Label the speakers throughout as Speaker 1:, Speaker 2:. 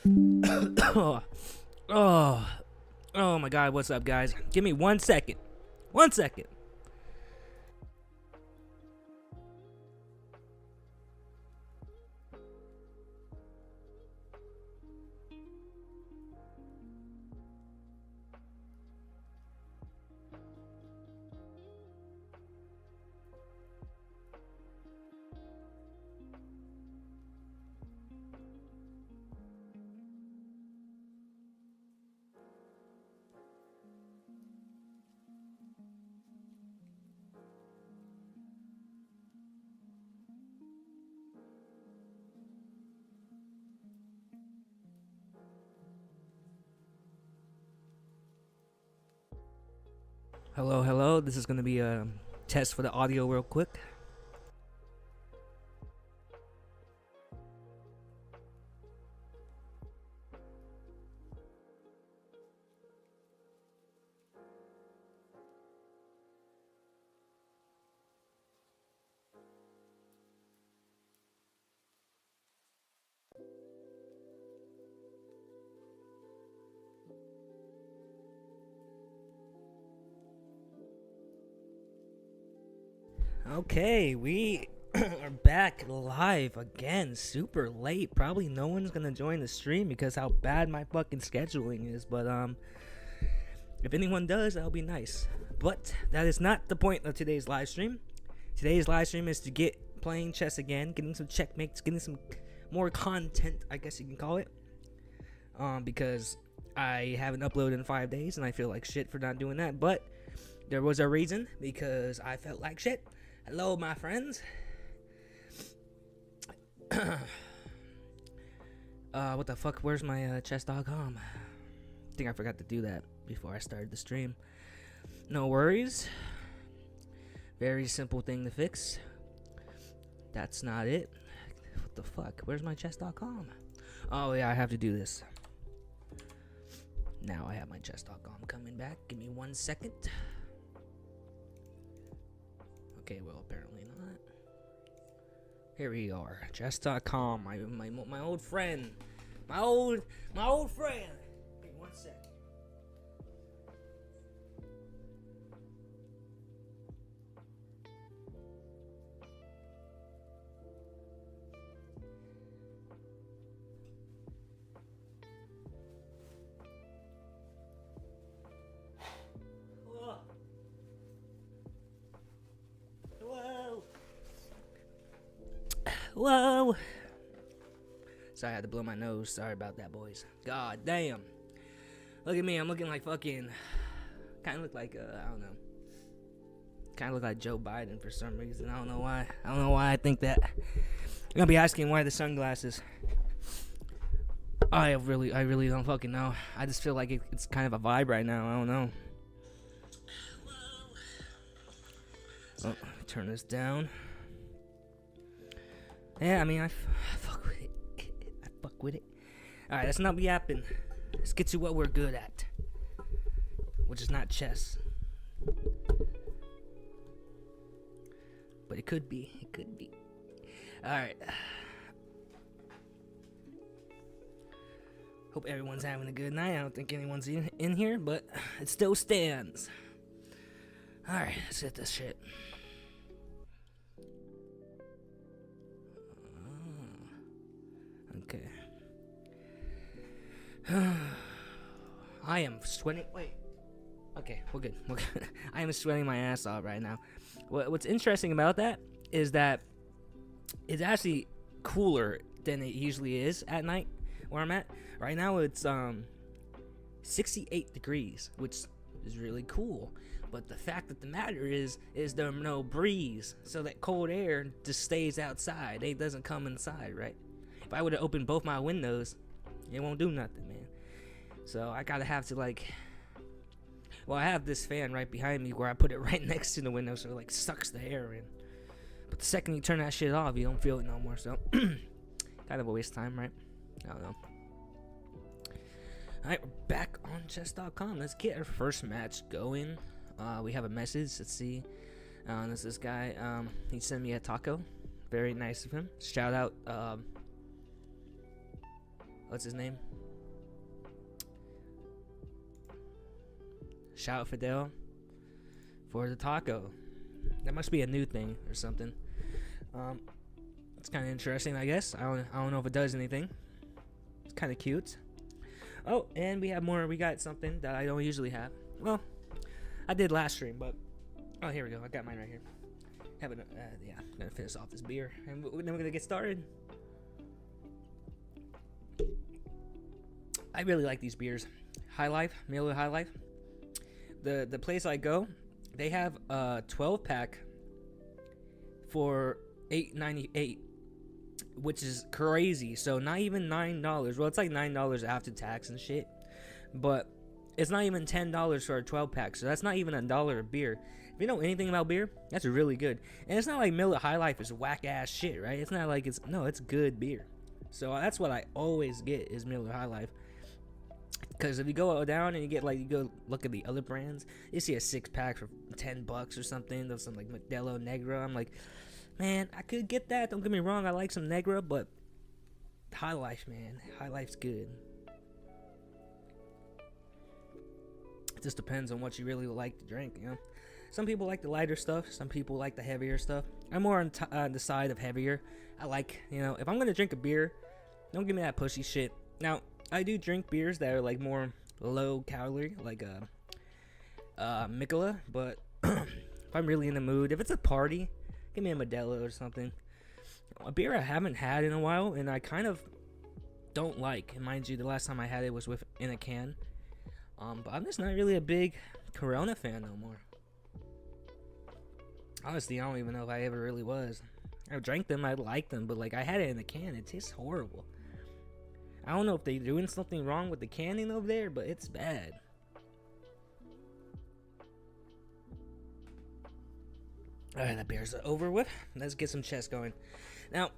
Speaker 1: oh, oh, oh my God! What's up, guys? Give me 1 second. 1 second. Hello, hello. This is gonna be a test for the audio, real quick. Okay, we are back live again, super late. Probably no one's gonna join the stream because how bad my fucking scheduling is. But if anyone does, that'll be nice. But that is not the point of today's live stream. Today's live stream is to get playing chess again, getting some checkmates, getting some more content, I guess you can call it. Because I haven't uploaded in 5 days, and I feel like shit for not doing that. But there was a reason, because I felt like shit. Hello, my friends. What the fuck? Where's my chess.com? I think I forgot to do that before I started the stream. No worries. Very simple thing to fix. That's not it. What the fuck? Where's my chess.com? Oh, yeah, I have to do this. Now I have my chess.com coming back. Give me 1 second. Okay, well, apparently not. Here we are, chess.com, my old friend, my old friend. Give me 1 second. Whoa. Sorry, I had to blow my nose. Sorry about that, boys. God damn. Look at me. I'm looking like fucking... Kind of look like, I don't know. Kind of look like Joe Biden for some reason. I don't know why. I don't know why I think that. You're going to be asking why the sunglasses. I really don't fucking know. I just feel like it's kind of a vibe right now. I don't know. Oh, turn this down. Yeah, I mean, I fuck with it. I fuck with it. Alright, let's not be yapping. Let's get to what we're good at. Which is not chess. But it could be. It could be. Alright. Hope everyone's having a good night. I don't think anyone's in here, but it still stands. Alright, let's hit this shit. Okay. I am sweating. Wait. Okay, we're good. We're good. I am sweating my ass off right now. What's interesting about that is that it's actually cooler than it usually is at night where I'm at. Right now it's 68 degrees, which is really cool. But the fact of the matter is there's no breeze, so that cold air just stays outside. It doesn't come inside, right? If I would have opened both my windows, it won't do nothing, man. So I gotta have to like, well, I have this fan right behind me where I put it right next to the window, so it like sucks the air in. But the second you turn that shit off, you don't feel it no more. So kind of a waste of time, right? I don't know. All right, we're back on chess.com. Let's get our first match going. We have a message. Let's see. This is this guy. He sent me a taco. Very nice of him. Shout out. What's his name? Shout out Fidel for the taco. That must be a new thing or something. It's kind of interesting, I guess. I don't know if it does anything. It's kind of cute. Oh, and we have more. We got something that I don't usually have. Well, I did last stream, but oh, here we go. I got mine right here. I'm gonna finish off this beer, and then we're gonna get started. I really like these beers. High Life, Miller High Life. The place I go, they have a 12-pack for $8.98, which is crazy. So not even $9. Well, it's like $9 after tax and shit, but it's not even $10 for a 12-pack. So that's not even $1 a beer. If you know anything about beer, that's really good. And it's not like Miller High Life is whack ass shit, right? It's not like it's good beer. So that's what I always get is Miller High Life. Because if you go down and you go look at the other brands, you see a 6-pack for $10 or something. There's some like Modelo Negra. I'm like, man, I could get that. Don't get me wrong, I like some Negra, but High Life, man, High Life's good. It just depends on what you really like to drink, you know. Some people like the lighter stuff. Some people like the heavier stuff. I'm more on the side of heavier. I like, you know, if I'm gonna drink a beer, don't give me that pushy shit. Now, I do drink beers that are like more low calorie, like Michelob, but if I'm really in the mood, if it's a party, give me a Modelo or something. A beer I haven't had in a while, and I kind of don't like. And mind you, the last time I had it was in a can. But I'm just not really a big Corona fan no more. Honestly, I don't even know if I ever really was. I drank them, I liked them, but like I had it in a can. It tastes horrible. I don't know if they're doing something wrong with the canning over there, but it's bad. Alright, that beer's over with. Let's get some chess going. Now,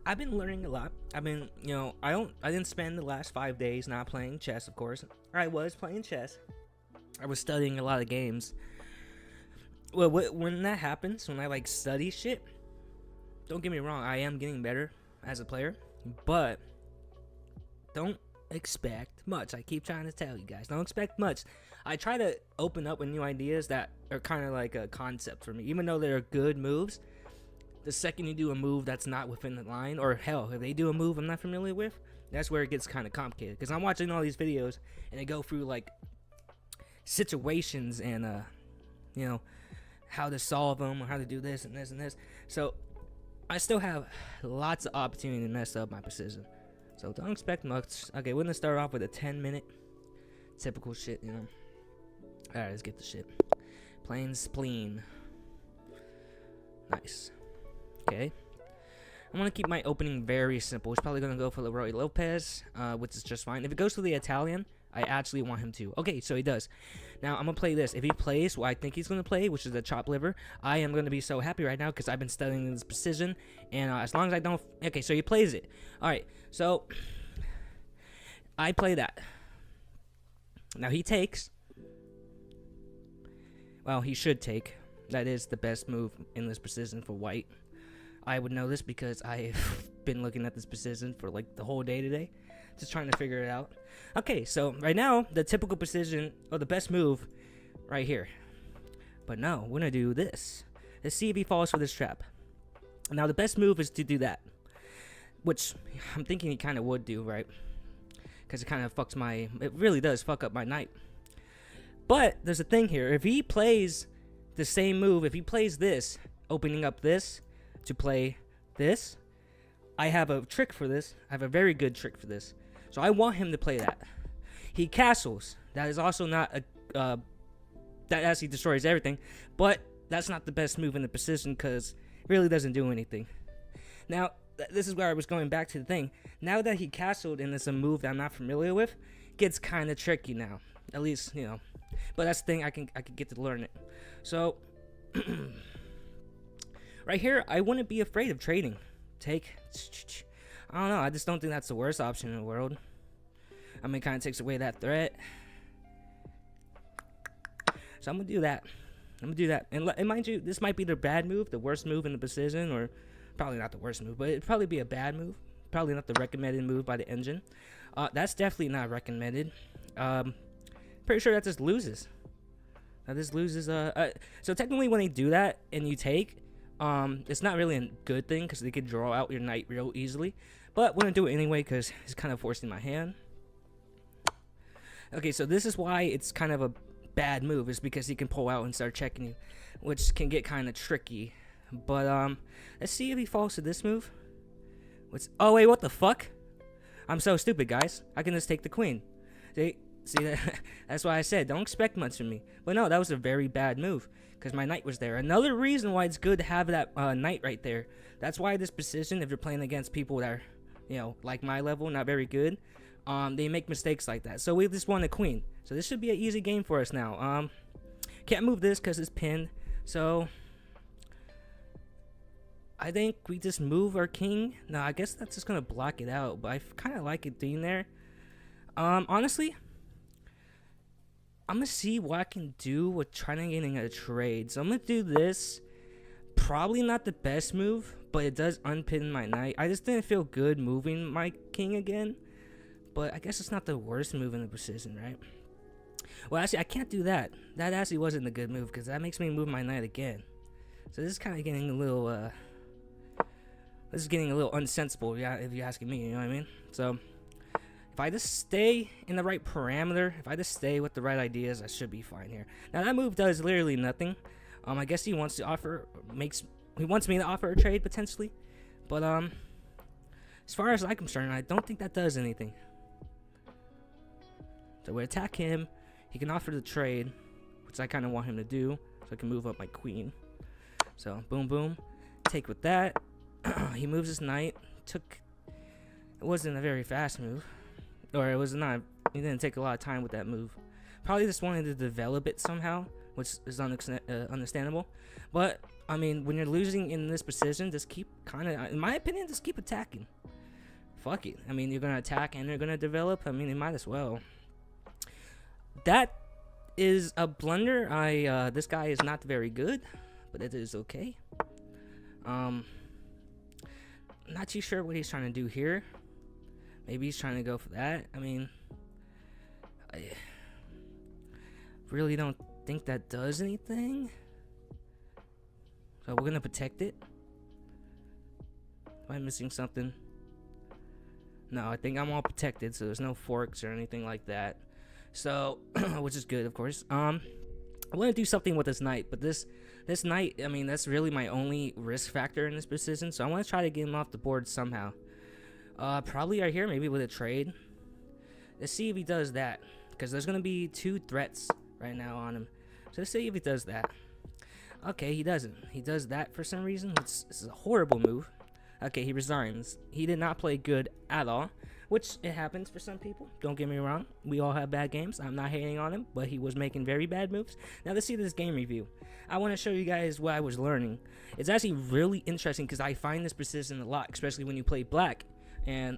Speaker 1: I've been learning a lot. I didn't spend the last 5 days not playing chess, of course. I was playing chess. I was studying a lot of games. Well, when that happens, when I like study shit, don't get me wrong, I am getting better as a player. But don't expect much. I keep trying to tell you guys, don't expect much. I try to open up with new ideas that are kind of like a concept for me, even though they're good moves. The second you do a move that's not within the line, or hell, if they do a move I'm not familiar with, that's where it gets kind of complicated. Because I'm watching all these videos and they go through like situations and you know, how to solve them or how to do this and this and this. So I still have lots of opportunity to mess up my precision. So don't expect much. Okay, we're gonna start off with a 10-minute. Typical shit, you know. Alright, let's get the shit. Plain spleen. Nice. Okay. I'm gonna keep my opening very simple. It's probably gonna go for Leroy Lopez, which is just fine. If it goes for the Italian, I actually want him to. Okay, so he does. Now, I'm going to play this. If he plays what I think he's going to play, which is the chopped liver, I am going to be so happy right now because I've been studying this precision. And as long as I don't... Okay, so he plays it. All right, so I play that. Now, he takes. Well, he should take. That is the best move in this precision for white. I would know this because I've been looking at this precision for like the whole day today. Just trying to figure it out. Okay, so right now, the typical precision, or the best move, right here. But no, we're going to do this. Let's see if he falls for this trap. Now, the best move is to do that. Which, I'm thinking he kind of would do, right? Because it kind of fucks my... It really does fuck up my knight. But, there's a thing here. If he plays the same move, if he plays this, opening up this, to play this, I have a trick for this. I have a very good trick for this. So I want him to play that. He castles. That is also not a... that actually destroys everything. But that's not the best move in the precision because it really doesn't do anything. Now, this is where I was going back to the thing. Now that he castled and it's a move that I'm not familiar with, it gets kind of tricky now. At least, you know. But that's the thing, I can get to learn it. So, right here, I wouldn't be afraid of trading. Take... I don't know, I just don't think that's the worst option in the world. I mean, it kind of takes away that threat. So I'm going to do that. And mind you, this might be the bad move, the worst move in the precision, or probably not the worst move, but it'd probably be a bad move. Probably not the recommended move by the engine. That's definitely not recommended. Pretty sure that just loses. That just loses. So technically, when they do that and you take, it's not really a good thing because they could draw out your knight real easily. But we're gonna do it anyway because he's kind of forcing my hand. Okay, so this is why it's kind of a bad move, is because he can pull out and start checking you, which can get kind of tricky. But let's see if he falls to this move. Oh wait, what the fuck? I'm so stupid, guys. I can just take the queen. See that? That's why I said don't expect much from me. But no, that was a very bad move because my knight was there. Another reason why it's good to have that knight right there. That's why this position, if you're playing against people that are, you know, like my level, not very good, they make mistakes like that. So we just won a queen. So this should be an easy game for us now. Can't move this because it's pinned. So I think we just move our king. No, I guess that's just gonna block it out. But I kind of like it being there. Honestly, I'm gonna see what I can do with trying to get a trade. So I'm gonna do this. Probably not the best move, but it does unpin my knight. I just didn't feel good moving my king again. But I guess it's not the worst move in the position, right? Well, actually, I can't do that. That actually wasn't a good move because that makes me move my knight again. So this is kind of getting a little, this is getting a little unsensible, yeah, if you're asking me. You know what I mean? So if I just stay in the right parameter, if I just stay with the right ideas, I should be fine here. Now that move does literally nothing. I guess he wants to offer, he wants me to offer a trade potentially, but as far as I'm concerned, I don't think that does anything. So we attack him. He can offer the trade, which I kind of want him to do, so I can move up my queen. So boom, boom, take with that. He moves his knight. It wasn't a very fast move. Or it was not. He didn't take a lot of time with that move. Probably just wanted to develop it somehow, which is understandable. But I mean, when you're losing in this position, just keep in my opinion, just keep attacking. Fuck it. I mean, you're gonna attack and you're gonna develop. I mean, you might as well. That is a blunder. This guy is not very good, but it is okay. Not too sure what he's trying to do here. Maybe he's trying to go for that. I mean, I really don't think that does anything. So we're gonna protect it. Am I missing something? No, I think I'm all protected, so there's no forks or anything like that. So, which is good, of course. I want to do something with this knight, but this knight, I mean, that's really my only risk factor in this position. So I want to try to get him off the board somehow. Probably right here, maybe with a trade. Let's see if he does that, because there's gonna be 2 threats right now on him. So let's see if he does that. Okay, he doesn't. He does that for some reason. This is a horrible move. Okay, he resigns. He did not play good at all, which it happens for some people. Don't get me wrong. We all have bad games. I'm not hating on him, but he was making very bad moves. Now let's see this game review. I want to show you guys what I was learning. It's actually really interesting because I find this position a lot, especially when you play black. And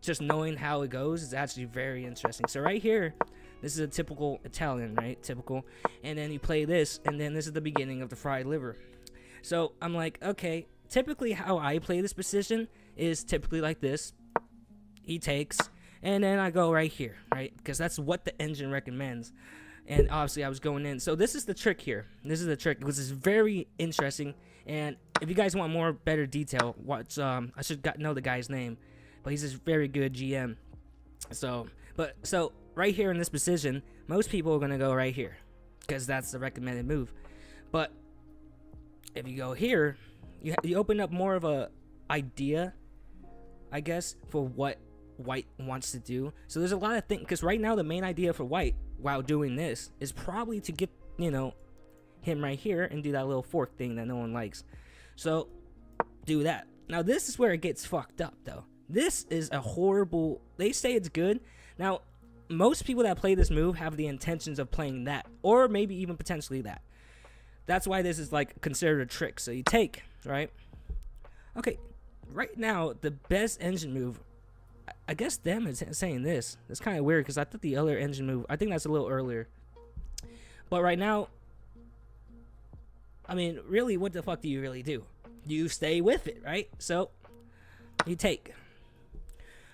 Speaker 1: just knowing how it goes is actually very interesting. So right here, this is a typical Italian, right? Typical. And then you play this, and then this is the beginning of the fried liver. So I'm like, okay, typically how I play this position is typically like this. He takes, and then I go right here, right? Because that's what the engine recommends. And obviously I was going in. So this is the trick here. This is the trick, which is very interesting. And if you guys want more better detail, watch, I should know the guy's name, but he's a very good GM. So right here in this position, most people are gonna go right here because that's the recommended move. But if you go here, you open up more of a idea, I guess, for what white wants to do. So there's a lot of things, because right now the main idea for white while doing this is probably to get, you know, him right here and do that little fork thing that no one likes. So do that. Now this is where it gets fucked up though. This is a horrible, they say it's good. Now most people that play this move have the intentions of playing that, or maybe even potentially that. That's why this is like considered a trick. So you take, right? Okay, right now the best engine move, I guess them is saying this. It's kind of weird because I thought the other engine move, I think that's a little earlier. But right now, I mean, really, what the fuck do you really do? You stay with it, right? So you take.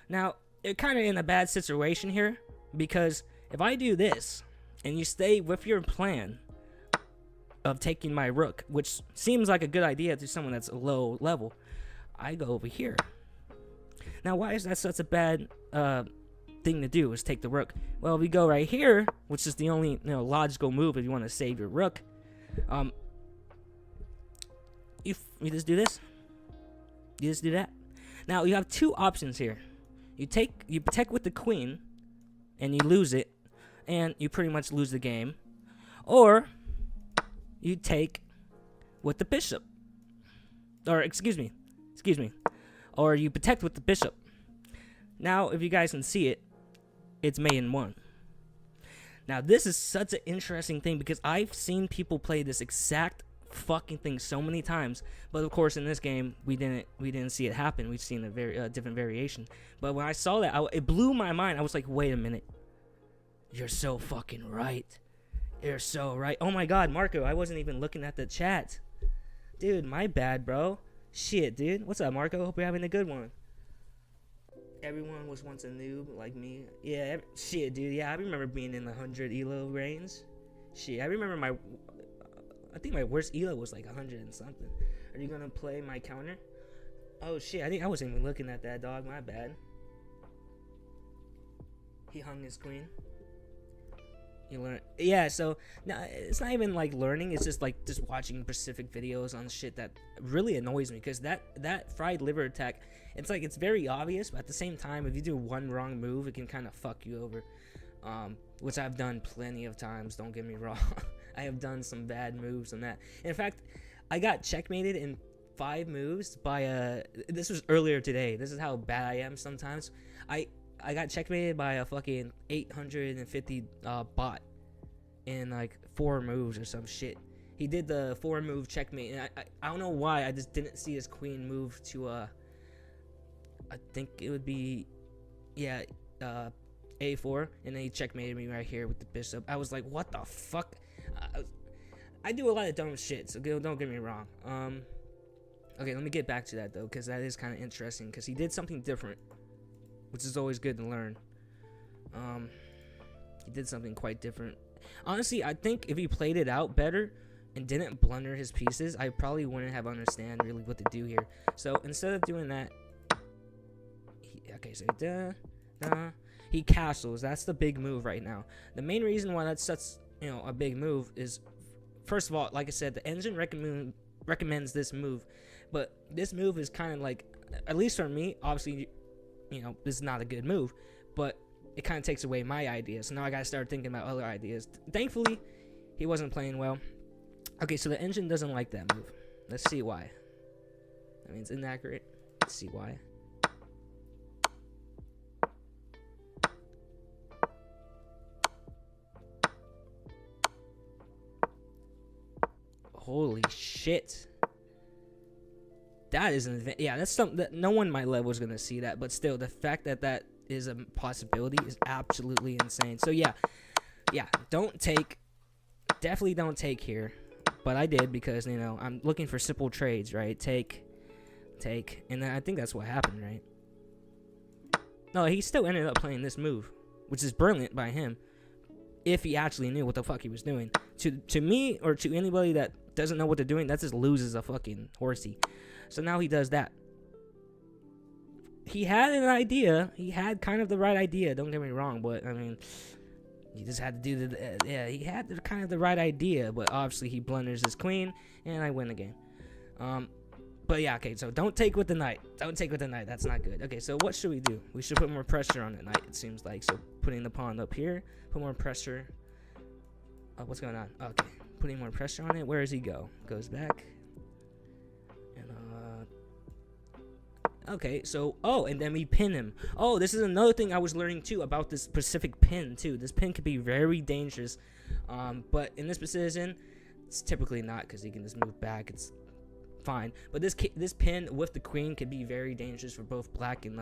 Speaker 1: Now, you're kind of in a bad situation here because if I do this, and you stay with your plan of taking my rook, which seems like a good idea to someone that's low level, I go over here. Now, why is that such a bad thing to do, is take the rook? Well, we go right here, which is the only logical move if you want to save your rook. You just do this. You just do that. Now, you have two options here. You protect with the queen, and you lose it, and you pretty much lose the game. Or you take with the bishop. Or, excuse me. Or you protect with the bishop. Now, if you guys can see it, it's mate in 1. Now, this is such an interesting thing because I've seen people play this exact fucking thing so many times, but of course in this game we didn't see it happen. We've seen a very different variation. But when I saw that, it blew my mind. I was like, wait a minute, you're so fucking right. You're so right. Oh my god, Marco, I wasn't even looking at the chat. Dude, my bad, bro. Shit, dude. What's up, Marco? Hope you're having a good one. Everyone was once a noob like me. Yeah, shit, dude. Yeah, I remember being in the 100 elo range. Shit, I remember I think my worst elo was like 100 and something. Are you gonna play my counter? Oh shit, I think I wasn't even looking at that, dog. My bad. He hung his queen. You learn. Yeah, so now it's not even like learning. It's just like just watching specific videos on shit that really annoys me, because that fried liver attack, it's like it's very obvious, but at the same time, if you do one wrong move, it can kind of fuck you over. Which I've done plenty of times. Don't get me wrong. I have done some bad moves on that. In fact, I got checkmated in 5 moves by this was earlier today. This is how bad I am sometimes. I got checkmated by a fucking 850 bot in like 4 moves or some shit. He did the 4 move checkmate, and I don't know why. I just didn't see his queen move to I think it would be A4, and then he checkmated me right here with the bishop. I was like, what the fuck? I do a lot of dumb shit, so don't get me wrong. Okay, let me get back to that though, because that is kind of interesting, because he did something different, which is always good to learn. He did something quite different. Honestly, I think if he played it out better and didn't blunder his pieces, I probably wouldn't have understand really what to do here. So instead of doing that, he castles. That's the big move right now. The main reason why that's such a big move is, first of all, like I said, the engine recommends this move, but this move is kind of like, at least for me, obviously, this is not a good move, but it kind of takes away my ideas. So now I gotta start thinking about other ideas. Thankfully, he wasn't playing well. Okay, so the engine doesn't like that move. Let's see why. That means inaccurate. Let's see why. Holy shit. That is that's something that no one my level is gonna see that, but still, the fact that that is a possibility is absolutely insane. So yeah, definitely don't take here, but I did because I'm looking for simple trades, right? Take, and then I think that's what happened, right? No, he still ended up playing this move, which is brilliant by him, if he actually knew what the fuck he was doing. To me, or to anybody that doesn't know what they're doing, that just loses a fucking horsey. So now he does that. He had an idea. He had kind of the right idea. Don't get me wrong, but I mean, he just had to do he had kind of the right idea, but obviously he blunders his queen, and I win the game. But yeah, okay. So don't take with the knight. Don't take with the knight. That's not good. Okay, so what should we do? We should put more pressure on the knight. It seems like, so putting the pawn up here, put more pressure. What's going on? Okay, putting more pressure on it. Where does he go? Goes back. Okay, so, and then we pin him. Oh, this is another thing I was learning, too, about this specific pin, too. This pin could be very dangerous, but in this position, it's typically not, because he can just move back. It's fine. But this pin with the queen could be very dangerous for both black and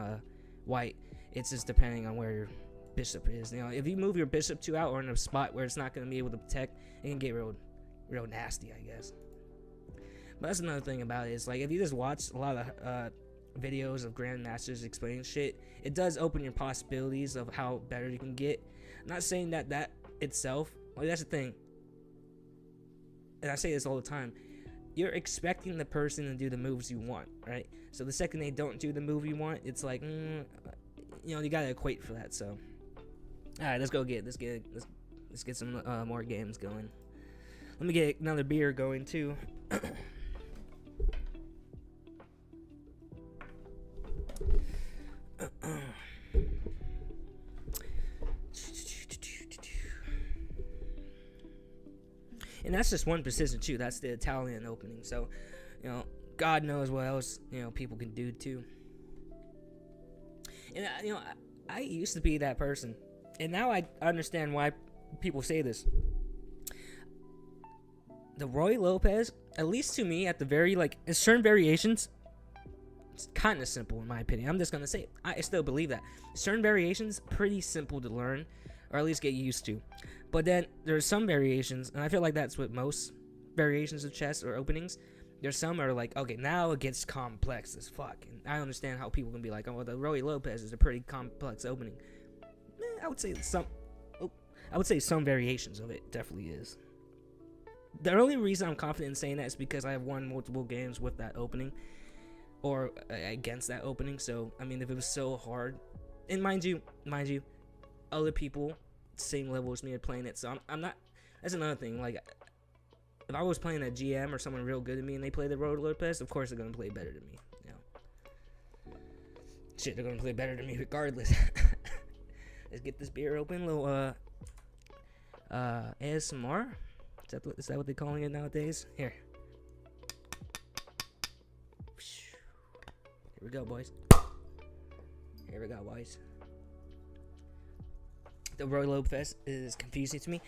Speaker 1: white. It's just depending on where your bishop is. If you move your bishop too out or in a spot where it's not going to be able to protect, it can get real nasty, I guess. But that's another thing about it. Is like, if you just watch a lot of videos of grandmasters explaining shit, it does open your possibilities of how better you can get. I'm not saying that itself Like, that's the thing. And I say this all the time. You're expecting the person to do the moves you want, right? So the second they don't do the move you want, it's like, you gotta equate for that. So, all right, let's get some more games going. Let me get another beer going too. And that's just one position too. That's the Italian opening. So, God knows what else people can do too. And I used to be that person, and now I understand why people say this. The Roy Lopez, at least to me, at the very in certain variations, it's kind of simple in my opinion. I'm just gonna say it. I still believe that certain variations pretty simple to learn, or at least get used to. But then there's some variations, and I feel like that's with most variations of chess or openings. There's some are like, okay, now it gets complex as fuck. And I understand how people can be like, oh, well, the Roy Lopez is a pretty complex opening. I would say some variations of it definitely is. The only reason I'm confident in saying that is because I have won multiple games with that opening, or against that opening. So I mean, if it was so hard, and mind you, other people same level as me are playing it, so I'm not. That's another thing. Like, if I was playing a GM or someone real good at me and they play the Roy Lopez, of course they're gonna play better than me. Shit, they're gonna play better than me regardless. Let's get this beer open. Little ASMR. Is that what they're calling it nowadays? Here we go, boys. The Roy Lopez is confusing to me.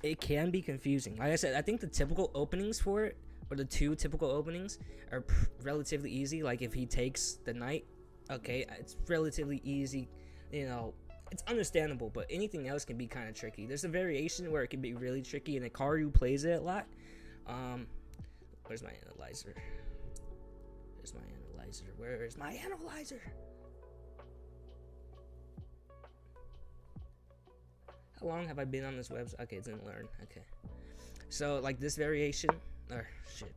Speaker 1: It can be confusing. Like I said, I think the typical openings for it, or the two typical openings, are relatively easy. Like if he takes the knight, okay, it's relatively easy. It's understandable. But anything else can be kind of tricky. There's a variation where it can be really tricky, and Hikaru plays it a lot. Where's my analyzer? Where's my analyzer? How long have I been on this website? Okay, it didn't learn. Okay. So, like, this variation, or, shit.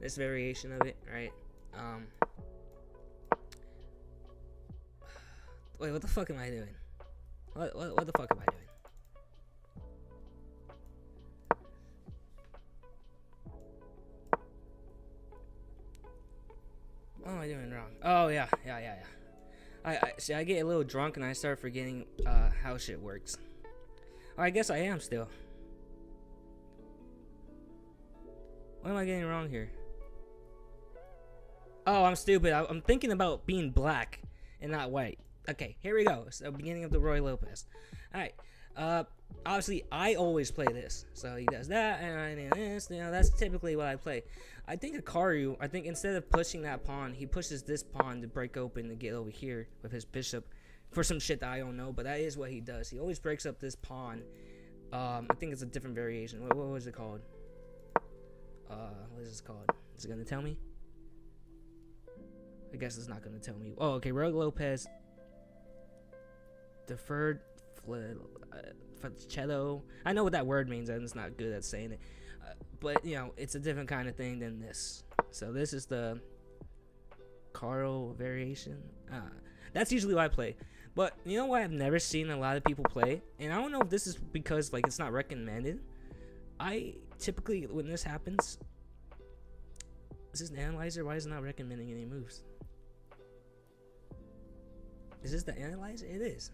Speaker 1: This variation of it, right? Wait, what the fuck am I doing? What the fuck am I doing? What am I doing wrong? Oh, yeah. I see. I get a little drunk and I start forgetting how shit works. Well, I guess I am still. What am I getting wrong here? Oh, I'm stupid. I'm thinking about being black and not white. Okay, here we go. So, beginning of the Roy Lopez. All right. Obviously, I always play this. So he does that, and I do this. That's typically what I play. I think Hikaru, instead of pushing that pawn, he pushes this pawn to break open to get over here with his bishop for some shit that I don't know, but that is what he does. He always breaks up this pawn. I think it's a different variation. What was it called? What is this called? Is it going to tell me? I guess it's not going to tell me. Oh, okay. Roy Lopez. Deferred falsetto. I know what that word means. I'm just not good at saying it. But, it's a different kind of thing than this. So this is the Carl variation. That's usually what I play. But you know what I've never seen a lot of people play? And I don't know if this is because, it's not recommended. I typically, when this happens... Is this an analyzer? Why is it not recommending any moves? Is this the analyzer? It is.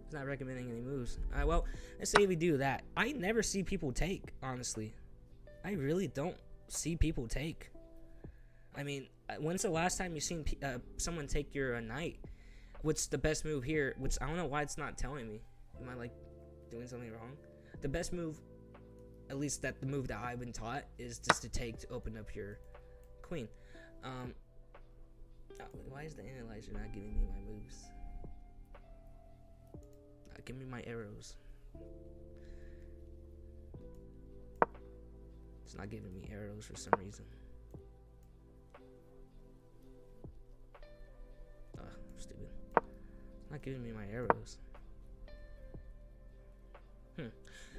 Speaker 1: It's not recommending any moves. Alright, well, let's say we do that. I never see people take, honestly. I really don't see people take. I mean, when's the last time you've seen someone take your knight? What's the best move here? Which I don't know why it's not telling me. Am I doing something wrong? The best move, at least the move that I've been taught, is just to take to open up your queen. Why is the analyzer not giving me my moves? Give me my arrows. It's not giving me arrows for some reason. Stupid. Not giving me my arrows.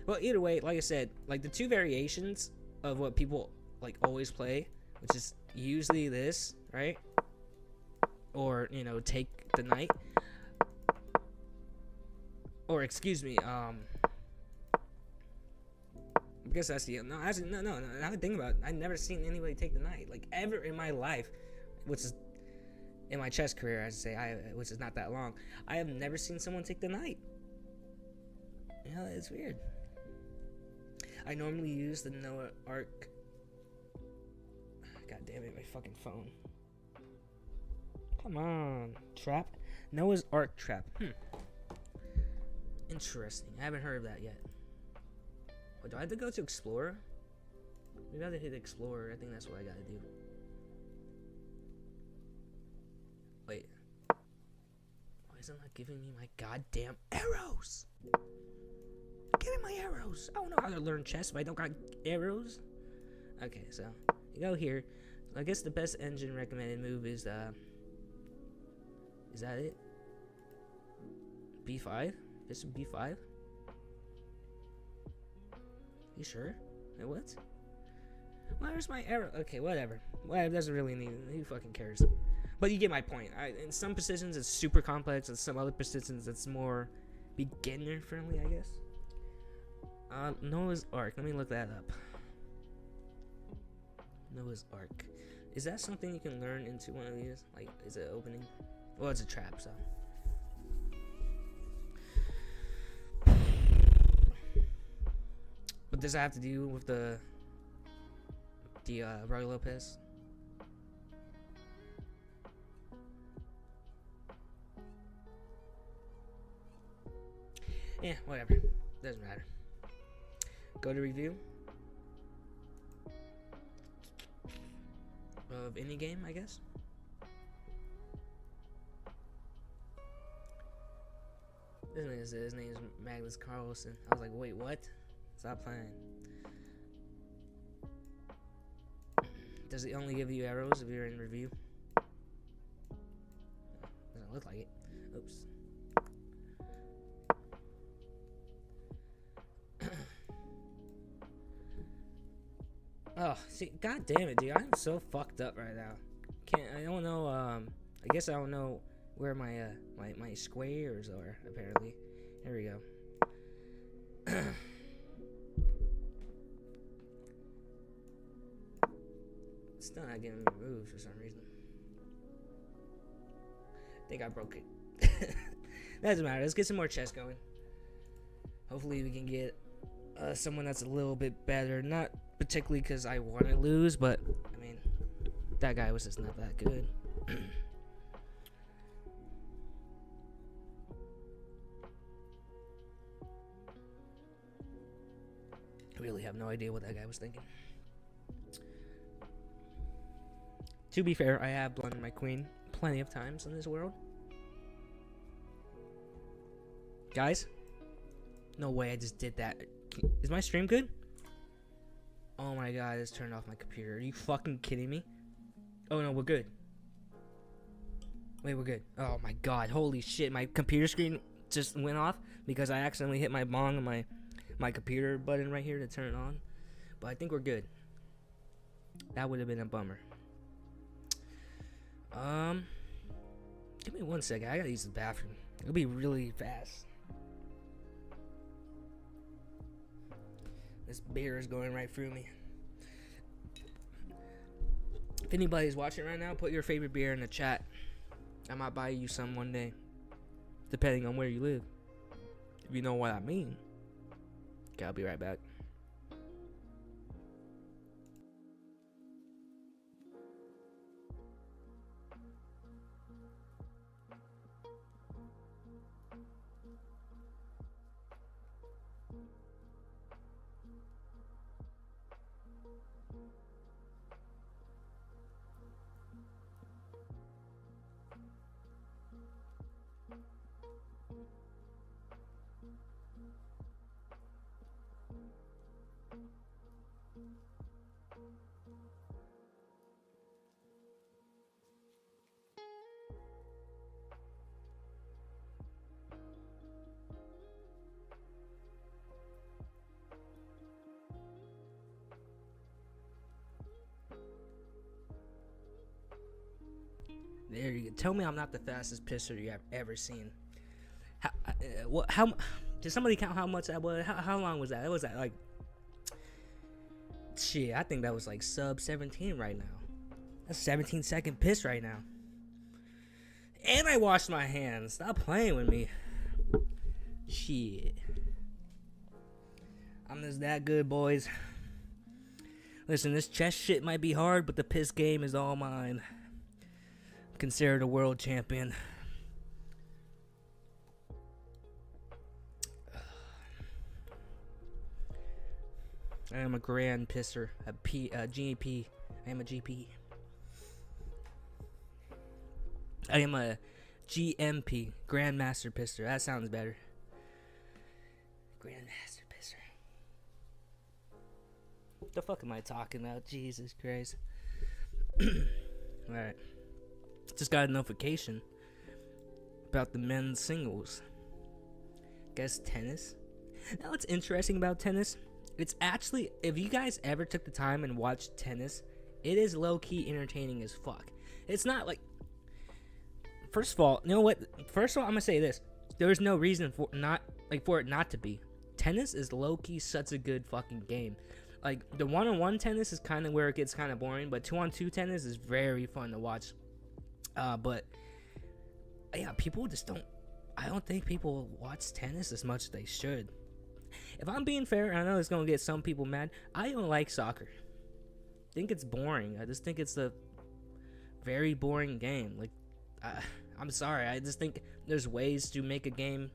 Speaker 1: Well, either way, like I said, like the two variations of what people like always play, which is usually this, right? Or, you know, take the knight. Or excuse me, I guess that's the no. Actually, no. Now I think about it, I've never seen anybody take the knight, like ever in my life, which is in my chess career, I should say, which is not that long. I have never seen someone take the knight. Yeah, it's weird. I normally use the Noah Arc. God damn it, my fucking phone. Come on, trap. Noah's Arc trap. Interesting. I haven't heard of that yet. Oh, do I have to go to Explorer? Maybe I have to hit Explorer. I think that's what I gotta do. Wait. Why is it not giving me my goddamn arrows? Give me my arrows. I don't know how to learn chess if I don't got arrows. Okay, so you go here. I guess the best engine recommended move is that it? B5? This is B5? You sure? Wait, what? Where's my arrow? Okay, whatever. Well, it doesn't really need. Who fucking cares? But you get my point. In some positions, it's super complex. In some other positions, it's more beginner friendly, I guess. Noah's Arc. Let me look that up. Noah's Arc. Is that something you can learn into one of these? Like, is it opening? Well, it's a trap, so. What does that have to do with the Roy Lopez? Yeah, whatever. Doesn't matter. Go to review of any game, I guess. His name is Magnus Carlsen. I was like, wait, what? Stop playing. Does it only give you arrows if you're in review? Doesn't look like it. Oops. Oh, see, god damn it, dude. I'm so fucked up right now. I don't know, I guess I don't know where my my squares are, apparently. Here we go. It's still not giving me moves for some reason. I think I broke it. Doesn't matter. Let's get some more chess going. Hopefully we can get someone that's a little bit better. Not particularly because I want to lose, but I mean, that guy was just not that good. Really have no idea what that guy was thinking. To be fair, I have blundered my queen plenty of times in this world. Guys? No way I just did that. Is my stream good? Oh my god, I just turned off my computer. Are you fucking kidding me? Oh no, we're good. Wait, we're good. Oh my god, holy shit. My computer screen just went off because I accidentally hit my bong on my computer button right here to turn it on. But I think we're good. That would have been a bummer. Give me 1 second. I gotta use the bathroom. It'll be really fast. This beer is going right through me. If anybody's watching right now, put your favorite beer in the chat. I might buy you some one day, depending on where you live. If you know what I mean. Okay, I'll be right back. There you go. Tell me I'm not the fastest pisser you have ever seen. How did somebody count how much that was? How long was that? It was that like shit. I think that was like sub 17 right now. That's 17-second piss right now. And I washed my hands. Stop playing with me. Shit. I'm just that good, boys. Listen, this chess shit might be hard, but the piss game is all mine. I'm considered a world champion. I am a grand pisser, a GP. I am a GP. I am a GMP, Grandmaster Pisser. That sounds better. Grandmaster Pisser. What the fuck am I talking about? Jesus Christ. Alright. Just got a notification about the men's singles. Guess tennis? Now what's interesting about tennis? It's actually, if you guys ever took the time and watched tennis, it is low-key entertaining as fuck. It's not like, first of all, you know what? First of all, I'm gonna say this: there's no reason for it not to be. Tennis is low-key such a good fucking game. Like the one-on-one tennis is kind of where it gets kind of boring, but two-on-two tennis is very fun to watch. But yeah, people just don't. I don't think people watch tennis as much as they should. If I'm being fair, I know it's gonna get some people mad. I don't like soccer. I think it's boring. I just think it's a very boring game. Like, I'm sorry. I just think there's ways to make a game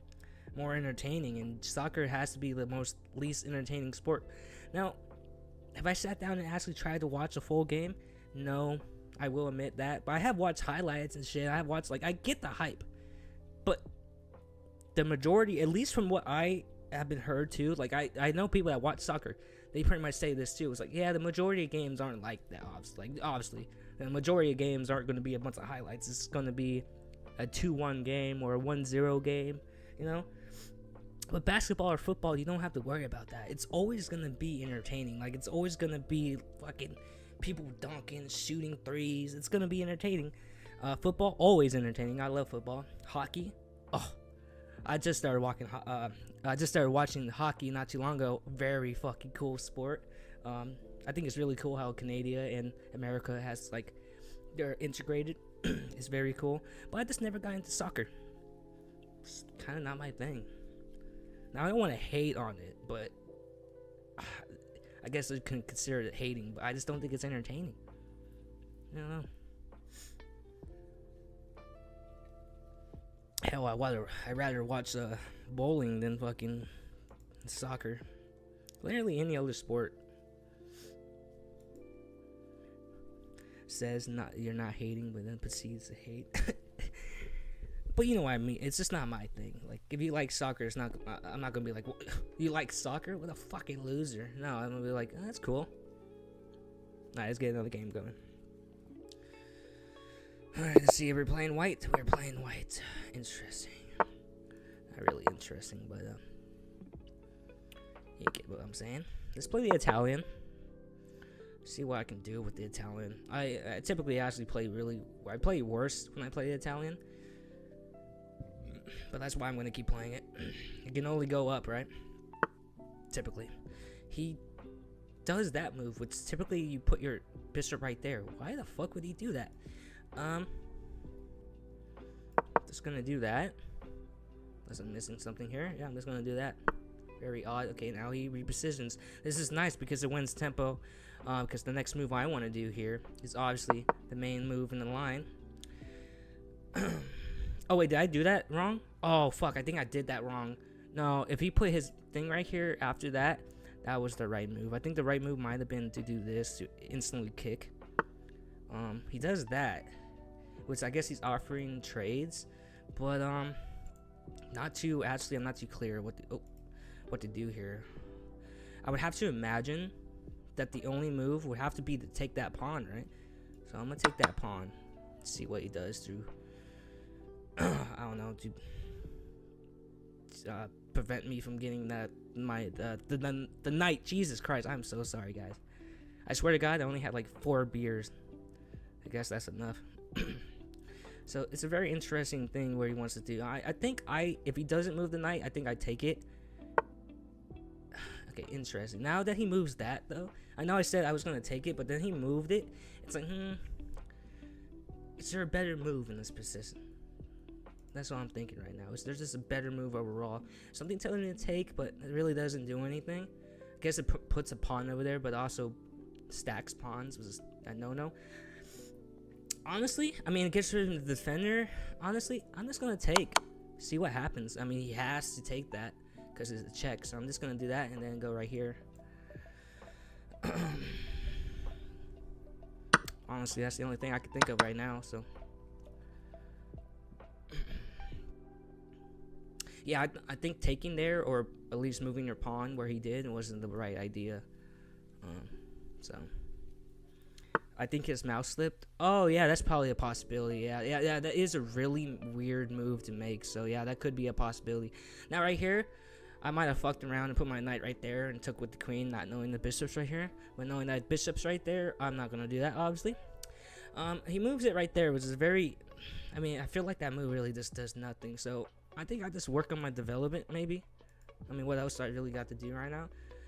Speaker 1: more entertaining, and soccer has to be the least entertaining sport. Now, if I sat down and actually tried to watch a full game, no, I will admit that. But I have watched highlights and shit. I have watched, like, I get the hype, but the majority, at least from what I have been heard too, like I know people that watch soccer, they pretty much say this too. It's like, yeah, the majority of games aren't like that. Obviously, the majority of games aren't going to be a bunch of highlights. It's going to be a 2-1 game or a 1-0 game, you know. But basketball or football, you don't have to worry about that. It's always going to be entertaining. Like, it's always going to be fucking people dunking, shooting threes. It's going to be entertaining. Football, always entertaining. I love football. Hockey, oh, I just started watching hockey not too long ago. Very fucking cool sport. I think it's really cool how Canada and America has, like, they're integrated. It's very cool. But I just never got into soccer. It's kind of not my thing. Now, I don't want to hate on it, but I guess I can consider it hating. But I just don't think it's entertaining. I don't know. Hell, I'd rather watch bowling than fucking soccer. Literally any other sport. Says you're not hating, but then proceeds to hate. But you know what I mean. It's just not my thing. Like, if you like soccer, it's not. I'm not gonna be like, what? You like soccer? What a fucking loser. No, I'm gonna be like, oh, that's cool. Alright, let's get another game going. Alright, let's see if we're playing white. We're playing white. Interesting. Not really interesting, but you get what I'm saying. Let's play the Italian. See what I can do with the Italian. I typically actually play I play worse when I play the Italian. But that's why I'm gonna keep playing it. It can only go up, right? Typically. He does that move, which typically you put your bishop right there. Why the fuck would he do that? Just gonna do that. Unless I'm missing something here. Yeah, I'm just gonna do that. Very odd. Okay, now he repositions. This is nice because it wins tempo. Because the next move I want to do here is obviously the main move in the line. Oh wait, did I do that wrong? Oh fuck, I think I did that wrong. No, if he put his thing right here after that, that was the right move. I think the right move might have been to do this, to instantly kick. He does that, which I guess he's offering trades, but I'm not too clear what to do here. I would have to imagine that the only move would have to be to take that pawn, right? So I'm gonna take that pawn, see what he does to I don't know, to prevent me from getting the knight. Jesus Christ, I'm so sorry, guys. I swear to God, I only had like 4 beers. I guess that's enough. So it's a very interesting thing where he wants to do. I think if he doesn't move the knight, I think I take it. Okay, interesting. Now that he moves that though, I know I said I was gonna take it, but then he moved it. It's like, is there a better move in this position? That's what I'm thinking right now. Is there just a better move overall? Something telling me to take, but it really doesn't do anything. I guess it puts a pawn over there, but also stacks pawns, which is a no-no. Honestly, I mean, it gets rid of the defender. Honestly, I'm just gonna take. See what happens. I mean, he has to take that because it's a check. So I'm just gonna do that and then go right here. Honestly, that's the only thing I can think of right now. So yeah, I think taking there, or at least moving your pawn where he did, wasn't the right idea. So I think his mouse slipped. Oh yeah, that's probably a possibility. Yeah. That is a really weird move to make. So yeah, that could be a possibility. Now right here, I might have fucked around and put my knight right there and took with the queen, not knowing the bishop's right here. But knowing that bishop's right there, I'm not gonna do that, obviously. He moves it right there, which is very. I mean, I feel like that move really just does nothing. So I think I just work on my development, maybe. I mean, what else I really got to do right now?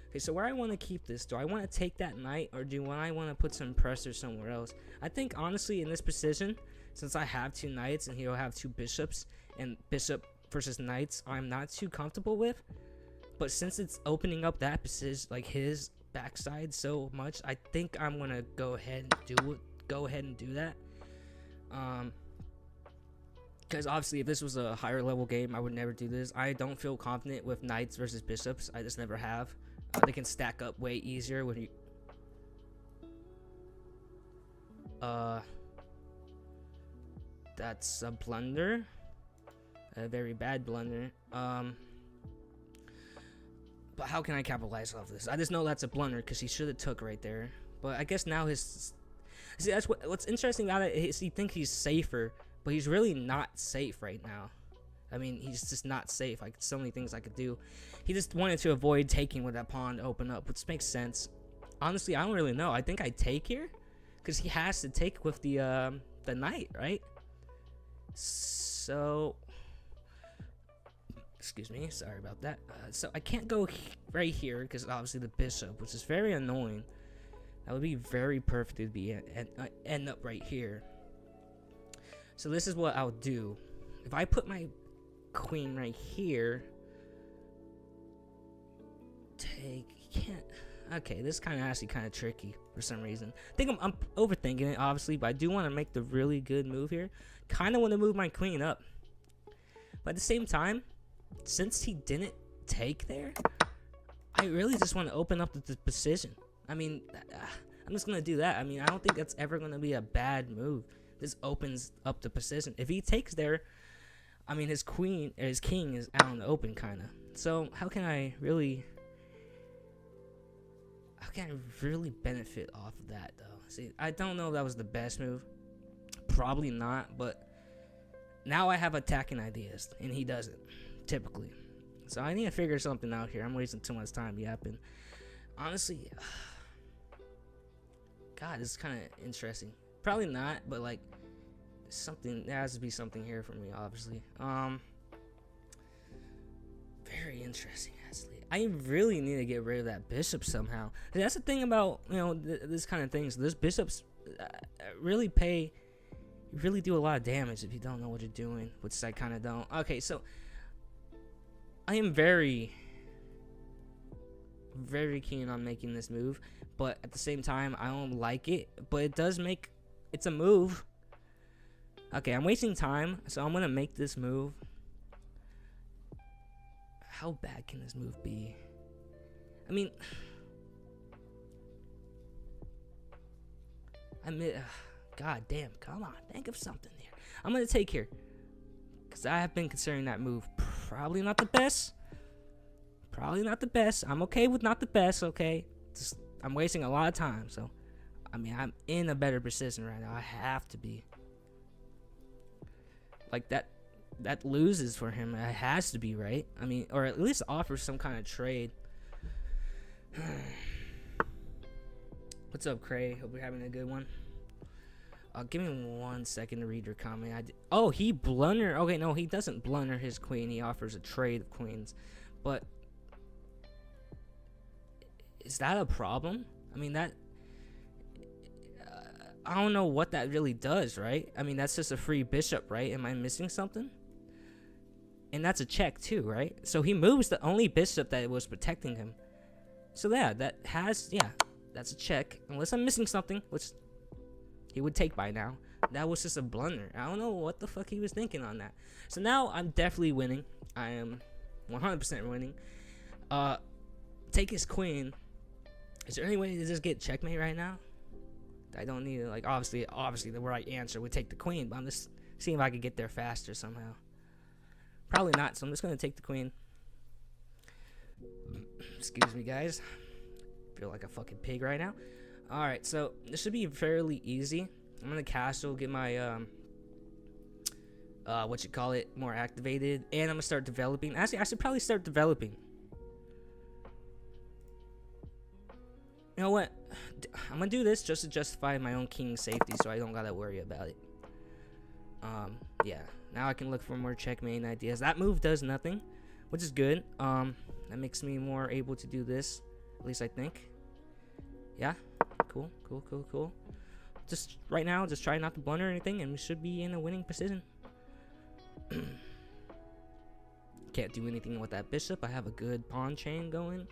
Speaker 1: Okay, so where I want to keep this, do I want to take that knight, or do I want to put some pressure somewhere else? I think, honestly, in this position, since I have two knights and he'll have two bishops, and bishop versus knights, I'm not too comfortable with. But since it's opening up that position, like his backside so much, I think I'm going to go ahead and do that. Because obviously, if this was a higher level game, I would never do this. I don't feel confident with knights versus bishops. I just never have. They can stack up way easier when you. That's a blunder. A very bad blunder. But how can I capitalize off this? I just know that's a blunder because he should have took right there. But I guess now his. See, that's what's interesting about it is he thinks he's safer, but he's really not safe right now. I mean, he's just not safe. Like, so many things I could do. He just wanted to avoid taking with that pawn to open up, which makes sense. Honestly, I don't really know. I think I take here because he has to take with the knight, right? So, excuse me. Sorry about that. So I can't go right here because obviously the bishop, which is very annoying. That would be very perfect to be end up right here. So this is what I'll do. If I put my queen right here, can't. Okay, this is kind of actually kind of tricky for some reason. I think I'm overthinking it, obviously, but I do want to make the really good move here. Kind of want to move my queen up, but at the same time, since he didn't take there, I really just want to open up the position. I mean, I'm just gonna do that. I mean, I don't think that's ever gonna be a bad move. This opens up the position. If he takes there, I mean, his queen or his king is out in the open, kind of. So how can I really benefit off of that, though? See, I don't know if that was the best move. Probably not, but now I have attacking ideas, and he doesn't, typically. So I need to figure something out here. I'm wasting too much time yapping. Honestly, God, this is kind of interesting. Probably not, but like, there has to be something here for me, obviously. Very interesting, actually. I really need to get rid of that bishop somehow. That's the thing about, this kind of things. Those bishops really do a lot of damage if you don't know what you're doing, which I kind of don't. Okay, so I am very, very keen on making this move, but at the same time, I don't like it. But it's a move. Okay, I'm wasting time, so I'm gonna make this move. How bad can this move be? I mean, God damn, come on, think of something here. I'm gonna take here, because I have been considering that move. Probably not the best. I'm okay with not the best, okay? I'm wasting a lot of time, so I mean, I'm in a better position right now. I have to be. Like, that loses for him. It has to be, right? I mean, or at least offers some kind of trade. What's up, Cray? Hope you're having a good one. Give me 1 second to read your comment. Oh, he blunder. Okay, no, he doesn't blunder his queen. He offers a trade of queens. But is that a problem? I mean, that... I don't know what that really does, right? I mean, that's just a free bishop, right? Am I missing something? And that's a check too, right? So he moves the only bishop that was protecting him. So yeah, that's a check. Unless I'm missing something, which he would take by now. That was just a blunder. I don't know what the fuck he was thinking on that. So now I'm definitely winning. I am 100% winning. Take his queen. Is there any way to just get checkmate right now? I don't need to, like, obviously the right answer would take the queen, but I'm just seeing if I could get there faster somehow. Probably not, so I'm just gonna take the queen. Excuse me, guys. Feel like a fucking pig right now. Alright, so this should be fairly easy. I'm gonna castle, get my more activated, and I'm gonna start developing. Actually, I should probably start developing. You know what? I'm gonna do this just to justify my own king's safety, so I don't gotta worry about it. Yeah. Now I can look for more checkmate ideas. That move does nothing, which is good. That makes me more able to do this. At least I think. Yeah. Cool. Just right now, just try not to blunder anything, and we should be in a winning position. Can't do anything with that bishop. I have a good pawn chain going.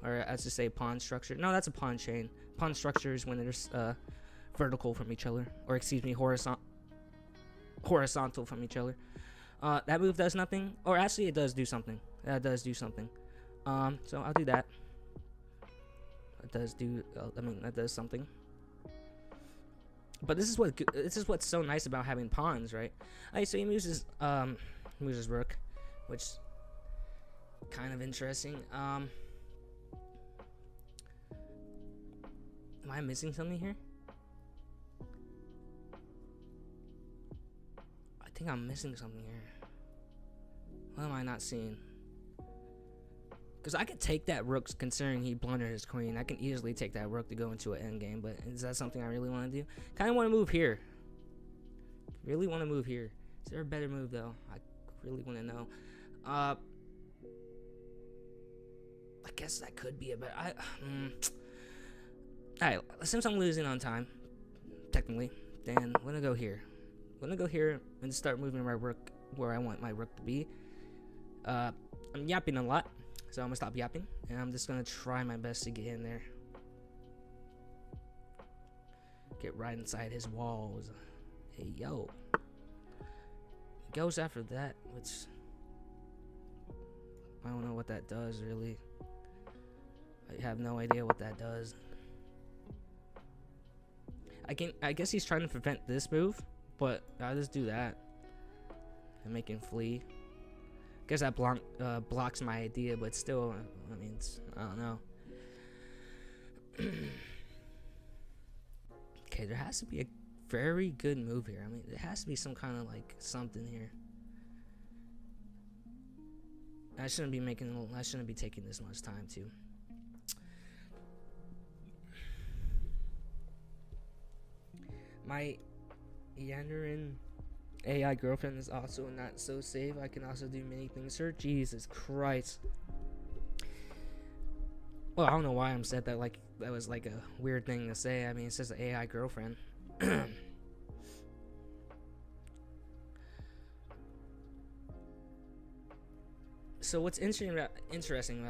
Speaker 1: Or as to say, pawn structure. No, that's a pawn chain. Pawn structure is when there's vertical from each other. Or excuse me, horizontal from each other. That move does nothing. Or actually, it does do something. That does do something. So I'll do that. It does do. That does something. But this is what's so nice about having pawns, right? Alright, so he moves his rook, which kind of interesting. Am I missing something here? I think I'm missing something here. What am I not seeing? Because I could take that rook, considering he blundered his queen. I can easily take that rook to go into an endgame, but is that something I really want to do? Kind of want to move here. Really want to move here. Is there a better move, though? I really want to know. I guess that could be a better... Alright, since I'm losing on time, technically, then I'm going to go here. I'm going to go here and start moving my rook where I want my rook to be. I'm yapping a lot, so I'm going to stop yapping, and I'm just going to try my best to get in there. Get right inside his walls. Hey, yo. He goes after that, which... I don't know what that does, really. I have no idea what that does. I guess he's trying to prevent this move, but I'll just do that and make him flee. Guess that blocks my idea, but still, I mean, I don't know. Okay, there has to be a very good move here. I mean, there has to be some kind of like something here. I shouldn't be taking this much time too. My Yanderin AI girlfriend is also not so safe. I can also do many things. Sir, Jesus Christ. Well, I don't know why I'm said that like that was like a weird thing to say. I mean, it says an AI girlfriend. So what's interesting about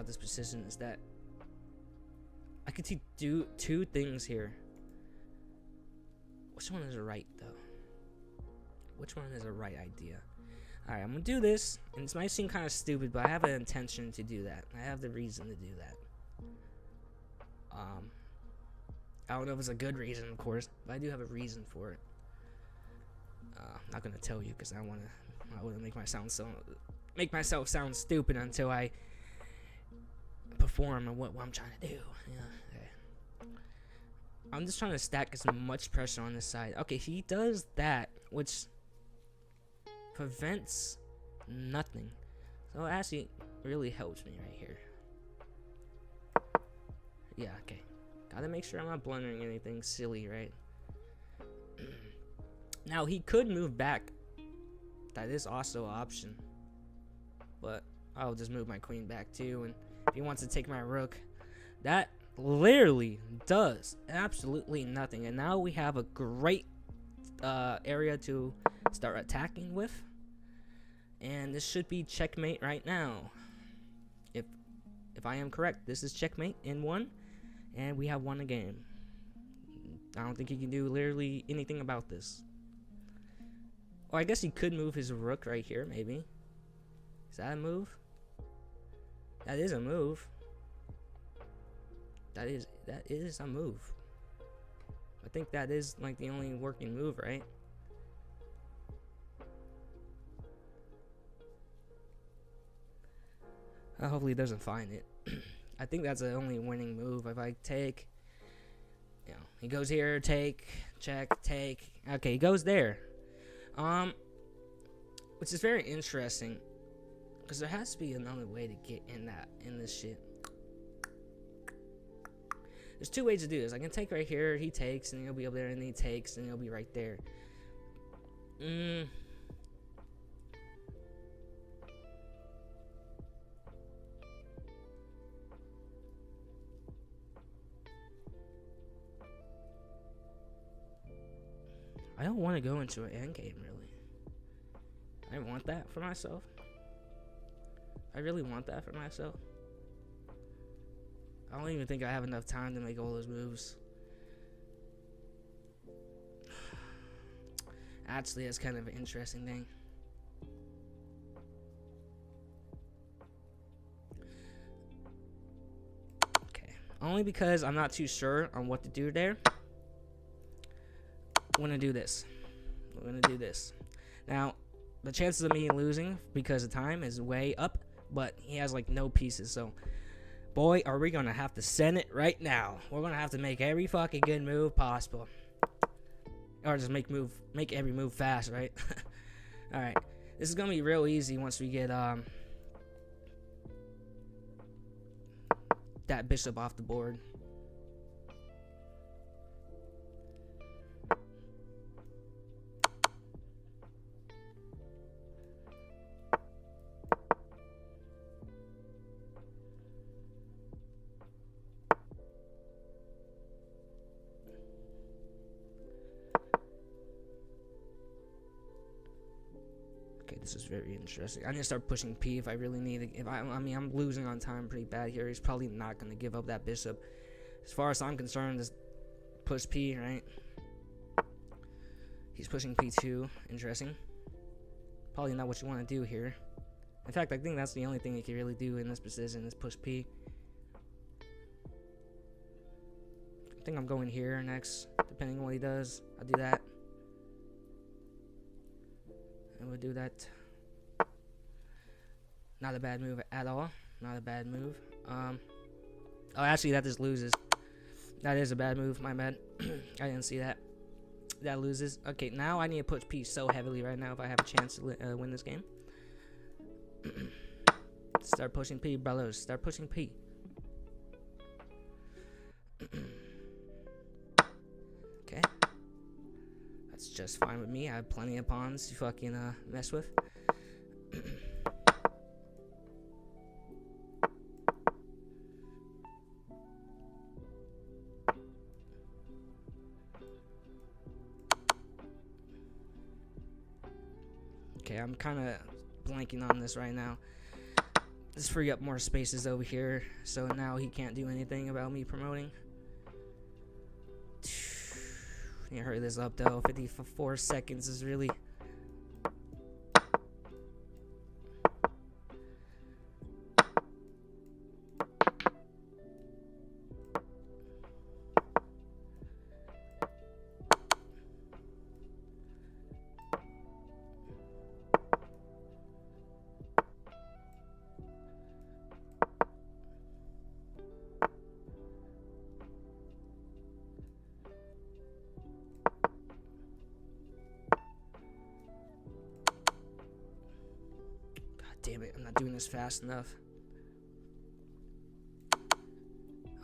Speaker 1: this position is that I could do two things here. Which one is right, though? Which one is a right idea? Alright, I'm gonna do this, and this might seem kind of stupid, but I have an intention to do that. I have the reason to do that. I don't know if it's a good reason, of course, but I do have a reason for it. I'm not gonna tell you because I wouldn't make myself sound stupid until I perform and what I'm trying to do. Yeah. Okay. I'm just trying to stack as much pressure on this side. Okay, he does that, which prevents nothing. So it actually really helps me right here. Yeah, okay. Gotta make sure I'm not blundering anything silly, right? Now he could move back. That is also an option. But I'll just move my queen back too. And if he wants to take my rook, that literally does absolutely nothing. And now we have a great area to start attacking with. And this should be checkmate right now. If I am correct, this is checkmate in 1. And we have won a game. I don't think he can do literally anything about this. Or I guess he could move his rook right here, maybe. Is that a move? That is a move. That is a move. I think that is like the only working move, right? Hopefully he doesn't find it. I think that's the only winning move. If I take, you know, he goes here, take, check, take. Okay, he goes there. Which is very interesting, because there has to be another way to get in this shit. There's 2 ways to do this. I can take right here, he takes, and he'll be up there, and he takes, and he'll be right there. I don't want to go into an endgame, really. I want that for myself. I really want that for myself. I don't even think I have enough time to make all those moves. Actually, that's kind of an interesting thing. Okay. Only because I'm not too sure on what to do there. I'm gonna do this. We're gonna do this. Now, the chances of me losing because of time is way up, but he has like no pieces, so boy, are we gonna have to send it right now. We're gonna have to make every fucking good move possible. Or just make every move fast, right? Alright. This is gonna be real easy once we get that bishop off the board. Okay, this is very interesting. I need to start pushing P if I really need it. If I mean, I'm losing on time pretty bad here. He's probably not going to give up that bishop. As far as I'm concerned, just push P, right? He's pushing P2. Interesting. Probably not what you want to do here. In fact, I think that's the only thing you can really do in this position is push P. I think I'm going here next, depending on what he does. I'll do that. And we'll do that. Not a bad move at all. Not a bad move. Oh, actually, that just loses. That is a bad move. My bad. I didn't see that. That loses. Okay, now I need to push P so heavily right now if I have a chance to win this game. Start pushing P, brothers. Start pushing P. Okay. That's just fine with me. I have plenty of pawns to fucking mess with. Okay, I'm kind of blanking on this right now. Let's free up more spaces over here, so now he can't do anything about me promoting. Need to hurry this up though. 54 seconds is really... Damn it, I'm not doing this fast enough.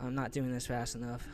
Speaker 1: I'm not doing this fast enough.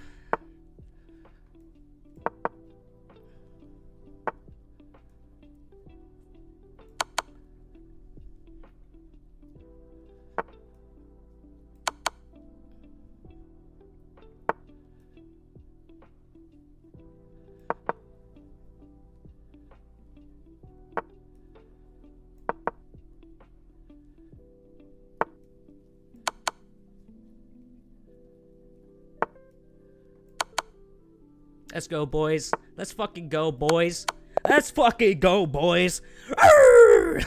Speaker 1: Let's go, boys. Let's fucking go, boys. Let's fucking go, boys. Arr!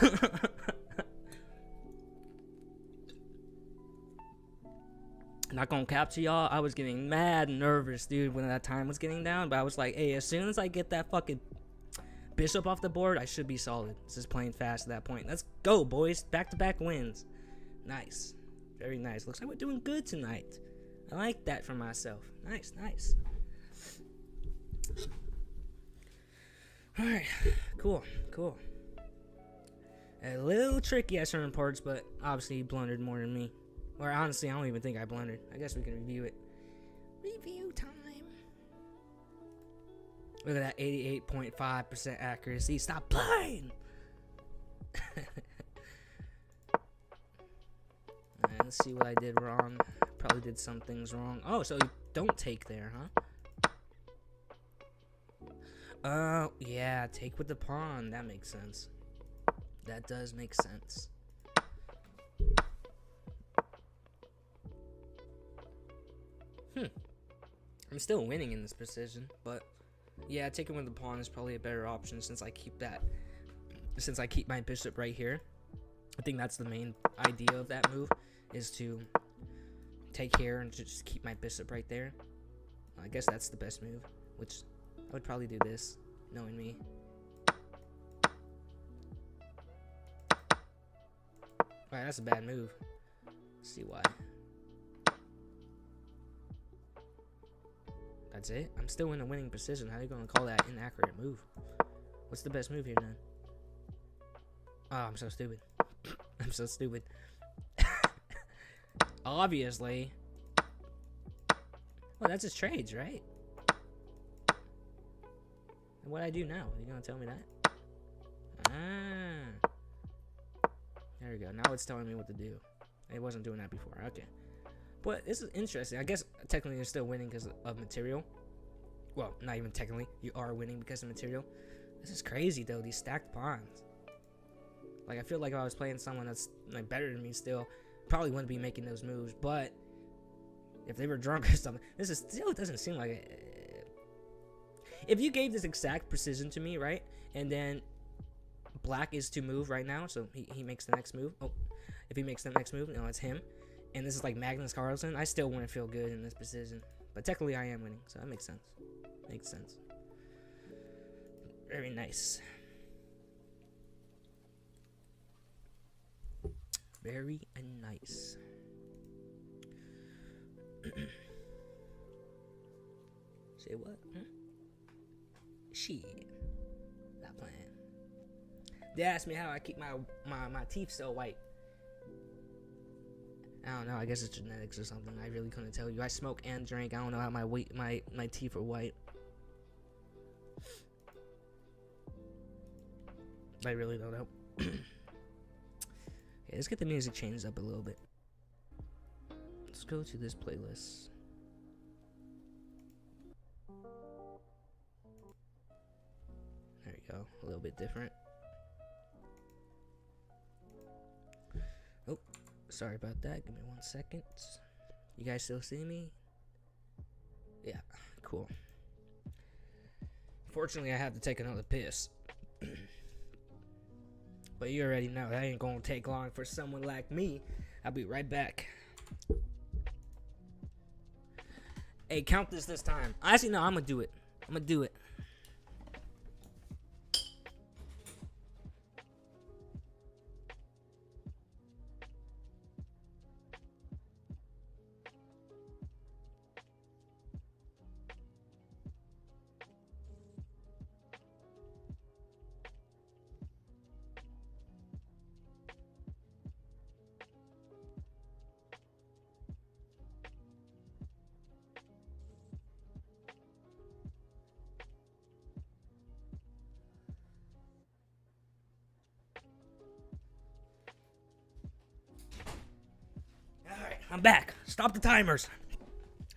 Speaker 1: Not gonna cap to y'all, I was getting mad nervous, dude, when that time was getting down. But I was like, hey, as soon as I get that fucking bishop off the board, I should be solid. This is playing fast at that point. Let's go, boys. Back-to-back wins. Nice. Very nice. Looks like we're doing good tonight. I like that for myself. Nice, nice. Alright, cool. A little tricky at certain parts, but obviously he blundered more than me. Or honestly, I don't even think I blundered. I guess we can review it. Review time. Look at that 88.5% accuracy. Stop playing! Alright, let's see what I did wrong. Probably did some things wrong. Oh, so you don't take there, huh? Yeah, take with the pawn. That makes sense. That does make sense. I'm still winning in this position, but yeah, taking with the pawn is probably a better option since I keep my bishop right here. I think that's the main idea of that move, is to take here and just keep my bishop right there. I guess that's the best move, which I would probably do this, knowing me. Alright, that's a bad move. Let's see why. That's it? I'm still in a winning position. How are you going to call that inaccurate move? What's the best move here, then? Oh, I'm so stupid. I'm so stupid. Obviously. Well, that's his trades, right? What I do now? Are you going to tell me that? Ah. There we go. Now it's telling me what to do. It wasn't doing that before. Okay. But this is interesting. I guess technically you're still winning because of material. Well, not even technically. You are winning because of material. This is crazy, though. These stacked pawns. Like, I feel like if I was playing someone that's like better than me still, probably wouldn't be making those moves. But if they were drunk or something, this is still doesn't seem like it. If you gave this exact precision to me, right? And then black is to move right now, so he makes the next move. Oh, if he makes the next move, no, it's him. And this is like Magnus Carlsen, I still wouldn't feel good in this position. But technically I am winning, so that makes sense. Makes sense. Very nice. Very nice. Say what? Shit. Not playing. They asked me how I keep my teeth so white. I don't know. I guess it's genetics or something. I really couldn't tell you. I smoke and drink. I don't know how my teeth are white. I really don't know. Okay, let's get the music changed up a little bit. Let's go to this playlist. There you go. A little bit different. Oh. Sorry about that. Give me 1 second. You guys still see me? Yeah, cool. Fortunately, I have to take another piss. But you already know that ain't gonna take long for someone like me. I'll be right back. Hey, count this time. Actually, no, I'm gonna do it. I'm gonna do it. I'm back. Stop the timers.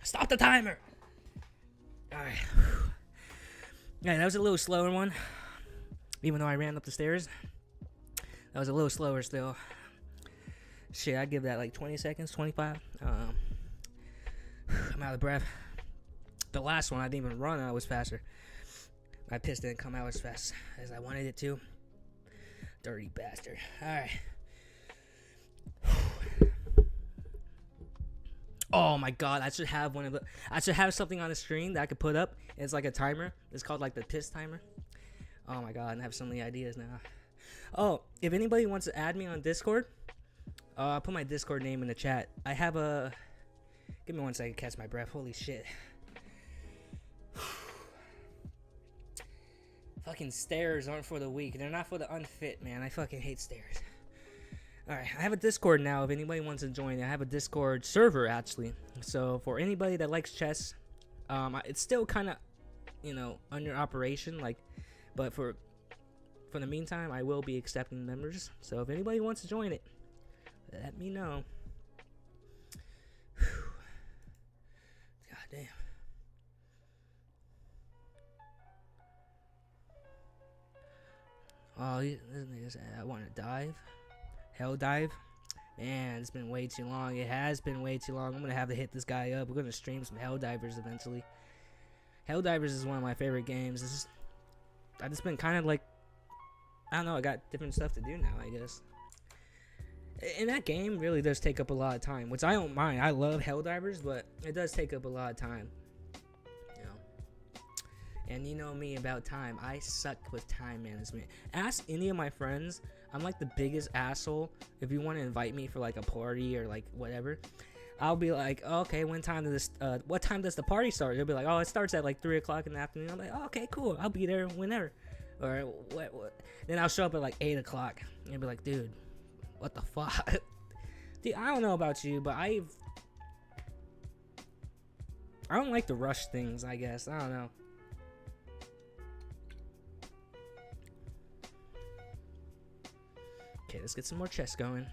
Speaker 1: Stop the timer. Alright. Yeah, that was a little slower one. Even though I ran up the stairs. That was a little slower still. Shit, I'd give that like 20 seconds, 25. I'm out of breath. The last one I didn't even run. I was faster. My piss didn't come out as fast as I wanted it to. Dirty bastard. All right. Oh my god, I should have I should have something on the screen that I could put up. It's like a timer. It's called like the piss timer. Oh my god, I have so many ideas now. Oh, if anybody wants to add me on Discord, I'll put my Discord name in the chat. I have a... Give me 1 second to catch my breath. Holy shit. Fucking stairs aren't for the weak. They're not for the unfit, man. I fucking hate stairs. Alright, I have a Discord now if anybody wants to join. I have a Discord server, actually. So, for anybody that likes chess, it's still kind of, you know, under operation, like, but for the meantime, I will be accepting members. So, if anybody wants to join it, let me know. God damn. Oh, this nigga said, I want to dive. Hell dive. Man, it's been way too long. It has been way too long. I'm going to have to hit this guy up. We're going to stream some Helldivers eventually. Helldivers is one of my favorite games. I've just been kind of like, I don't know, I got different stuff to do now, I guess. And that game really does take up a lot of time, which I don't mind. I love Helldivers, but it does take up a lot of time. You know. And you know me about time. I suck with time management. Ask any of my friends. I'm like the biggest asshole. If you want to invite me for like a party or like whatever, I'll be like, oh, okay, what time does the party start? They'll be like, oh, it starts at like 3 o'clock in the afternoon. I'm like, oh, okay, cool. I'll be there whenever. Or what? Then I'll show up at like 8 o'clock and be like, dude, what the fuck? Dude, I don't know about you, but I don't like to rush things, I guess. I don't know. Okay, let's get some more chess going.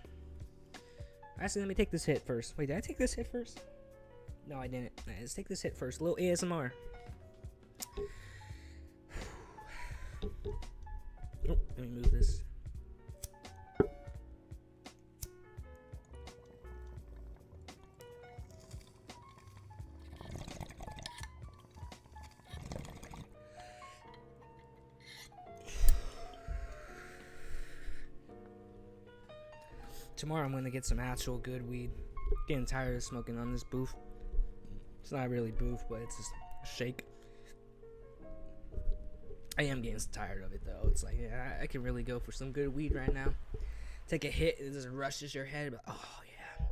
Speaker 1: Actually, let me take this hit first. Wait, did I take this hit first? No, I didn't. Right, let's take this hit first. A little ASMR. Oh, let me move this. Tomorrow I'm gonna get some actual good weed. Getting tired of smoking on this booth. It's not really booth, but it's just a shake. I am getting tired of it though. It's like, yeah, I can really go for some good weed right now. Take a hit, it just rushes your head. But, oh yeah,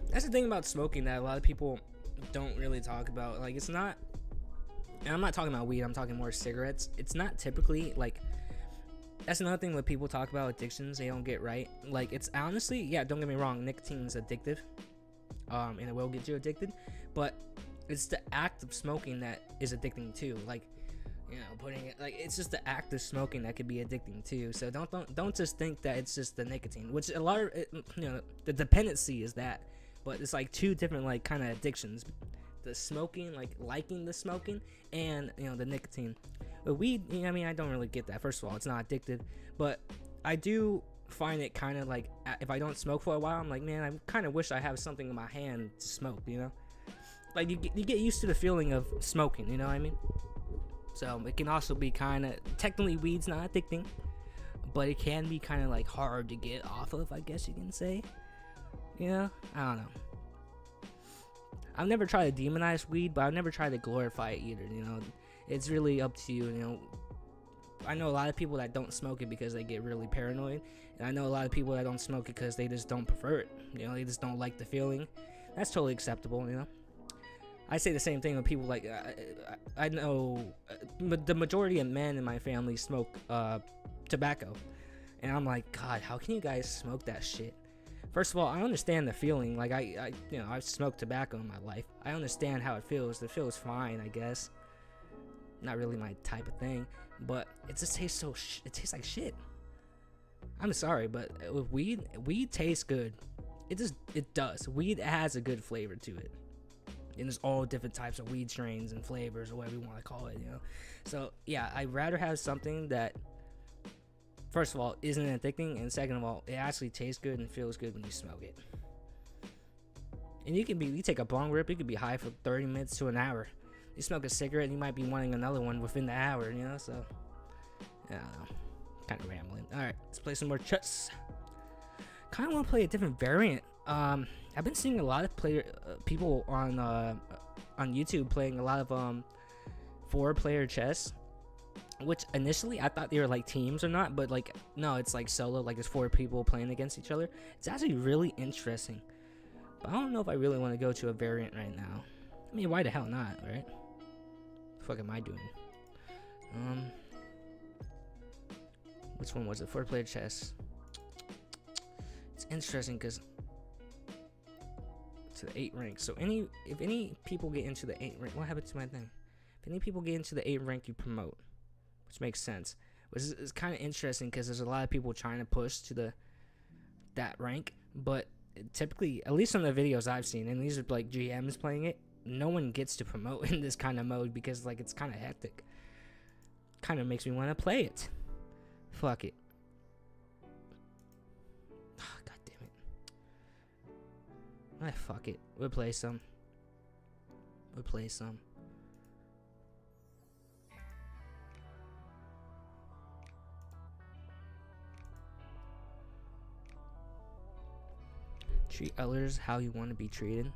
Speaker 1: that's the thing about smoking that a lot of people don't really talk about. Like, it's not. And I'm not talking about weed. I'm talking more cigarettes. It's not typically like. That's another thing when people talk about addictions, they don't get right. Like, it's honestly, yeah, don't get me wrong, nicotine is addictive, and it will get you addicted, but it's the act of smoking that is addicting too. Like, you know, putting it, like, it's just the act of smoking that could be addicting too. So don't just think that it's just the nicotine, which a lot of it, you know, the dependency is that, but it's like two different like kind of addictions: the smoking, like liking the smoking, and you know the nicotine. But weed, you know, I mean, I don't really get that. First of all, it's not addictive, but I do find it kind of like, if I don't smoke for a while, I'm like, man, I kind of wish I have something in my hand to smoke, you know? Like, you get used to the feeling of smoking, you know what I mean? So, it can also be kind of, technically weed's not addicting, but it can be kind of like hard to get off of, I guess you can say. You know? I don't know. I've never tried to demonize weed, but I've never tried to glorify it either, you know? It's really up to you, you know. I know a lot of people that don't smoke it because they get really paranoid, and I know a lot of people that don't smoke it because they just don't prefer it. You know, they just don't like the feeling. That's totally acceptable, you know. I say the same thing when people like, I know the majority of men in my family smoke tobacco, and I'm like, God, how can you guys smoke that shit? First of all, I understand the feeling. Like, I you know, I've smoked tobacco in my life. I understand how it feels. It feels fine, I guess. Not really my type of thing, but it just tastes it tastes like shit. I'm sorry, but with weed tastes good. It does. Weed has a good flavor to it, and there's all different types of weed strains and flavors, or whatever you want to call it, you know. So yeah, I'd rather have something that, first of all, isn't addicting, and second of all, it actually tastes good and feels good when you smoke it. And you take a bong rip, you could be high for 30 minutes to an hour. You smoke a cigarette, you might be wanting another one within the hour, you know. So yeah, kind of rambling. All right, let's play some more chess. Kind of want to play a different variant. I've been seeing a lot of people on YouTube playing a lot of 4-player chess, which initially I thought they were like teams or not, but like no, it's like solo, like it's 4 people playing against each other. It's actually really interesting, but I don't know if I really want to go to a variant right now. I mean, why the hell not, right? What the fuck am I doing? Which one was it? 4-player chess. It's interesting because to the 8 rank. So if any people get into the 8 rank, what happened to my thing? If any people get into the 8 rank, you promote, which makes sense. Which is kind of interesting because there's a lot of people trying to push to that rank, but typically, at least on the videos I've seen, and these are like GMs playing it, no one gets to promote in this kind of mode because like it's kind of hectic. Kind of makes me want to play it. Fuck it. Oh, God damn it. Fuck it. We'll play some. Treat others how you want to be treated.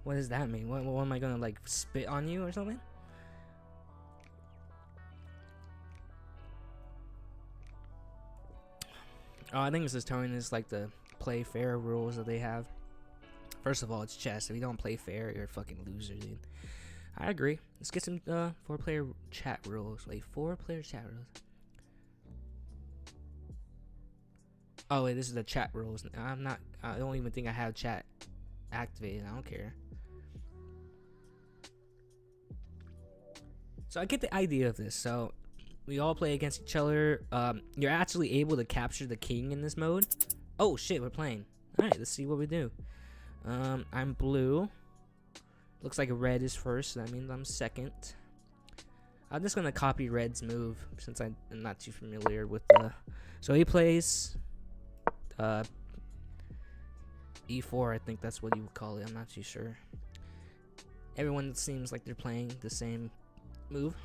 Speaker 1: What does that mean? What am I gonna like spit on you or something? Oh, I think this is telling us like the play fair rules that they have. First of all, it's chess. If you don't play fair, you're a fucking loser, dude. I agree. Let's get some 4-player chat rules. Like 4-player chat rules. Oh wait, this is the chat rules. I don't even think I have chat activated. I don't care. So I get the idea of this. So we all play against each other. You're actually able to capture the king in this mode. Oh shit, we're playing. All right, let's see what we do. I'm blue. Looks like red is first. So that means I'm second. I'm just gonna copy red's move since I'm not too familiar with the. So he plays E4. I think that's what you would call it. I'm not too sure. Everyone seems like they're playing the same move.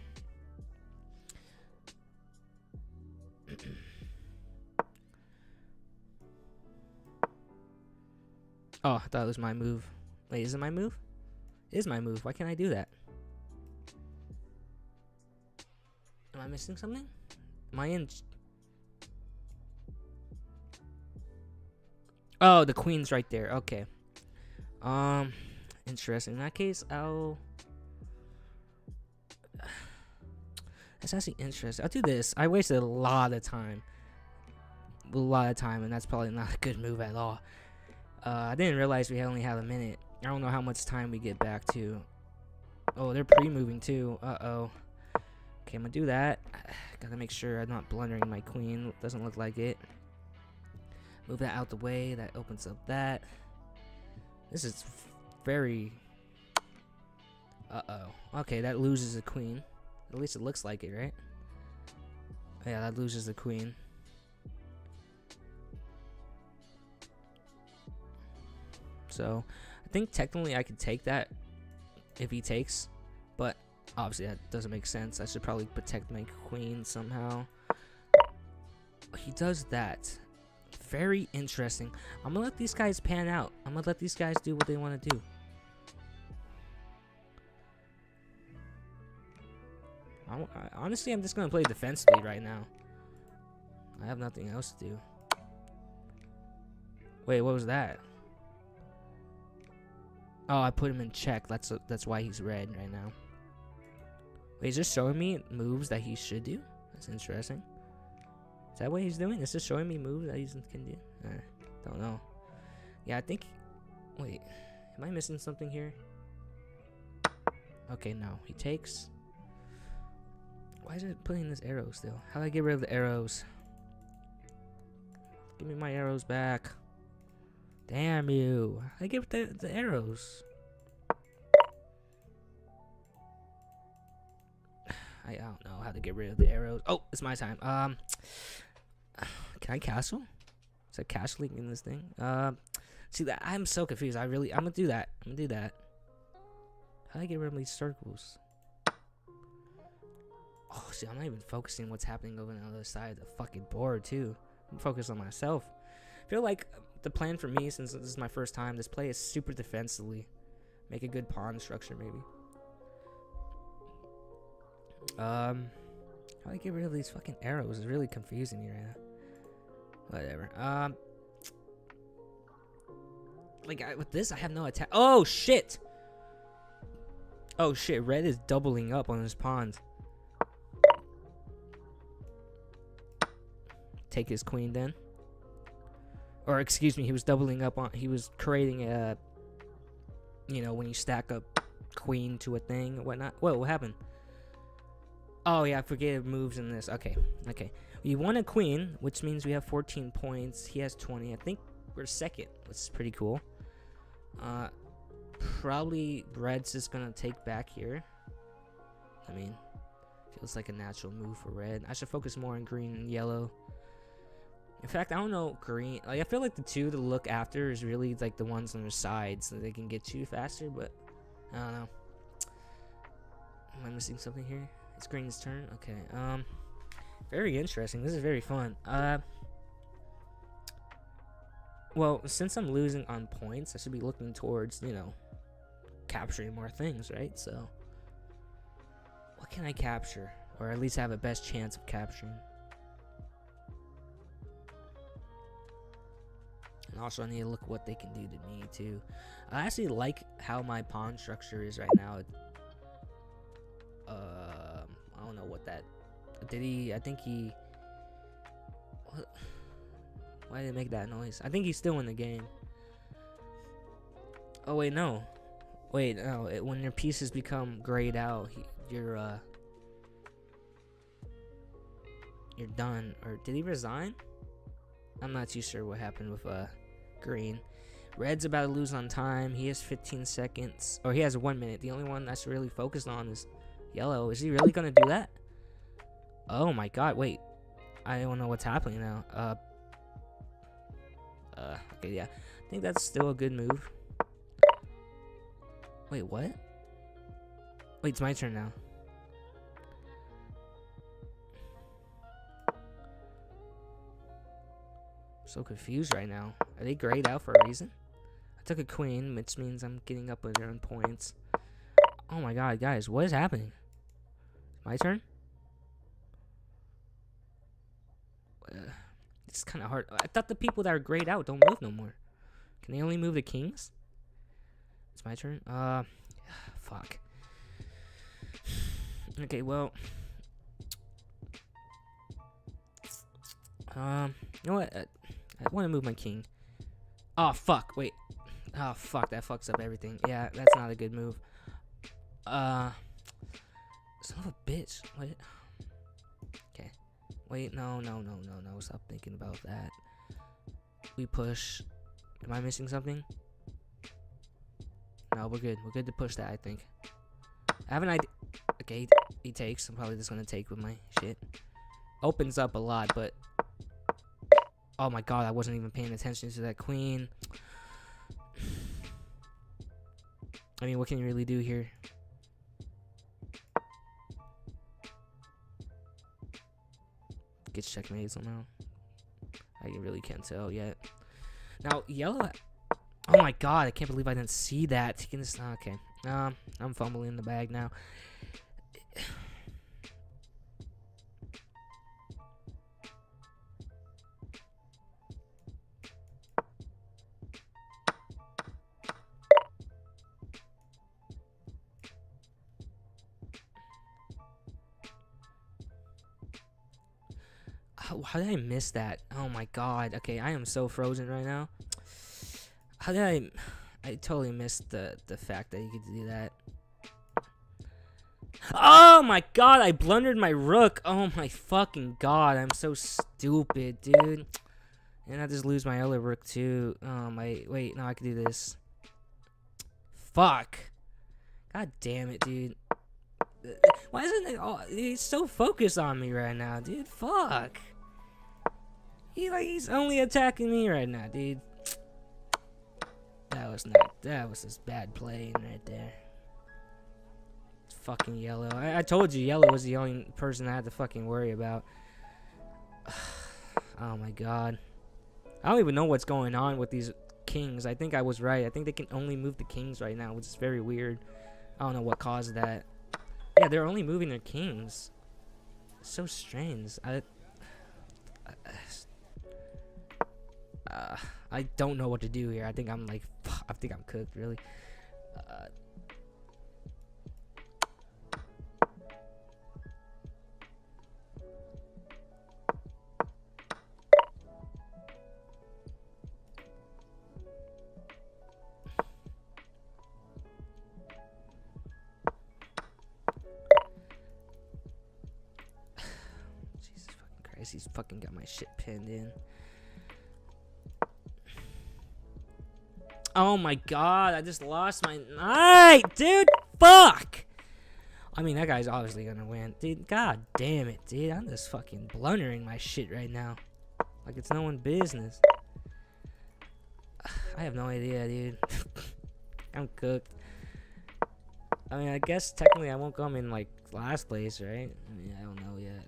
Speaker 1: Oh, I thought it was my move. Wait, is it my move? It is my move. Why can't I do that? Am I missing something? Am I in? Oh, the queen's right there. Okay. Interesting. In that case, I'll. That's actually interesting. I'll do this. I wasted a lot of time. And that's probably not a good move at all. I didn't realize we only have a minute. I don't know how much time we get back to. Oh, they're pre-moving too. Uh-oh. Okay, I'm gonna do that. Gotta make sure I'm not blundering my queen. Doesn't look like it. Move that out the way. That opens up that. This is very... Uh-oh. Okay, that loses a queen. At least it looks like it, right? Yeah, that loses the queen. So, I think technically I could take that if he takes, but obviously that doesn't make sense. I should probably protect my queen somehow. He does that. Very interesting. I'm gonna let these guys pan out. I'm gonna let these guys do what they want to do. Honestly, I'm just gonna play defensively right now. I have nothing else to do. Wait, what was that? Oh, I put him in check. That's why he's red right now. Wait, is this showing me moves that he should do? That's interesting. Is that what he's doing? Is this showing me moves that he can do? Don't know. Yeah, I think... Wait, am I missing something here? Okay, no. He takes... Why is it putting this arrow still? How do I get rid of the arrows? Give me my arrows back. Damn you. I get the arrows. I don't know how to get rid of the arrows. Oh, it's my time. Can I castle? Is that castling in this thing? See that I'm so confused. I'm gonna do that. How How do I get rid of these circles? Oh, see, I'm not even focusing on what's happening over on the other side of the fucking board, too. I'm focused on myself. I feel like the plan for me, since this is my first time, this play is super defensively. Make a good pawn structure, maybe. How do I get rid of these fucking arrows? It's really confusing me right now. Whatever. With this, I have no attack. Oh, shit! Oh, shit. Red is doubling up on his pawns. Take his queen, then. Or, excuse me, he was doubling up on... He was creating a... You know, when you stack up queen to a thing and whatnot. Whoa, what happened? Oh, yeah, I forget it moves in this. Okay, okay. We won a queen, which means we have 14 points. He has 20. I think we're second, which is pretty cool. Probably red's just gonna take back here. I mean, feels like a natural move for red. I should focus more on green and yellow. In fact, I don't know green. Like, I feel like the two to look after is really like the ones on their sides, so they can get to faster. But I don't know. Am I missing something here? It's green's turn. Okay. Very interesting. This is very fun. Well, since I'm losing on points, I should be looking towards, you know, capturing more things, right? So, what can I capture? Or at least have a best chance of capturing? And also, I need to look what they can do to me, too. I actually like how my pawn structure is right now. I don't know what that... Did he... I think he... What? Why did it make that noise? I think he's still in the game. Oh, wait, no. Wait, no. When your pieces become grayed out, you're done. Or did he resign? I'm not too sure what happened with green. Red's about to lose on time. He has 15 seconds. Or he has 1 minute. The only one that's really focused on is yellow. Is he really going to do that? Oh, my God. Wait. I don't know what's happening now. Okay, yeah. I think that's still a good move. Wait, what? Wait, it's my turn now. I'm so confused right now. Are they grayed out for a reason? I took a queen, which means I'm getting up with their own points. Oh my god, guys, what is happening? My turn? It's kind of hard. I thought the people that are grayed out don't move no more. Can they only move the kings? It's my turn. Fuck. Okay, well. You know what? I want to move my king. Oh fuck! Wait. Oh fuck! That fucks up everything. Yeah, that's not a good move. Son of a bitch. What? Okay. Wait, no. Stop thinking about that. We push. Am I missing something? No, we're good. We're good to push that, I think. I have an idea. Okay, he takes. I'm probably just gonna take with my shit. Opens up a lot, but... Oh my god, I wasn't even paying attention to that queen. I mean, what can you really do here? Gets checkmate somehow. I really can't tell yet. Now, yellow... Oh my god, I can't believe I didn't see that. Okay. I'm fumbling in the bag now. How did I miss that? Oh my god. Okay, I am so frozen right now. How did I totally missed the fact that you could do that. Oh my god, I blundered my rook. Oh my fucking god, I'm so stupid, dude. And I just lose my other rook too. Oh my, wait, no, I can do this. Fuck. God damn it, dude. Why isn't it? Oh, he's so focused on me right now, dude. Fuck. He's only attacking me right now, dude. That was just bad playing right there. Fucking yellow. I told you yellow was the only person I had to fucking worry about. Oh my god. I don't even know what's going on with these kings. I think I was right. I think they can only move the kings right now, which is very weird. I don't know what caused that. Yeah, they're only moving their kings. So strange. I don't know what to do here. I think I'm like, I think I'm cooked, really. Jesus fucking Christ, he's fucking got my shit pinned in. Oh my god, I just lost my knight, dude. Fuck. I mean, that guy's obviously gonna win. Dude, god damn it, dude. I'm just fucking blundering my shit right now. Like it's no one's business. I have no idea, dude. I'm cooked. I mean, I guess technically I won't come in like last place, right? I mean, I don't know yet.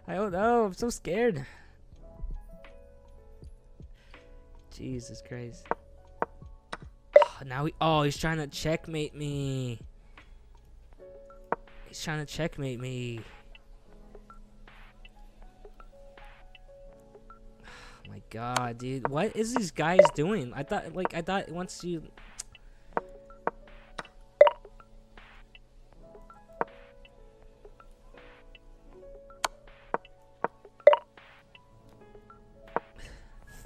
Speaker 1: I don't know. I'm so scared. Jesus Christ. Now he's trying to checkmate me. He's trying to checkmate me. Oh my god, dude. What is these guys doing? I thought once you...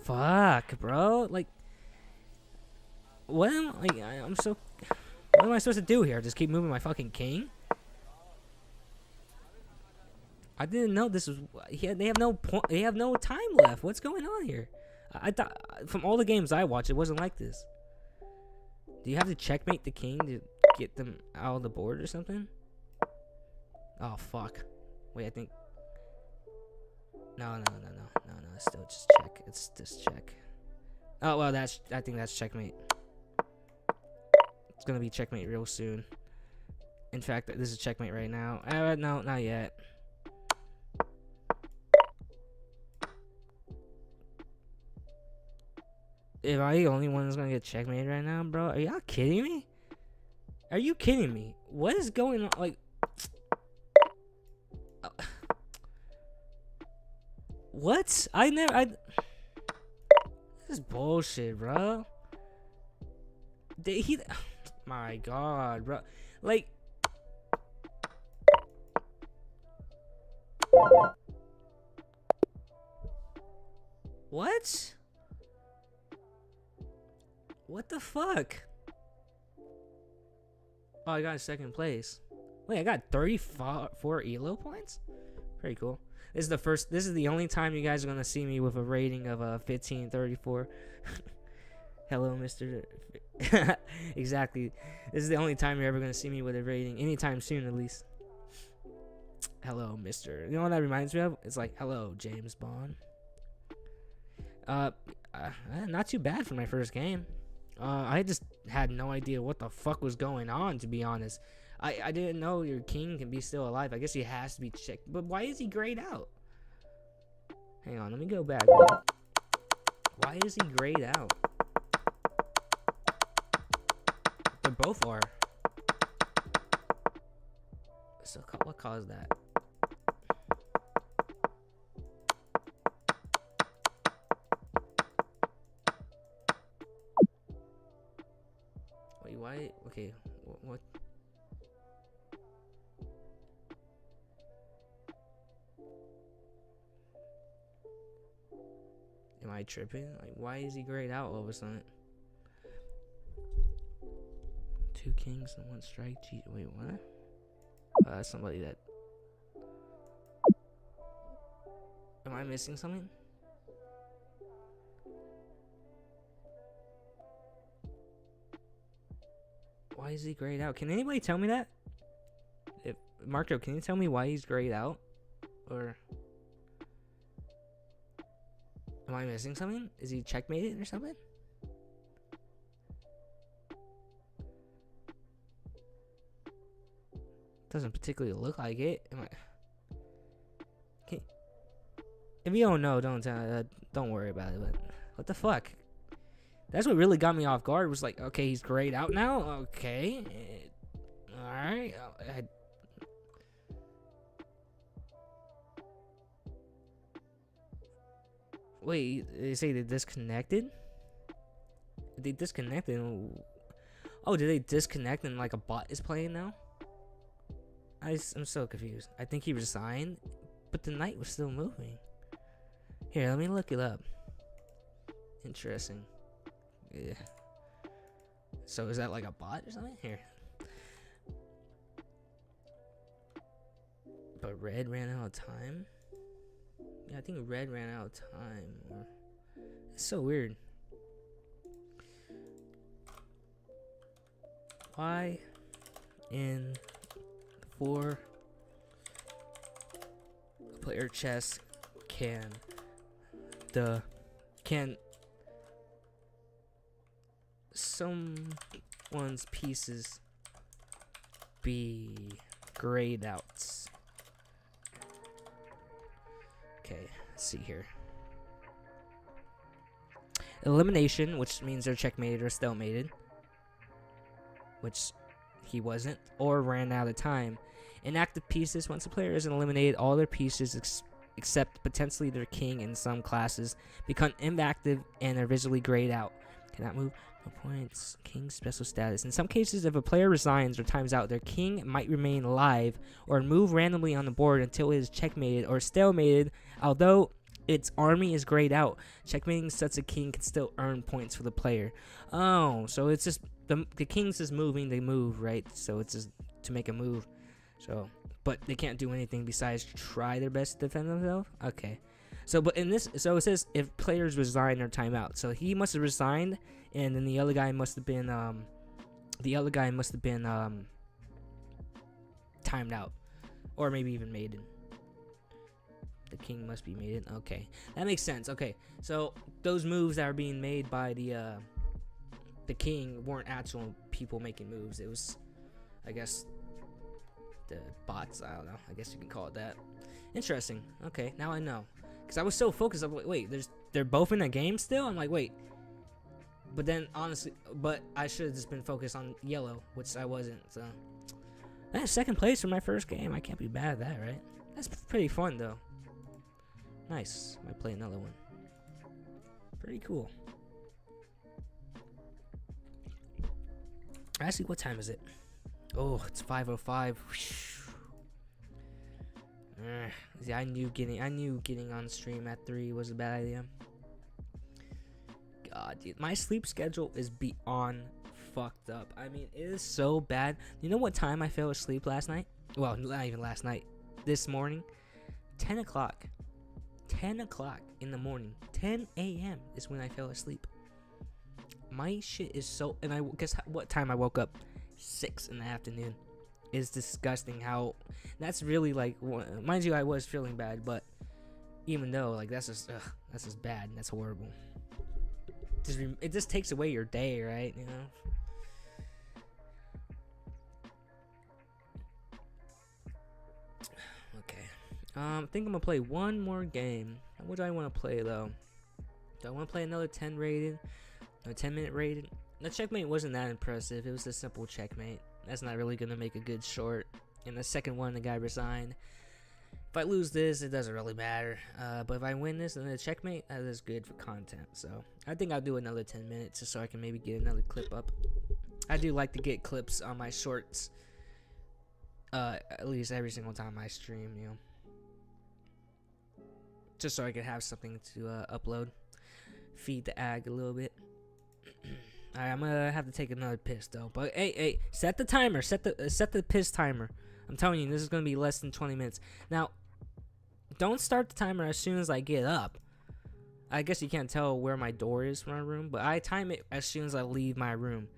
Speaker 1: Fuck, bro. Like, what am I'm so... What am I supposed to do here? Just keep moving my fucking king? I didn't know this was... They have no point. They have no time left. What's going on here? I thought... From all the games I watched, it wasn't like this. Do you have to checkmate the king to get them out of the board or something? Oh, fuck. Wait, I think... No. It's still just check. It's just check. Oh, well, I think that's checkmate. It's gonna be checkmate real soon. In fact, this is checkmate right now. No, not yet. Am I the only one that's gonna get checkmate right now, bro? Are y'all kidding me? Are you kidding me? What is going on? Like... What? This is bullshit, bro. My god, bro. Like... What? What the fuck? Oh, I got second place. Wait, I got 34 ELO points? Pretty cool. This is the only time you guys are gonna see me with a rating of 1534. Hello, Mr. Exactly. This is the only time you're ever gonna see me with a rating, anytime soon at least. Hello, Mr. You know what that reminds me of? It's like, hello, James Bond. Not too bad for my first game. I just had no idea what the fuck was going on, to be honest. I didn't know your king can be still alive. I guess he has to be checked. But why is he grayed out? Hang on, let me go back. Why is he grayed out? They both are. So what caused that? Wait, why? Okay, what? Am I tripping? Like, why is he grayed out all of a sudden? 2 kings and 1 strike. Gee, wait, what? That's somebody that... Am I missing something? Why is he grayed out? Can anybody tell me that? Marco, can you tell me why he's grayed out? Or... Am I missing something? Is he checkmated or something? Doesn't particularly look like it. Okay. If you don't know, don't worry about it. But what the fuck? That's what really got me off guard. Was like, okay, he's grayed out now. Okay, all right. Wait, they say they disconnected? They disconnected? Oh, did they disconnect and like a bot is playing now? I'm so confused. I think he resigned, but the night was still moving. Here, let me look it up. Interesting. Yeah. So is that like a bot or something? Here. But Red ran out of time? Yeah, I think Red ran out of time. It's so weird. Why in 4 player chess can someone's pieces be grayed outs? Okay, let's see here. Elimination, which means they're checkmated or stalemated, which he wasn't, or ran out of time. Inactive pieces, once a player is eliminated, all their pieces except potentially their king in some classes become inactive and are visually grayed out. Cannot move. No points. King special status. In some cases, if a player resigns or times out, their king might remain alive or move randomly on the board until it is checkmated or stalemated, although its army is grayed out. Checkmating such a king can still earn points for the player. Oh, so it's just the king's just moving, they move, right? So it's just to make a move. So, but they can't do anything besides try their best to defend themselves. Okay. So, but in this, so it says if players resign or time out. So he must have resigned, and then the other guy must have been timed out, or maybe even mated. The king must be mated. Okay, that makes sense. Okay, so those moves that are being made by the king weren't actual people making moves. It was, I guess, the bots. I don't know. I guess you can call it that. Interesting. Okay, now I know. Because I was so focused. I'm like, wait, they're both in a game still? I'm like, wait. But then, honestly, I should have just been focused on yellow, which I wasn't. So, that's second place for my first game. I can't be bad at that, right? That's pretty fun, though. Nice. Might play another one. Pretty cool. Actually, what time is it? Oh, it's 5:05. See, I knew getting on stream at 3 was a bad idea. God, dude, my sleep schedule is beyond fucked up. I mean, it is so bad. You know what time I fell asleep last night? Well, not even last night. This morning, 10 o'clock. 10 o'clock in the morning. 10 a.m. is when I fell asleep. My shit is so... And I guess what time I woke up? 6 in the afternoon. It's disgusting how... That's really like... Mind you, I was feeling bad, but... Even though, like, that's just bad. That's horrible. It just takes away your day, right? You know? Okay. I think I'm gonna play one more game. What do I want to play, though? Do I want to play another 10 rated? A 10-minute rated? The checkmate wasn't that impressive. It was a simple checkmate. That's not really gonna make a good short. And the second one, the guy resigned. If I lose this, it doesn't really matter. But if I win this and then a checkmate, that is good for content. So I think I'll do another 10 minutes just so I can maybe get another clip up. I do like to get clips on my shorts. At least every single time I stream, you know. Just so I can have something to upload. Feed the ag a little bit. Alright, I'm gonna have to take another piss though. But hey, set the timer. Set the piss timer. I'm telling you, this is gonna be less than 20 minutes. Now, don't start the timer as soon as I get up. I guess you can't tell where my door is from my room, but I time it as soon as I leave my room.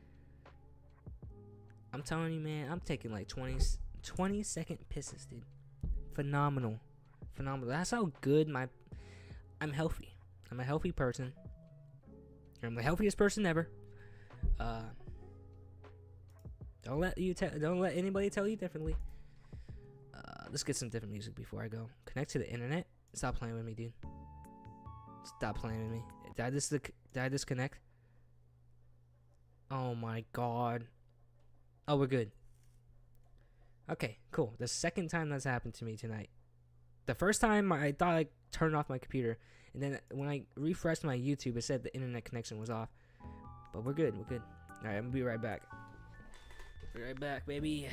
Speaker 1: I'm telling you, man, I'm taking like 20-second pisses, dude. Phenomenal. That's how good I'm healthy. I'm a healthy person. I'm the healthiest person ever. Don't let anybody tell you differently. Let's get some different music before I go. Connect to the internet. Stop playing with me, dude. Stop playing with me. Did I disconnect? Oh my god. Oh, we're good. Okay, cool. The second time that's happened to me tonight. The first time I thought I turned off my computer, and then when I refreshed my YouTube, it said the internet connection was off. But we're good. We're good. All right, I'm gonna be right back. Be right back, baby.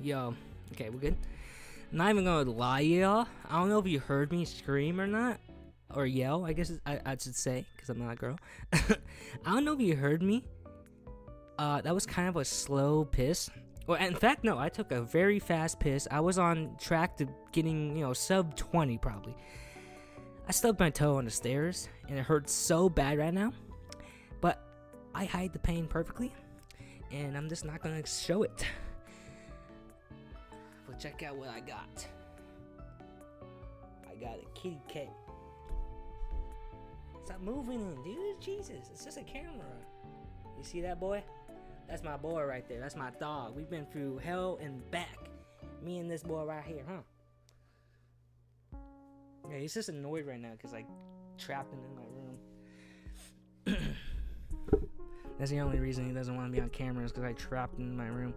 Speaker 1: Yo, okay, we're good. I'm not even gonna lie, y'all. I don't know if you heard me scream or not, or yell. I guess I should say, because I'm not a girl. I don't know if you heard me. That was kind of a slow piss. Well, in fact, no. I took a very fast piss. I was on track to getting, sub 20 probably. I stubbed my toe on the stairs, and it hurts so bad right now. But I hide the pain perfectly, and I'm just not gonna show it. But check out what I got. I got a kitty cat. Stop moving in, dude. Jesus, it's just a camera. You see that boy? That's my boy right there. That's my dog. We've been through hell and back. Me and this boy right here, huh? Yeah, he's just annoyed right now because I trapped him in my room. That's the only reason he doesn't want to be on camera is because I trapped him in my room.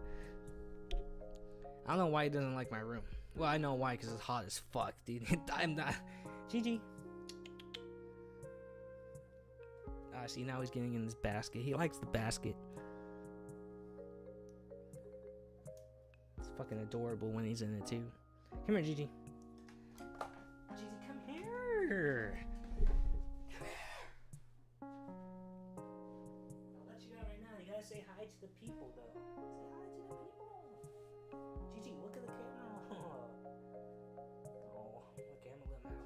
Speaker 1: I don't know why he doesn't like my room. Well, I know why, because it's hot as fuck, dude. I'm not. GG. See, now he's getting in this basket. He likes the basket. It's fucking adorable when he's in it, too. Come here, GG. GG, come here. I'll let you out right now. You gotta say hi to the people, though. Say hi to the people. Gigi, look at the camera. Oh, okay, I'm gonna let him out.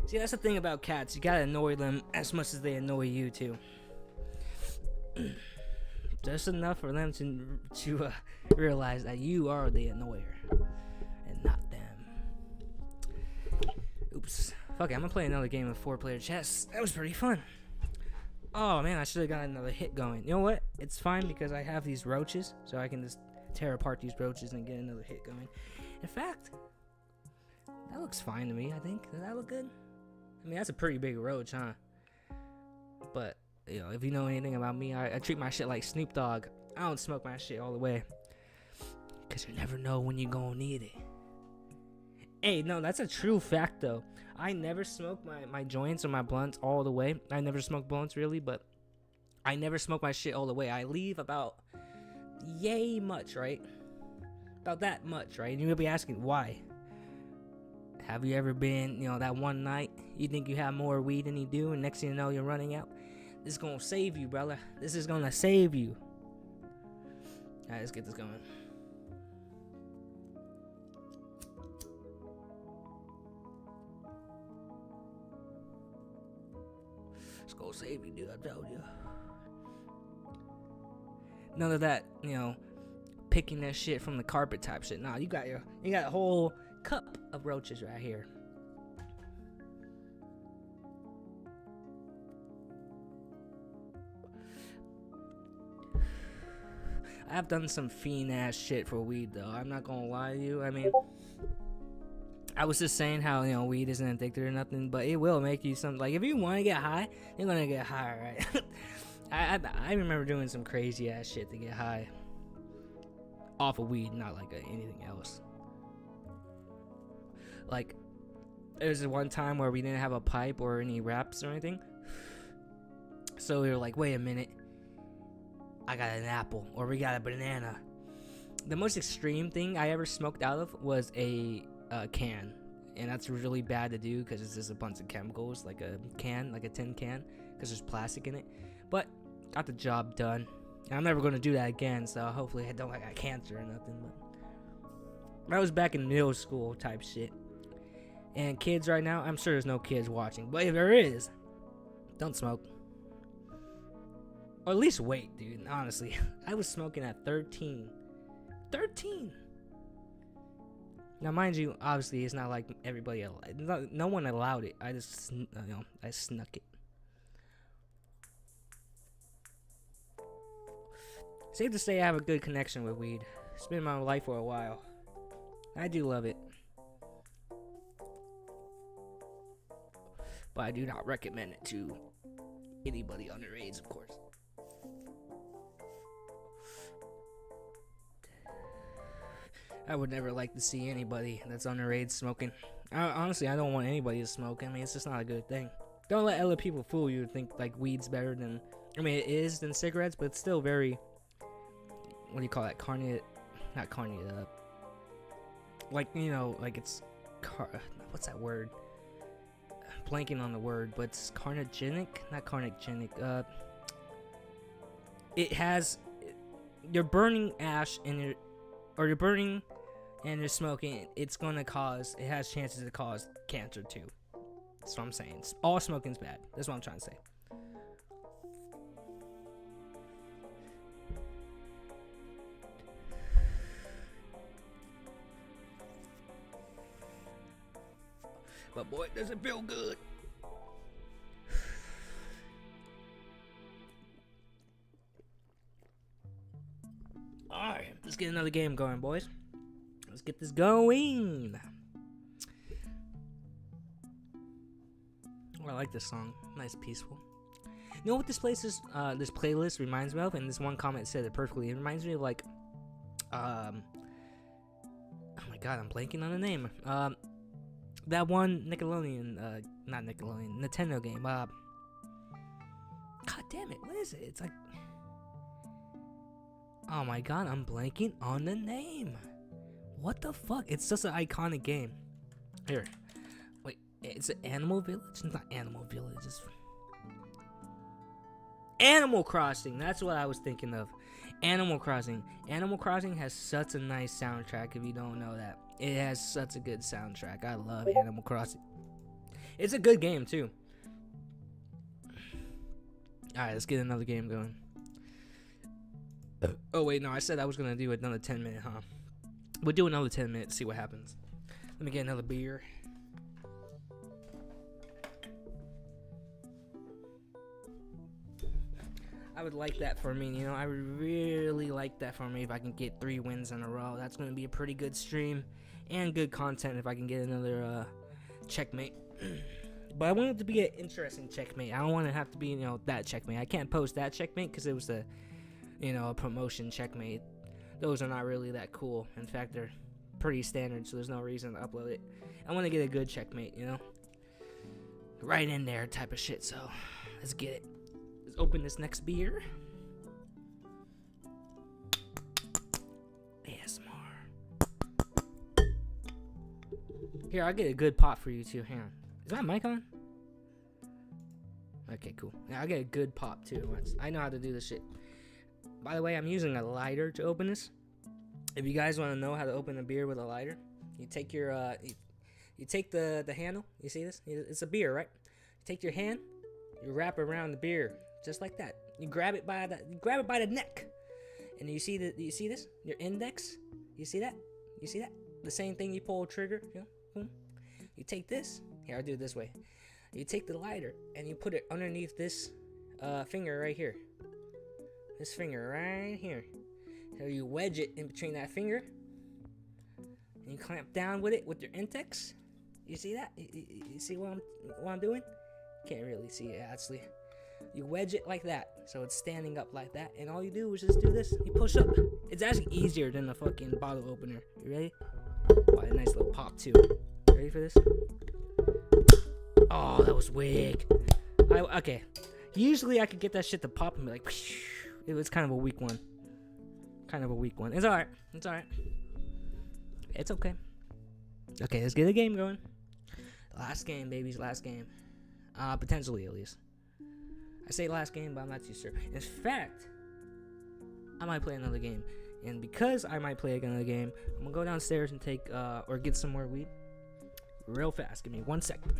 Speaker 1: See, that's the thing about cats. You gotta annoy them as much as they annoy you, too. Just enough for them to realize that you are the annoyer and not them. Oops. Fuck it, I'm gonna play another game of 4-player chess. That was pretty fun. Oh man, I should have got another hit going. You know what? It's fine because I have these roaches, so I can just tear apart these roaches and get another hit going. In fact, that looks fine to me, I think. Does that look good? I mean, that's a pretty big roach, huh? But, if you know anything about me, I treat my shit like Snoop Dogg. I don't smoke my shit all the way. Because you never know when you're gonna need it. Hey, no, that's a true fact, though. I never smoke my joints or my blunts all the way. I never smoke blunts, really, but I never smoke my shit all the way. I leave about yay much, right? About that much, right? And you'll be asking, why? Have you ever been, that one night you think you have more weed than you do, and next thing you know, you're running out? This is gonna save you, brother. This is gonna save you. All right, let's get this going. It's gonna save you, dude. I told you. None of that, picking that shit from the carpet type shit. Nah, you got a whole cup of roaches right here. I've done some fiend ass shit for weed though. I'm not gonna lie to you. I mean, I was just saying how, weed isn't addictive or nothing, but it will make you something. Like, if you want to get high, you're gonna get high, right? I remember doing some crazy ass shit to get high off of weed, not like anything else. Like, there was one time where we didn't have a pipe or any wraps or anything, so we were like, wait a minute, I got an apple, or we got a banana. The most extreme thing I ever smoked out of was a can, and that's really bad to do because it's just a bunch of chemicals, like a can, like a tin can, because there's plastic in it. But got the job done. And I'm never going to do that again, so hopefully I don't got cancer or nothing. But that was back in middle school type shit. And kids right now, I'm sure there's no kids watching, but if there is, don't smoke. Or at least wait, dude. Honestly, I was smoking at 13. 13. Now, mind you, obviously, it's not like everybody. No one allowed it. I just, I snuck it. Safe to say, I have a good connection with weed. It's been in my life for a while. I do love it, but I do not recommend it to anybody underage, of course. I would never like to see anybody that's underage smoking. Honestly, I don't want anybody to smoke. I mean, it's just not a good thing. Don't let other people fool you to think like weed's better than. I mean, it is than cigarettes, but it's still very. What do you call that? Not carnate. Like like it's. What's that word? I'm blanking on the word, but it's carcinogenic. Not carcinogenic. It has. You're burning ash in you're burning and you're smoking. It has chances to cause cancer too. That's what I'm saying. All smoking's bad. That's what I'm trying to say. But boy, does it feel good. Alright, let's get another game going, boys. Let's get this going. Oh, I like this song. Nice, peaceful. You know what this playlist reminds me of? And this one comment said it perfectly. It reminds me of like, oh my god, I'm blanking on the name. That one Nickelodeon, not Nickelodeon, Nintendo game. God damn it, what is it? It's like, oh my god, I'm blanking on the name. What the fuck? It's just an iconic game. Here, wait, it's an Animal Village? It's not Animal Village. It's Animal Crossing. That's what I was thinking of. Animal Crossing. Animal Crossing has such a nice soundtrack. If you don't know that, it has such a good soundtrack. I love Animal Crossing. It's a good game too. All right, let's get another game going. Oh wait, no, I said I was gonna do another 10-minute, huh? We'll do another 10 minutes, see what happens. Let me get another beer. I would like that for me, I would really like that for me if I can get 3 wins in a row. That's gonna be a pretty good stream and good content if I can get another checkmate. But I want it to be an interesting checkmate. I don't want to have to be, that checkmate. I can't post that checkmate because it was a promotion checkmate. Those are not really that cool. In fact, they're pretty standard, so there's no reason to upload it. I want to get a good checkmate, right in there type of shit. So let's get it. Let's open this next beer. ASMR. Here, I'll get a good pop for you too. Hang on. Is my mic on? Okay, cool. Yeah, I'll get a good pop too. I know how to do this shit. By the way, I'm using a lighter to open this. If you guys want to know how to open a beer with a lighter, you take your you take the handle. You see this? It's a beer, right? You take your hand, you wrap it around the beer just like that. You grab it by the neck, and you see this? Your index. You see that? You see that? The same thing you pull a trigger. Boom. You take this. Here, I'll do it this way. You take the lighter and you put it underneath this finger right here. This finger right here. So you wedge it in between that finger. And you clamp down with it with your index. You see that? You see what I'm doing? Can't really see it actually. You wedge it like that, so it's standing up like that, and all you do is just do this. You push up. It's actually easier than a fucking bottle opener. You ready? Oh, a nice little pop too. Ready for this? Oh, that was weak. Okay. Usually I could get that shit to pop and be like, it was kind of a weak one. It's alright. It's okay. Okay, let's get the game going. Last game, babies. Last game. Potentially, at least. I say last game, but I'm not too sure. In fact, I might play another game. And because I might play another game, I'm gonna go downstairs and take, or get some more weed. Real fast. Give me 1 second.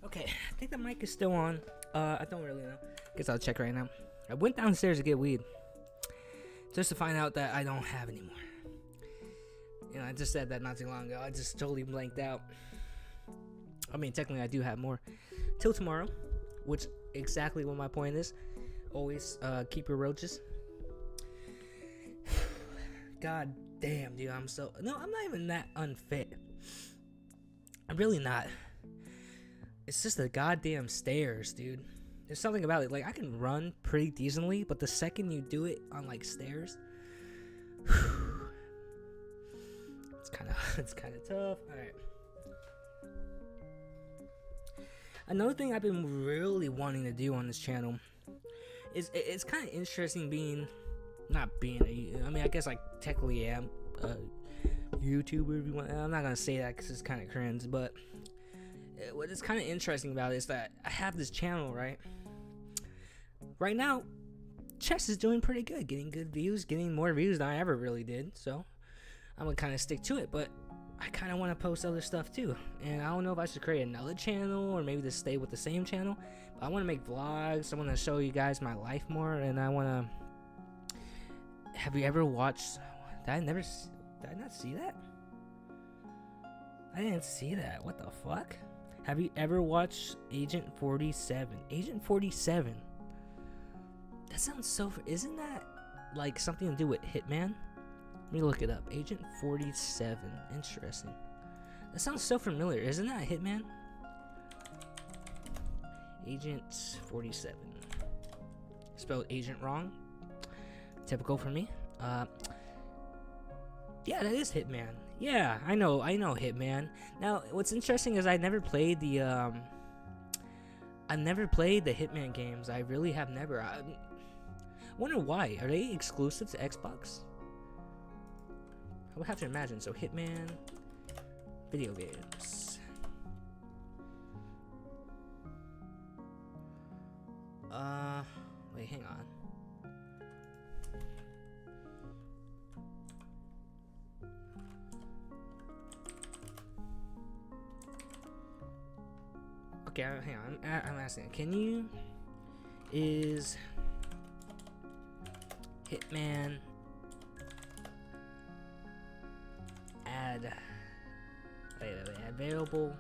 Speaker 1: Okay, I think the mic is still on. I don't really know. Guess I'll check right now. I went downstairs to get weed, just to find out that I don't have any more. You know, I just said that not too long ago. I just totally blanked out. I mean, technically I do have more. Till tomorrow, which exactly what my point is. Always keep your roaches. God damn, dude, I'm not even that unfit. I'm really not. It's just the goddamn stairs, dude. There's something about it. Like, I can run pretty decently, but the second you do it on, like, stairs, it's kind of tough. All right. Another thing I've been really wanting to do on this channel is it's kind of interesting I mean, I guess I technically am a YouTuber. If you want. I'm not gonna say that because it's kind of cringe, but what is kind of interesting about it is that I have this channel, right? Right now, Chess is doing pretty good, getting good views, getting more views than I ever really did. So I'm gonna kind of stick to it, but I kind of want to post other stuff too. And I don't know if I should create another channel or maybe just stay with the same channel. But I want to make vlogs. I want to show you guys my life more, and I want to. Have you ever watched? Did I not see that? I didn't see that. What the fuck? Have you ever watched Agent 47? Agent 47. That sounds so. Isn't that like something to do with Hitman? Let me look it up. Agent 47. Interesting. That sounds so familiar. Isn't that Hitman? Agent 47. Spelled agent wrong. Typical for me. Yeah, that is Hitman. Yeah, I know Hitman. Now, what's interesting is I never played the Hitman games. I really have never. I wonder why. Are they exclusive to Xbox? I would have to imagine. So Hitman video games. Wait, hang on. Okay, hang on. I'm asking. Is Hitman add variable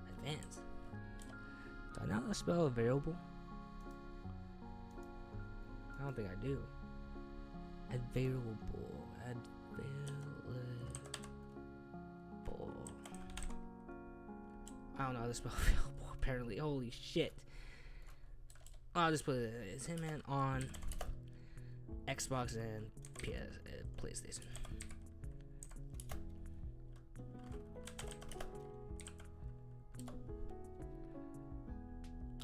Speaker 1: advanced? Do I not know how to spell variable? I don't think I do. Available. I don't know how to spell available, apparently. Holy shit. I'll just put it. It's Hitman on Xbox and PlayStation.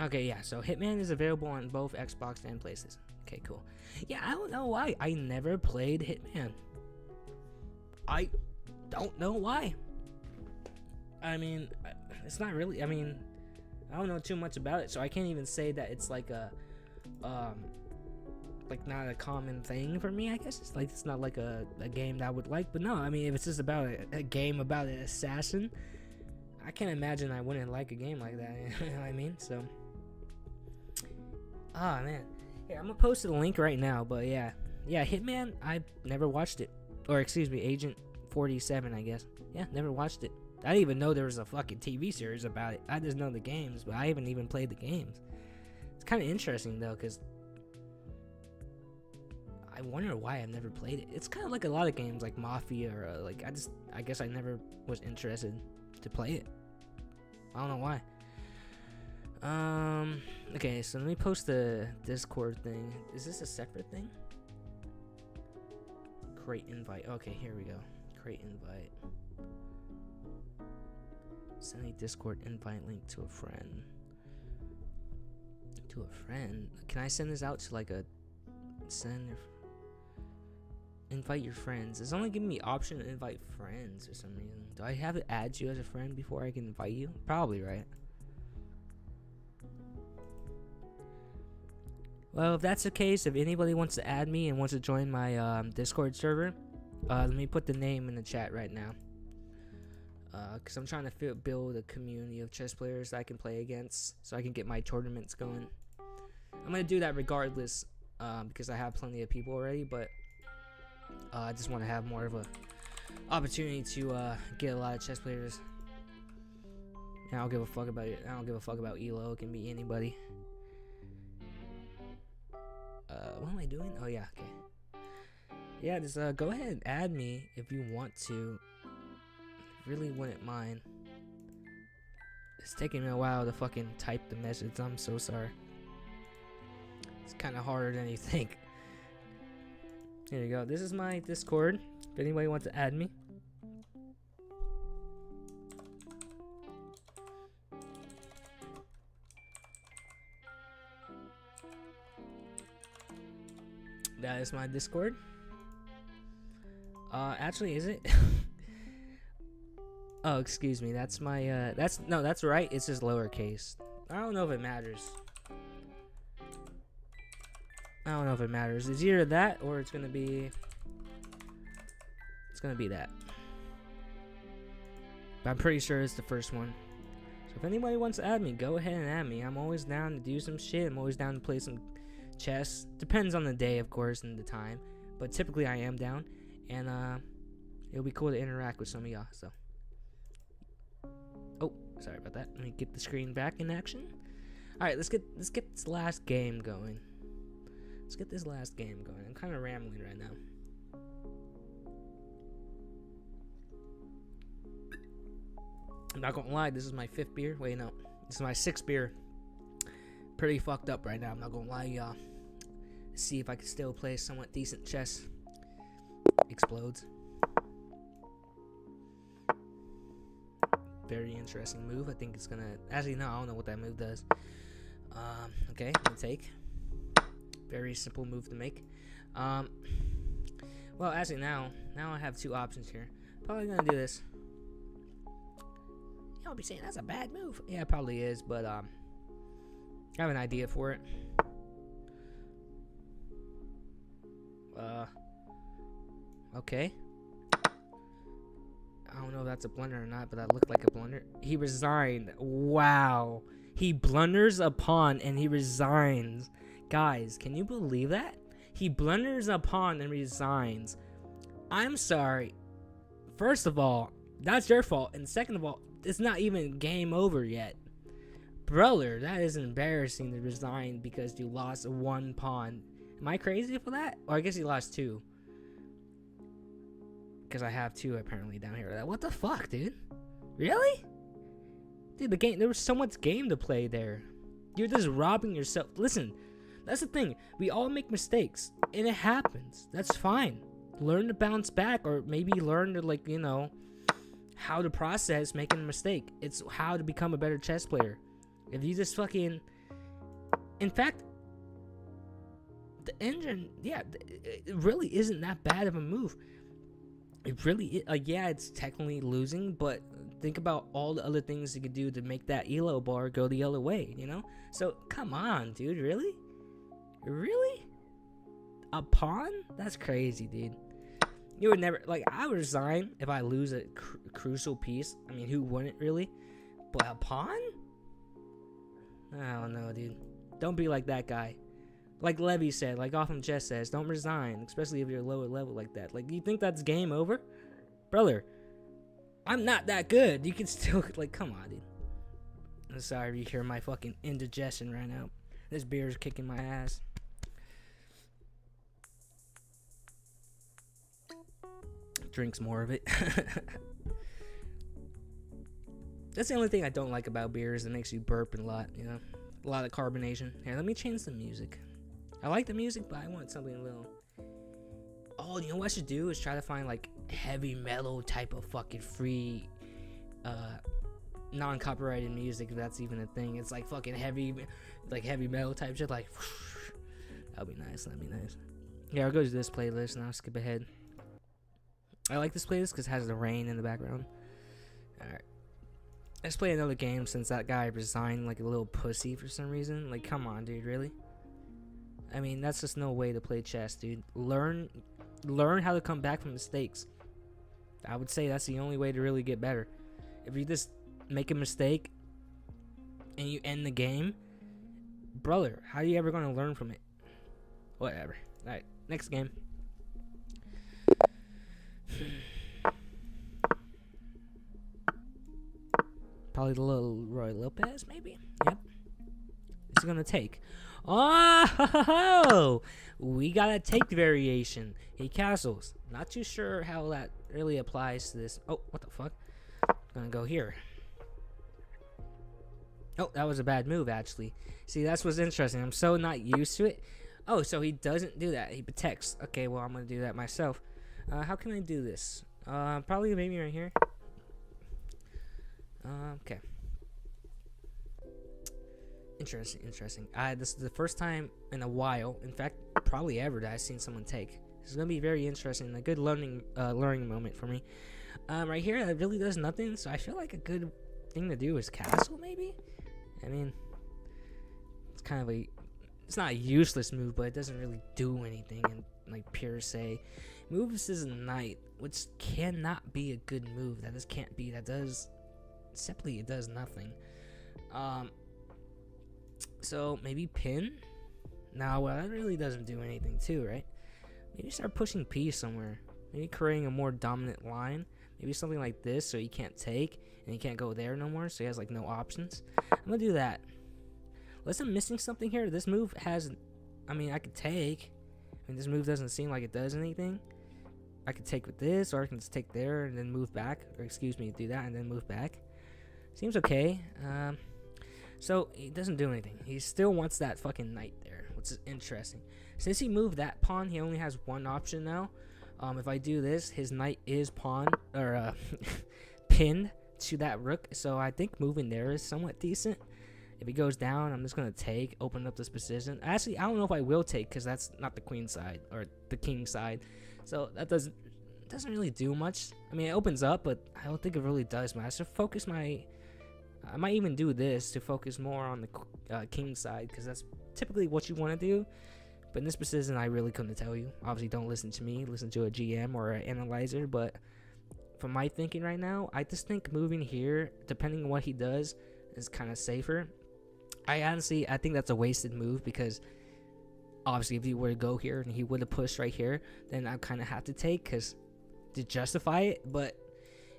Speaker 1: Okay, yeah, so Hitman is available on both Xbox and PlayStation. Okay, cool. Yeah, I don't know why. I never played Hitman. don't know why. I mean, it's not really. I mean, I don't know too much about it, so I can't even say that it's like a, like not a common thing for me. I guess it's like it's not like a game that I would like. But no, I mean, if it's just about a game about an assassin, I can't imagine I wouldn't like a game like that. You know what I mean? So, man, here I'm gonna post the link right now. But yeah, Hitman. I never watched it, or excuse me, Agent 47. I guess. Yeah, never watched it. I didn't even know there was a fucking TV series about it. I just know the games, but I haven't even played the games. It's kind of interesting though, cause I wonder why I've never played it. It's kind of like a lot of games, like Mafia, or like I guess I never was interested to play it. I don't know why. Okay, so let me post the Discord thing. Is this a separate thing? Create invite. Okay, here we go. Create invite. Send a Discord invite link to a friend. To a friend? Can I send this out to like a invite your friends? It's only giving me option to invite friends for some reason. Do I have to add you as a friend before I can invite you? Probably, right? Well, if that's the case, if anybody wants to add me and wants to join my Discord server, let me put the name in the chat right now. Because I'm trying to build a community of chess players that I can play against so I can get my tournaments going. I'm going to do that regardless because I have plenty of people already, but I just want to have more of a opportunity to get a lot of chess players. And I don't give a fuck about it. I don't give a fuck about Elo. It can be anybody. What am I doing? Oh yeah, okay. Yeah, just go ahead and add me if you want to. Really wouldn't mind. It's taking me a while to fucking type the message. I'm so sorry. It's kind of harder than you think. Here you go. This is my Discord. If anybody wants to add me. That is my Discord. Actually, is it? Oh, excuse me. That's my, that's right. It's just lowercase. I don't know if it matters. I don't know if it matters. It's either that or it's gonna be that. But I'm pretty sure it's the first one. So if anybody wants to add me, go ahead and add me. I'm always down to do some shit. I'm always down to play some chess. Depends on the day, of course, and the time. But typically I am down. And it'll be cool to interact with some of y'all. So, oh, sorry about that. Let me get the screen back in action. All right, let's get this last game going. Let's get this last game going. I'm kind of rambling right now. I'm not gonna lie, this is my 5th beer. Wait, no, this is my 6th beer. Pretty fucked up right now. I'm not gonna lie, y'all. See if I can still play somewhat decent chess. Explodes. Very interesting move. I think it's gonna. Actually, no, I don't know what that move does. Okay, I'm gonna take. Very simple move to make. Well, actually, now I have 2 options here. Probably gonna do this. Y'all be saying that's a bad move. Yeah, it probably is, but I have an idea for it. Okay. I don't know if that's a blunder or not, but that looked like a blunder. He resigned. Wow. He blunders a pawn and he resigns. Guys, can you believe that? He blunders a pawn and resigns. I'm sorry. First of all, that's your fault. And second of all, it's not even game over yet. Brother, that is embarrassing to resign because you lost 1 pawn. Am I crazy for that? Or I guess he lost 2. Because I have 2 apparently down here. What the fuck, dude? Really? Dude, the game, there was so much game to play there. You're just robbing yourself. Listen, that's the thing. We all make mistakes. And it happens. That's fine. Learn to bounce back. Or maybe learn to, like, you know, how to process making a mistake. It's how to become a better chess player. If you just fucking... In fact, the engine, yeah, it really isn't that bad of a move. It really, yeah, it's technically losing, but think about all the other things you could do to make that elo bar go the other way, you know? So, come on, dude, really? Really? A pawn? That's crazy, dude. You would never, like, I would resign if I lose a crucial piece. I mean, who wouldn't, really? But a pawn? I don't know, dude. Don't be like that guy. Like Levy said, like Often Jess says, don't resign, especially if you're lower level like that. Like, you think that's game over? Brother, I'm not that good. You can still, like, come on, dude. I'm sorry if you hear my fucking indigestion right now. This beer is kicking my ass. Drinks more of it. That's the only thing I don't like about beer is it makes you burp a lot, you know? A lot of carbonation. Here, let me change the music. I like the music, but I want something a little... Oh, you know what I should do is try to find, like, heavy metal type of fucking free, non-copyrighted music, if that's even a thing. It's like fucking heavy metal type shit, like... That'd be nice, Yeah, I'll go to this playlist and I'll skip ahead. I like this playlist because it has the rain in the background. Alright. Let's play another game since that guy resigned like a little pussy for some reason. Like, come on, dude, really? I mean, that's just no way to play chess, dude. Learn how to come back from mistakes. I would say that's the only way to really get better. If you just make a mistake and you end the game, brother, how are you ever going to learn from it? Whatever. Alright, next game. Probably the little Roy Lopez, maybe? Yep. It's gonna take. Oh, we got a take variation. He castles. Not too sure how that really applies to this. Oh, what the fuck? Gonna go here. Oh, that was a bad move, actually. See, that's what's interesting. I'm so not used to it. Oh, so he doesn't do that. He protects. Okay, well, I'm gonna do that myself. How can I do this? Probably maybe right here. Okay. Interesting. This is the first time in a while, in fact, probably ever, that I've seen someone take. This is gonna be very interesting, a good learning moment for me. Right here, that really does nothing, so I feel like a good thing to do is castle, maybe? I mean, it's kind of it's not a useless move, but it doesn't really do anything in, like, pure say. Moves is knight, which cannot be a good move. That just can't be. That does... Simply, it does nothing. So maybe pin. Now, well, that really doesn't do anything too, right? Maybe start pushing P somewhere. Maybe creating a more dominant line. Maybe something like this, so he can't take and he can't go there no more. So he has like no options. I'm gonna do that. Unless I'm missing something here. This move has. I mean, I could take. I mean, this move doesn't seem like it does anything. I could take with this, or I can just take there and then move back. Or excuse me, do that and then move back. Seems okay. So he doesn't do anything. He still wants that fucking knight there, which is interesting. Since he moved that pawn, he only has one option now. If I do this, his knight is pawn or pinned to that rook. So I think moving there is somewhat decent. If he goes down, I'm just gonna take, open up this position. Actually, I don't know if I will take because that's not the queen side or the king side. So that doesn't really do much. I mean, it opens up, but I don't think it really does much. I should focus my. I might even do this to focus more on the king side because that's typically what you want to do. But in this position, I really couldn't tell you. Obviously, don't listen to me. Listen to a GM or an analyzer. But from my thinking right now, I just think moving here, depending on what he does, is kind of safer. I think that's a wasted move because obviously if he were to go here and he would have pushed right here, then I kind of have to take because to justify it. But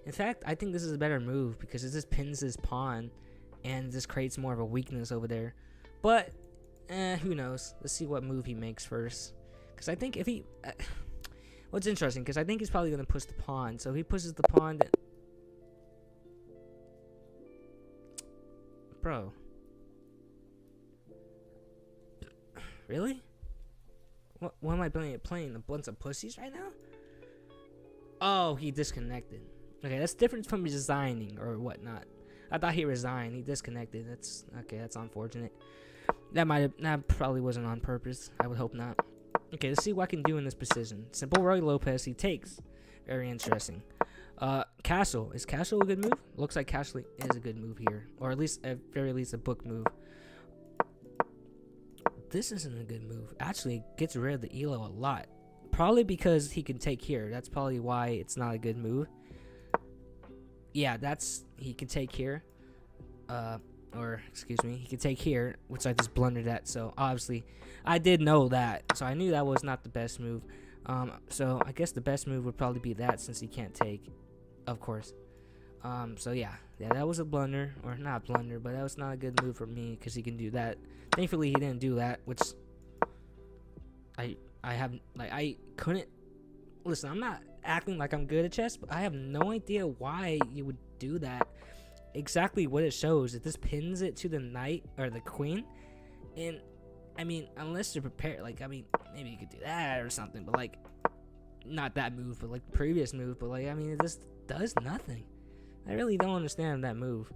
Speaker 1: in fact, I think this is a better move because it just pins his pawn and just creates more of a weakness over there. But, who knows? Let's see what move he makes first. Because I think if he... what's interesting, because I think he's probably going to push the pawn. So if he pushes the pawn, then... Bro. Really? What am I playing? A bunch of pussies right now? Oh, he disconnected. Okay, that's different from resigning or whatnot. I thought he resigned. He disconnected. That's okay. That's unfortunate. That probably wasn't on purpose. I would hope not. Okay, let's see what I can do in this position. Simple Roy Lopez. He takes. Very interesting. Castle. Is Castle a good move? Looks like Castle is a good move here. Or at least, at very least, a book move. This isn't a good move. Actually, it gets rid of the elo a lot. Probably because he can take here. That's probably why it's not a good move. Yeah, he can take here. Or, excuse me, he can take here, which I just blundered at. So, obviously, I did know that. So, I knew that was not the best move. So, I guess the best move would probably be that since he can't take, of course. So, yeah, that was a blunder. Or, not blunder, but that was not a good move for me because he can do that. Thankfully, he didn't do that, which I couldn't. Listen, I'm not acting like I'm good at chess, but I have no idea why you would do that. Exactly what it shows. It just pins it to the knight or the queen, and I mean, unless you're prepared, like, I mean, maybe you could do that or something, but like, not that move, but like the previous move. But like, I mean, it just does nothing. I really don't understand that move.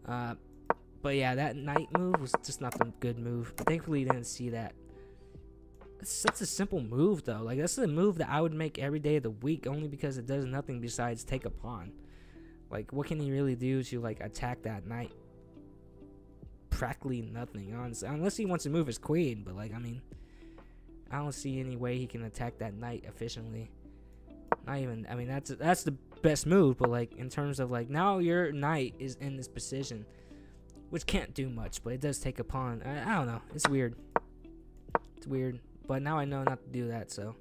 Speaker 1: But yeah, that knight move was just not the good move. But thankfully, you didn't see that. It's such a simple move, though. Like, that's a move that I would make every day of the week, only because it does nothing besides take a pawn. Like, what can he really do to, like, attack that knight? Practically nothing, honestly. Unless he wants to move his queen, but, like, I mean, I don't see any way he can attack that knight efficiently. Not even, I mean, that's the best move, but, like, in terms of, like, now your knight is in this position, which can't do much, but it does take a pawn. I don't know. It's weird. It's weird. But now I know not to do that, so.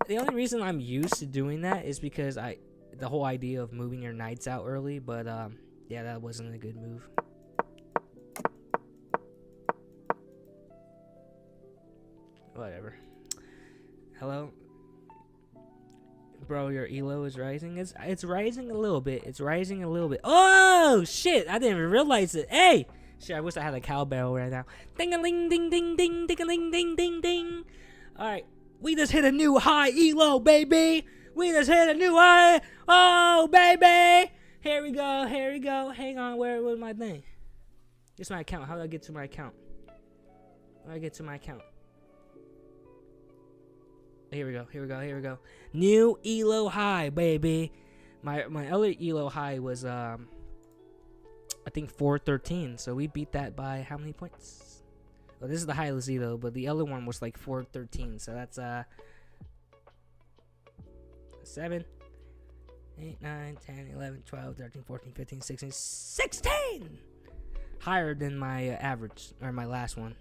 Speaker 1: The only reason I'm used to doing that is because the whole idea of moving your knights out early, but yeah, that wasn't a good move. Whatever. Hello? Bro, your elo is rising. It's rising a little bit. It's rising a little bit. Oh shit! I didn't even realize it. Hey! Shit, I wish I had a cowbell right now. Ding-a-ling, ding, ding, ding, ding-a-ling, ding, ding, ding. Alright, we just hit a new high elo, baby. We just hit a new high. Oh, baby. Here we go, here we go. Hang on, where was my thing? It's my account. How do I get to my account? How do I get to my account? Here we go, here we go, here we go. New elo high, baby. My other elo high was, I think 413, so we beat that by how many points? Well, this is the highest elo, but the other one was like 413, so that's 7, 8, 9, 10, 11, 12, 13, 14, 15, 16, 16! Higher than my average, or my last one.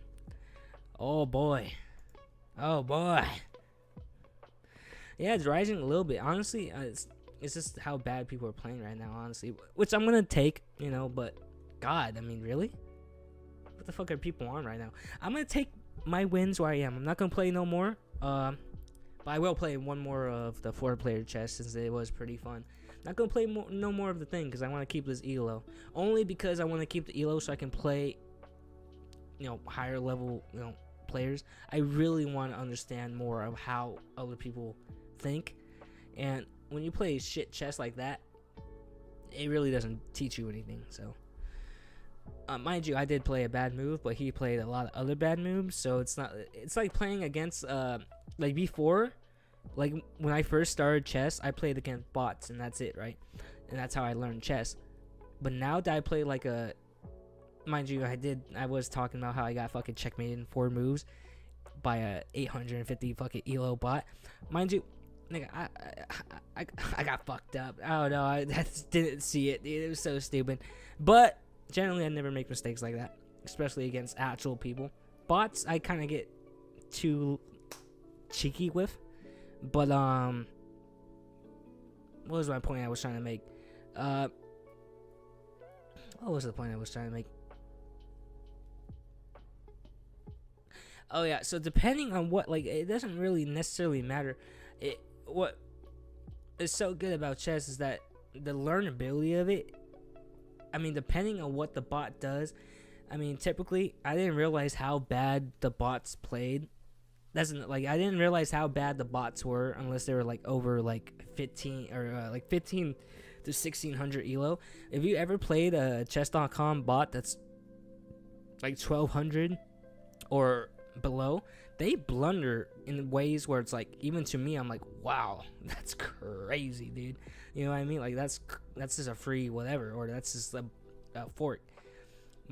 Speaker 1: Oh boy. Oh boy. Yeah, it's rising a little bit. Honestly, it's just how bad people are playing right now, honestly. Which I'm going to take, you know, but God, I mean, really? What the fuck are people on right now? I'm going to take my wins where I am. I'm not going to play no more. But I will play one more of the 4-player chess since it was pretty fun. Not going to play no more of the thing because I want to keep this elo. Only because I want to keep the elo so I can play, you know, higher level, you know, players. I really want to understand more of how other people think. And when you play shit chess like that, it really doesn't teach you anything. So, mind you, I did play a bad move, but he played a lot of other bad moves. So it's not. It's like playing against, like before, like when I first started chess, I played against bots, and that's it, right? And that's how I learned chess. But now that I play like a, mind you, I was talking about how I got fucking checkmated in 4 moves by a 850 fucking elo bot. Mind you, nigga, I got fucked up. I don't know. I just didn't see it. It was so stupid. But generally, I never make mistakes like that, especially against actual people. Bots, I kind of get too cheeky with. But what was my point I was trying to make? What was the point I was trying to make? Oh yeah. So depending on what, like, it doesn't really necessarily matter. What is so good about chess is that the learnability of it, I mean, depending on what the bot does, I mean, typically, I didn't realize how bad the bots played. I didn't realize how bad the bots were unless they were, like, over, like, 15 or, like, 15 to 1600 elo. If you ever played a chess.com bot that's, like, 1200 or below, they blunder in ways where it's like, even to me, I'm like, wow, that's crazy, dude. You know what I mean? Like that's just a free whatever, or that's just a fork.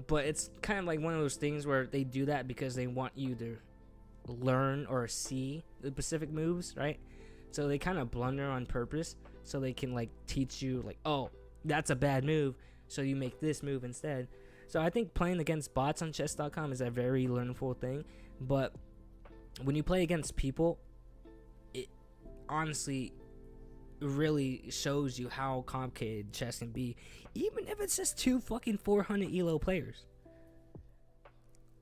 Speaker 1: But it's kind of like one of those things where they do that because they want you to learn or see the specific moves, right? So they kind of blunder on purpose so they can like teach you like, oh, that's a bad move, so you make this move instead. So I think playing against bots on chess.com is a very learnful thing, but when you play against people, it honestly really shows you how complicated chess can be, even if it's just two fucking 400 elo players.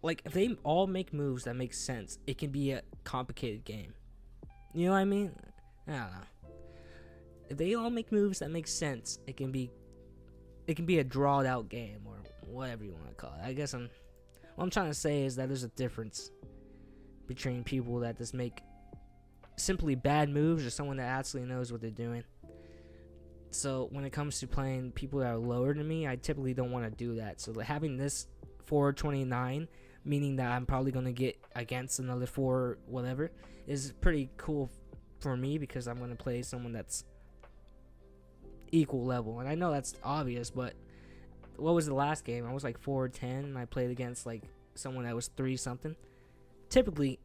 Speaker 1: Like, if they all make moves that make sense, it can be a complicated game. You know what I mean? I don't know. If they all make moves that make sense, it can be a drawed out game, or whatever you want to call it. I guess what I'm trying to say is that there's a difference between people that just make simply bad moves or someone that actually knows what they're doing. So when it comes to playing people that are lower than me, I typically don't want to do that. So having this 429, meaning that I'm probably going to get against another 4 whatever, is pretty cool for me, because I'm going to play someone that's equal level. And I know that's obvious, but what was the last game? I was like 410 and I played against like someone that was 3 something. Typically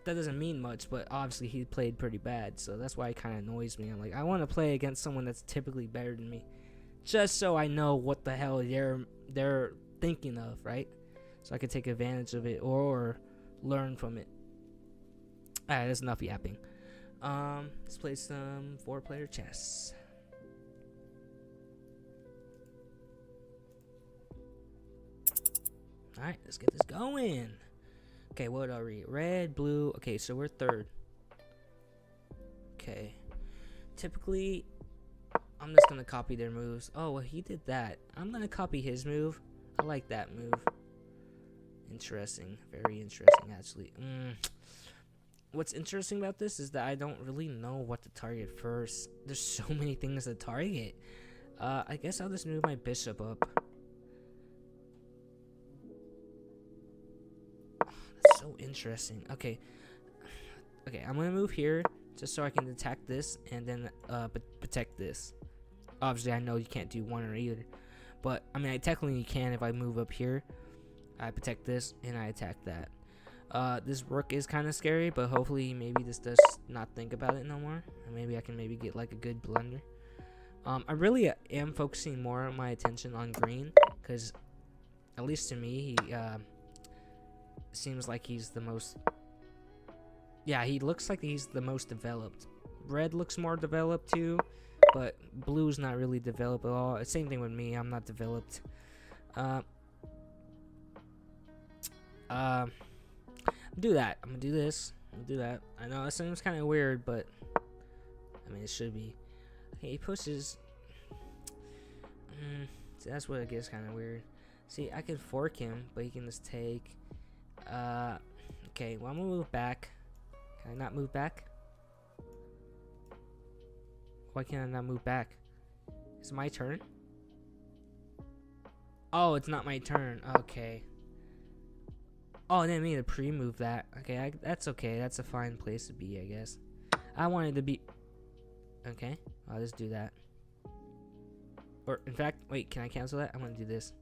Speaker 1: that doesn't mean much, but obviously he played pretty bad, so that's why it kind of annoys me. I'm like, I want to play against someone that's typically better than me, just so I know what the hell they're thinking of, right? So I can take advantage of it or learn from it. Alright, that's enough yapping. Let's play some 4-player chess. Alright, let's get this going. Okay, what are we? Red, blue. Okay, so we're third. Okay. Typically, I'm just going to copy their moves. Oh, well, he did that. I'm going to copy his move. I like that move. Interesting. Very interesting, actually. What's interesting about this is that I don't really know what to target first. There's so many things to target. I guess I'll just move my bishop up. So interesting. Okay, I'm gonna move here just so I can attack this and then protect this. Obviously I know you can't do one or either, but I mean, I technically can. If I move up here, I protect this and I attack that. This rook is kind of scary, but hopefully maybe this does not think about it no more, and maybe I can get like a good blunder. I really am focusing more of my attention on green, because at least to me, he seems like he's the most, he looks like he's the most developed. Red looks more developed too, but blue's not really developed at all. Same thing with me, I'm not developed. Do that. I'm gonna do this. I'm gonna do that. I know it seems kind of weird, but I mean, it should be. Okay, he pushes. See, that's what it gets kind of weird. See, I can fork him, but he can just take. Okay, well, I'm gonna move back. Can I not move back? Why can't I not move back? Is it my turn? Oh, it's not my turn. Okay. Oh, I didn't mean to pre-move that. Okay, that's okay. That's a fine place to be, I guess. I wanted to be... Okay, I'll just do that. Or, in fact, wait, can I cancel that? I'm gonna do this.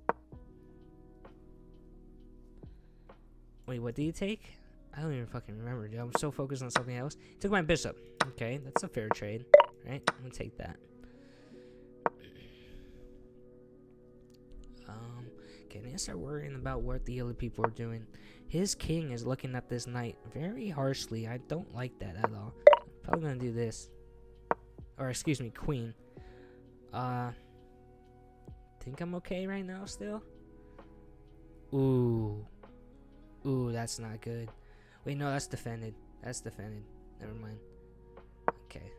Speaker 1: Wait, what did he take? I don't even fucking remember, dude. I'm so focused on something else. He took my bishop. Okay, that's a fair trade, right? I'm gonna take that. Okay, I need to start worrying about what the other people are doing. His king is looking at this knight very harshly. I don't like that at all. I'm probably gonna do this. Or, excuse me, queen. Think I'm okay right now still? Ooh, that's not good. Wait, no, that's defended. That's defended. Never mind. Okay.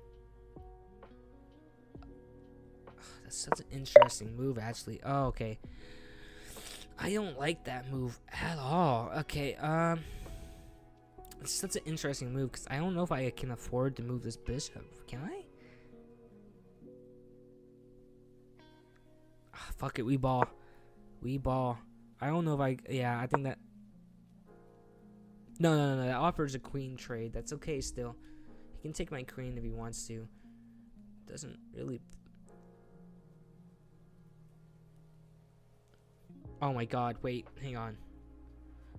Speaker 1: That's such an interesting move, actually. Oh, okay. I don't like that move at all. Okay, it's such an interesting move, because I don't know if I can afford to move this bishop. Can I? Fuck it, we ball. We ball. I don't know if I... Yeah, I think that... No. That offers a queen trade. That's okay still. He can take my queen if he wants to. Doesn't really... Oh my god, wait, hang on.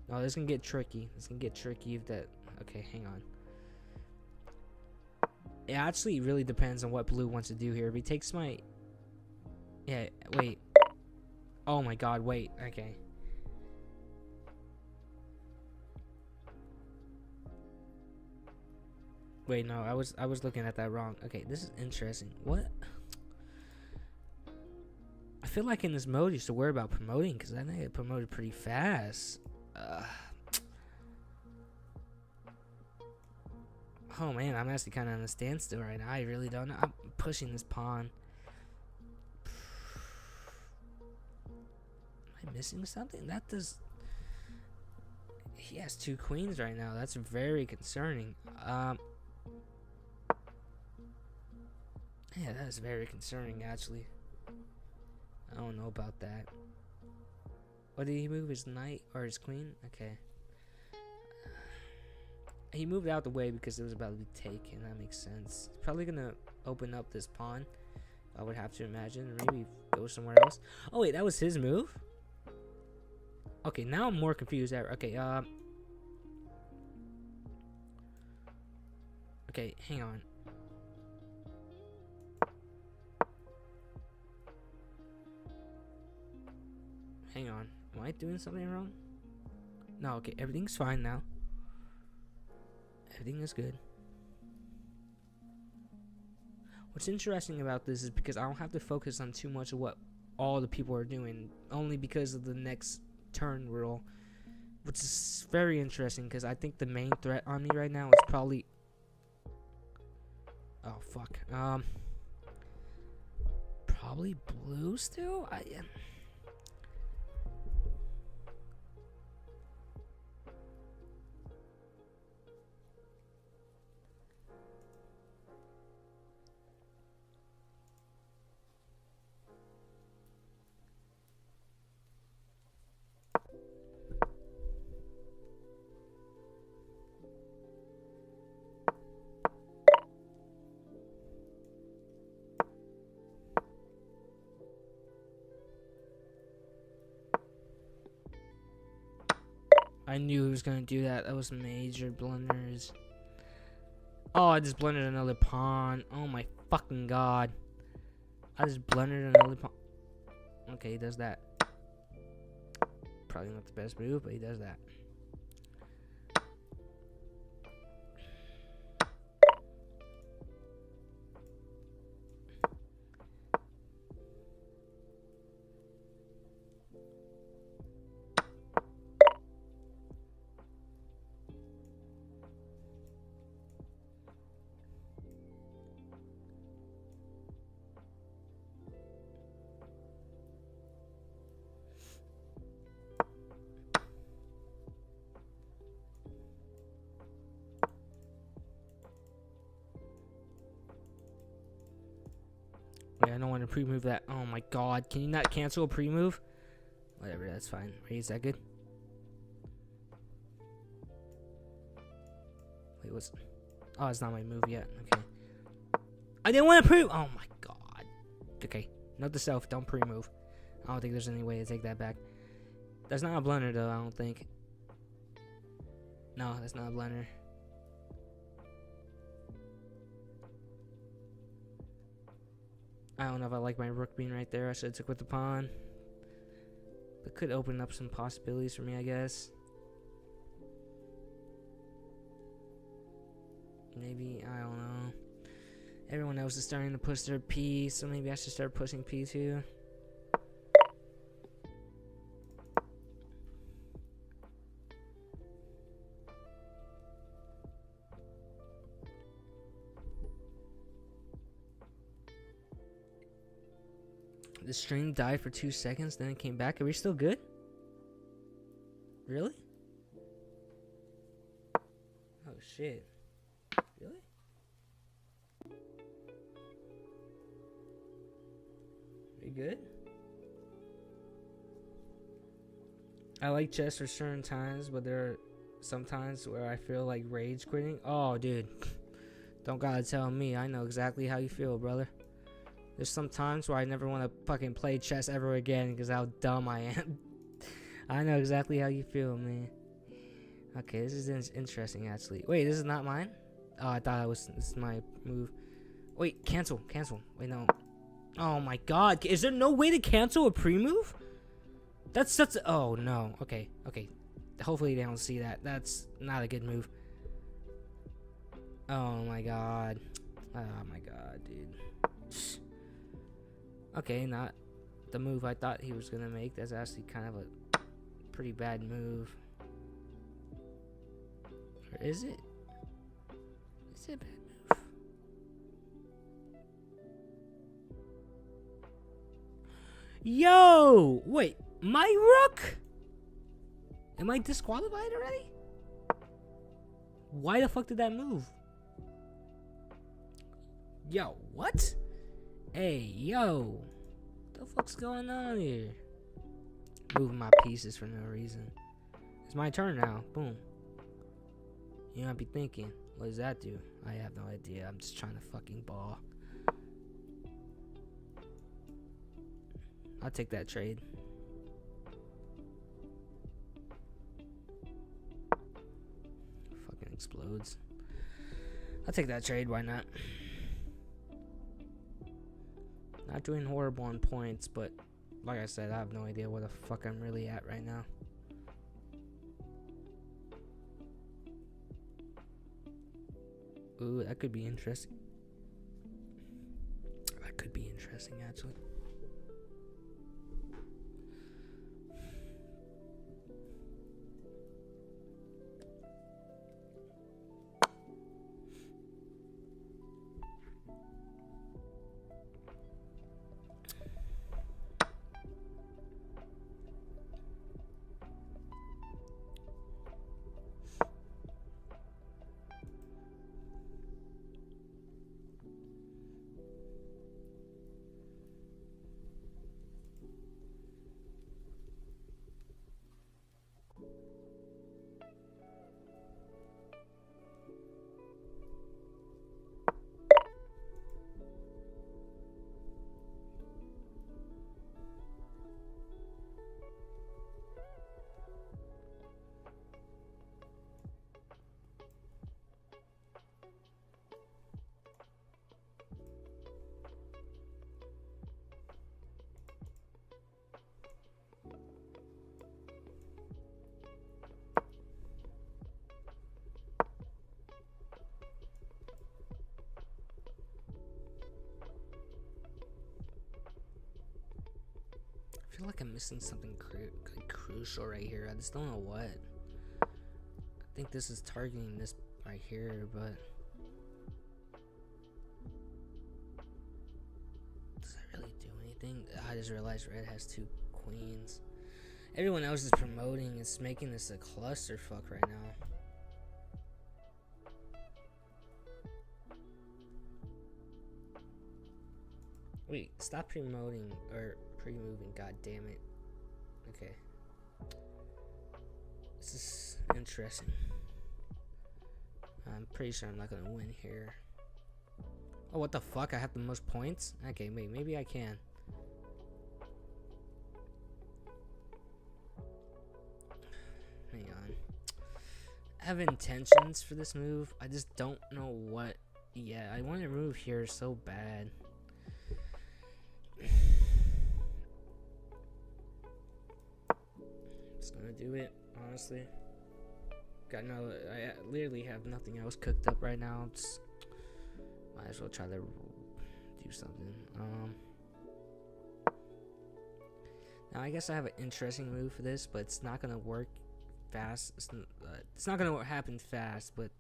Speaker 1: No, this can get tricky. This can get tricky if that... Okay, hang on. It actually really depends on what blue wants to do here. If he takes my... Yeah, wait. Oh my god, wait, okay. Wait, no, I was looking at that wrong. Okay, this is interesting. What? I feel like in this mode you used to worry about promoting because I think I get promoted pretty fast. Oh man, I'm actually kind of on a standstill right now. I really don't know. I'm pushing this pawn. Am I missing something? That does... He has 2 queens right now. That's very concerning. Yeah, that is very concerning, actually. I don't know about that. What did he move? His knight or his queen? Okay. He moved out the way because it was about to be taken. That makes sense. He's probably gonna open up this pawn, I would have to imagine. Or maybe go somewhere else. Oh wait, that was his move? Okay, now I'm more confused. Okay, okay, hang on. Hang on. Am I doing something wrong? No, okay, everything's fine now. Everything is good. What's interesting about this is because I don't have to focus on too much of what all the people are doing, only because of the next turn rule, which is very interesting because I think the main threat on me right now is probably... Oh, fuck. Probably blue still? I knew he was gonna do that. That was major blunders. Oh, I just blundered another pawn. Oh my fucking god. I just blundered another pawn. Okay, he does that. Probably not the best move, but he does that. Wait, I don't want to pre-move that. Oh my god, can you not cancel a pre-move? Whatever, that's fine. Wait, is that good? Wait, what's... Oh, it's not my move yet. Okay. I didn't want to pre... Oh my god. Okay, note to self, don't pre-move. I don't think there's any way to take that back. That's not a blunder though, I don't think. No, that's not a blunder. I don't know if I like my rook being right there. I should have took with the pawn. That could open up some possibilities for me, I guess. Maybe, I don't know. Everyone else is starting to push their P, so maybe I should start pushing P too. The stream died for 2 seconds, then it came back. Are we still good? Really? Oh shit. Really? We good? I like chess for certain times, but there are sometimes where I feel like rage quitting. Oh, dude. Don't gotta tell me. I know exactly how you feel, brother. There's some times where I never want to fucking play chess ever again because how dumb I am. I know exactly how you feel, man. Okay, this is interesting, actually. Wait, this is not mine? Oh, I thought this is my move. Wait, cancel. Wait, no. Oh my god. Is there no way to cancel a pre-move? That's such a... Oh, no. Okay. Hopefully they don't see that. That's not a good move. Oh my god. Oh my god, dude. Okay, not the move I thought he was gonna make. That's actually kind of a pretty bad move. Or is it? Is it a bad move? Yo! Wait, my rook? Am I disqualified already? Why the fuck did that move? Yo, what? Hey, yo. What the fuck's going on here? Moving my pieces for no reason. It's my turn now. Boom. You might be thinking, what does that do? I have no idea. I'm just trying to fucking ball. I'll take that trade. Fucking explodes. I'll take that trade, why not? Not doing horrible on points, but like I said, I have no idea where the fuck I'm really at right now. Ooh, that could be interesting. That could be interesting, actually. I feel like I'm missing something crucial right here. I just don't know what. I think this is targeting this right here, but does that really do anything? I just realized red has 2 queens. Everyone else is promoting. It's making this a clusterfuck right now. Wait, stop promoting or pre-moving, god damn it. Okay. This is interesting. I'm pretty sure I'm not gonna win here. Oh, what the fuck? I have the most points? Okay, maybe I can. Hang on. I have intentions for this move. I just don't know what yet. I want to move here so bad. Just gonna do it, honestly. Got no, I literally have nothing else cooked up right now. Just might as well try to do something. Now I guess I have an interesting move for this, but it's not gonna work fast. It's not gonna happen fast, but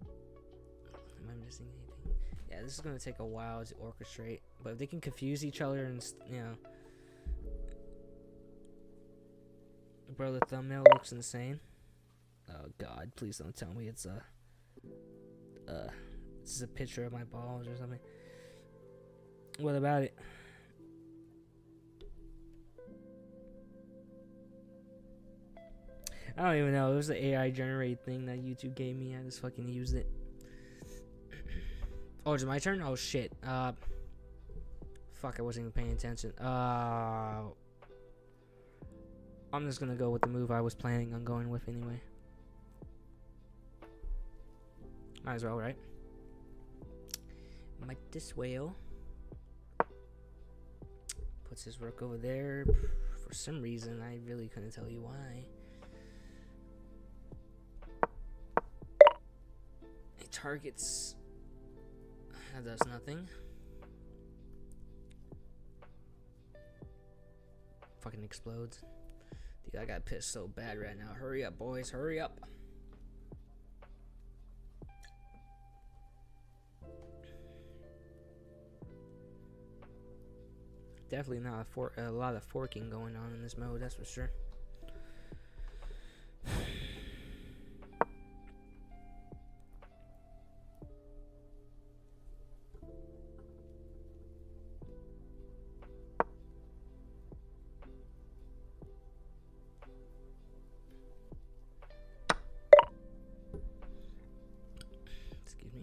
Speaker 1: am I missing anything? Yeah, this is gonna take a while to orchestrate, but if they can confuse each other and, you know. Bro, the thumbnail looks insane. Oh god, please don't tell me it's this is a picture of my balls or something. What about it? I don't even know. It was the AI generated thing that YouTube gave me. I just fucking used it. Oh, is it my turn? Oh shit. Fuck, I wasn't even paying attention. I'm just gonna go with the move I was planning on going with anyway. Might as well, right? Might this whale. Puts his rook over there. For some reason, I really couldn't tell you why. It targets. That does nothing. Fucking explodes. Dude, I got pissed so bad right now. Hurry up, boys. Hurry up. Definitely not a lot of forking going on in this mode, that's for sure. Excuse me.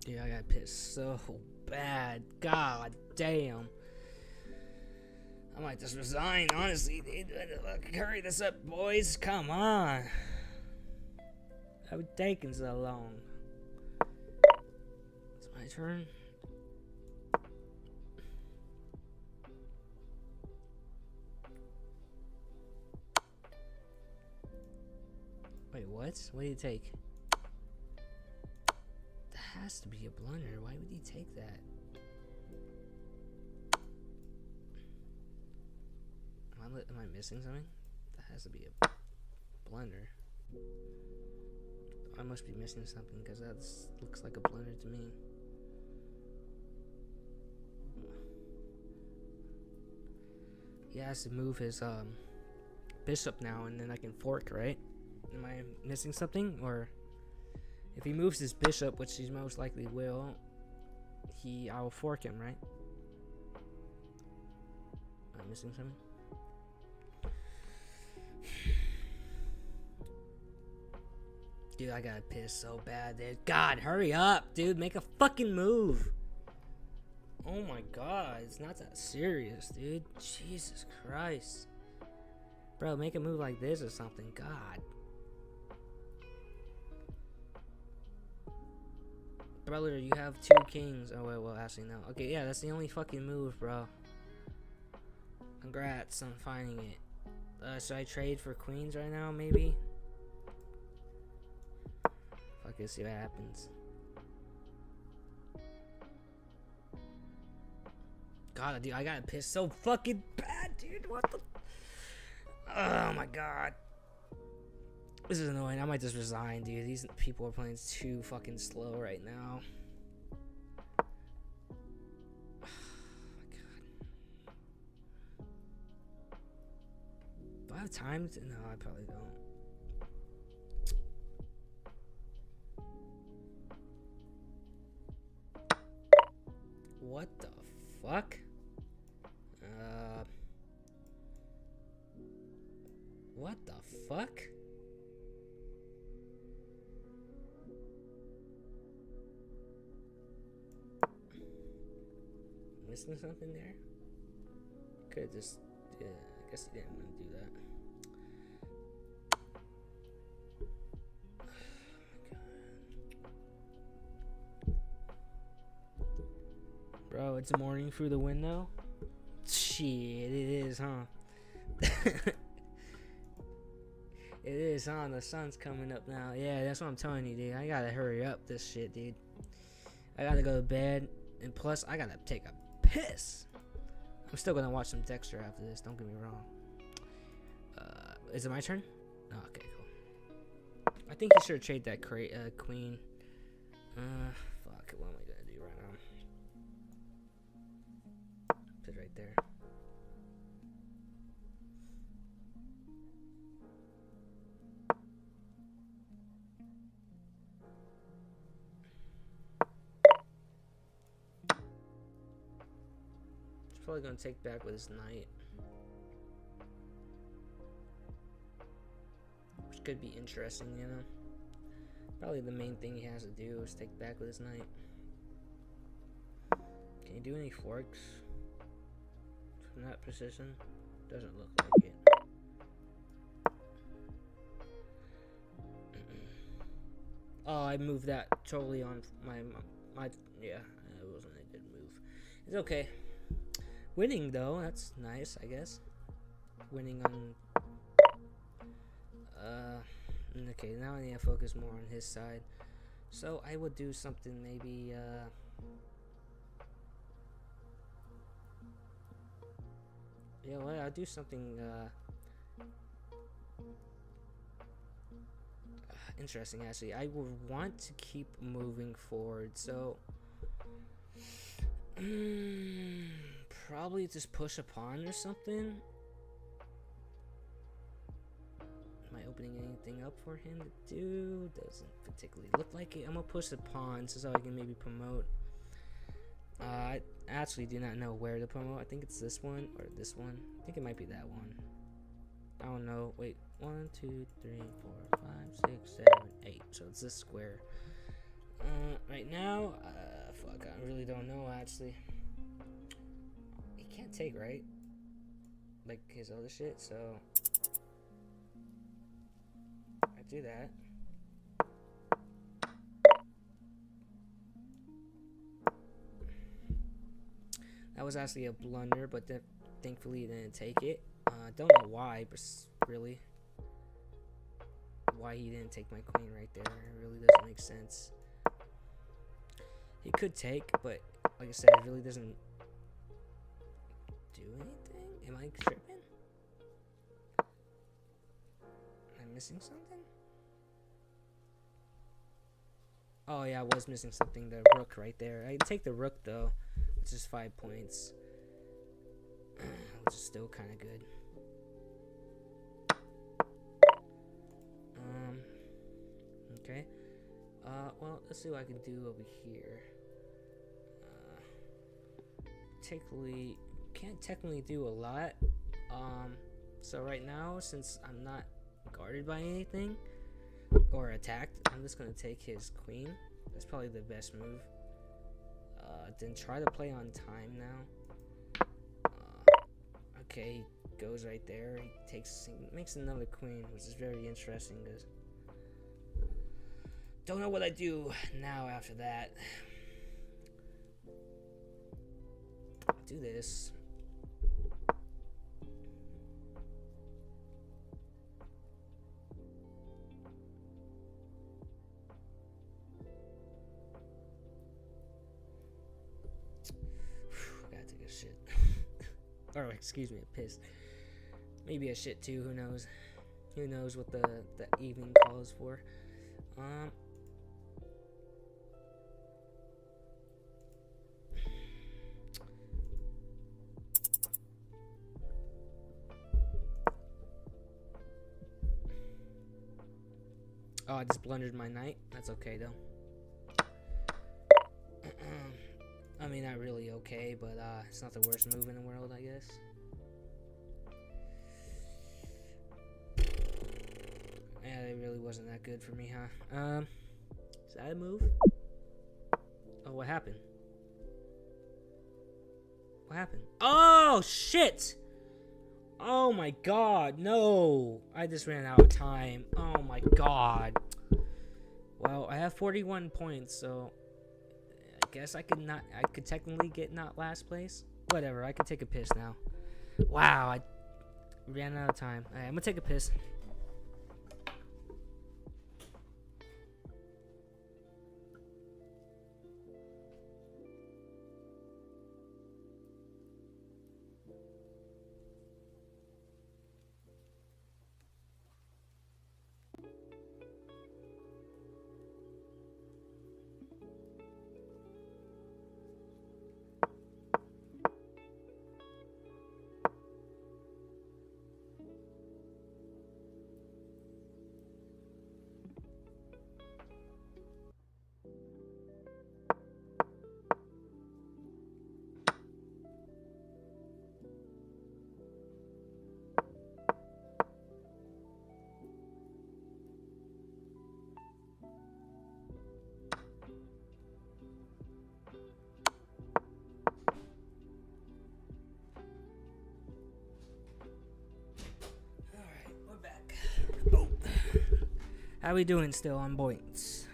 Speaker 1: Dude, I got pissed so bad. God damn. I might just resign, honestly. Dude, hurry this up, boys. Come on. How it taking so long? It's my turn. Wait, what? What do you take? That has to be a blunder. Why would he take that? Am I missing something? That has to be a blunder. I must be missing something because that looks like a blunder to me. He has to move his bishop now, and then I can fork, right? Am I missing something? Or if he moves his bishop, which he most likely will, I will fork him, right? Am I missing something? Dude, I got pissed so bad, dude. God, hurry up, dude. Make a fucking move. Oh my god, it's not that serious, dude. Jesus Christ. Bro, make a move like this or something. God. Brother, you have 2 kings. Oh, wait, well, actually, no. Okay, yeah, that's the only fucking move, bro. Congrats on finding it. Should I trade for queens right now, maybe? Fuck it, see what happens. God, dude, I got pissed so fucking bad, dude. What the? Oh my god. This is annoying. I might just resign, dude. These people are playing too fucking slow right now. Oh my god. Do I have time to? No, I probably don't. What the fuck? What the fuck? Missing something there? Could just, yeah, I guess he didn't want to do that. Bro, it's morning through the window? Shit, it is, huh? It is, huh? The sun's coming up now. Yeah, that's what I'm telling you, dude. I gotta hurry up this shit, dude. I gotta go to bed. And plus, I gotta take a piss. I'm still gonna watch some Dexter after this. Don't get me wrong. Is it my turn? Oh, okay, cool. I think you should trade that queen. Fuck. What am I gonna do right now? Put it right there. probably gonna take back with his knight, which could be interesting, you know. Probably the main thing he has to do is take back with his knight. Can you do any forks from that position? Doesn't look like it. Oh, I moved that totally on my yeah, it wasn't a good move. It's okay. Winning though, that's nice, I guess. Winning on okay, now I need to focus more on his side. So I would do something maybe yeah, well, I'll do something interesting actually. I would want to keep moving forward, so probably just push a pawn or something. Am I opening anything up for him to do? Doesn't particularly look like it. I'm gonna push the pawn so I can maybe promote. I actually do not know where to promote. I think it's this one or this one. I think it might be that one. I don't know. Wait, 1, 2, 3, 4, 5, 6, 7, 8. So it's this square. Right now, fuck, I really don't know actually. He can't take, right? Like his other shit, so I do that. That was actually a blunder, but thankfully he didn't take it. Don't know why, but really, why he didn't take my queen right there, it really doesn't make sense. He could take, but like I said, it really doesn't do anything. Am I tripping? Am I missing something? Oh yeah, I was missing something. The rook right there. I can take the rook though, which is 5 points, which is still kind of good. Okay. Well, let's see what I can do over here. Can't technically do a lot. So right now, since I'm not guarded by anything or attacked, I'm just gonna take his queen. That's probably the best move. Then try to play on time now. Okay, he goes right there. He makes another queen, which is very interesting because don't know what I do now after that. I'll do this. Gotta take a shit. Or excuse me, a piss. Maybe a shit too, who knows? Who knows what the evening calls for. Oh, I just blundered my knight. That's okay though. I mean, not really okay, but it's not the worst move in the world, I guess. Yeah, it really wasn't that good for me, huh? Is that a move? Oh, what happened? What happened? Oh, shit! Oh my god, no! I just ran out of time. Oh my god. Well, I have 41 points, so I guess I could technically get not last place. Whatever, I could take a piss now. Wow, I ran out of time. Alright, I'm gonna take a piss. How we doing still on points?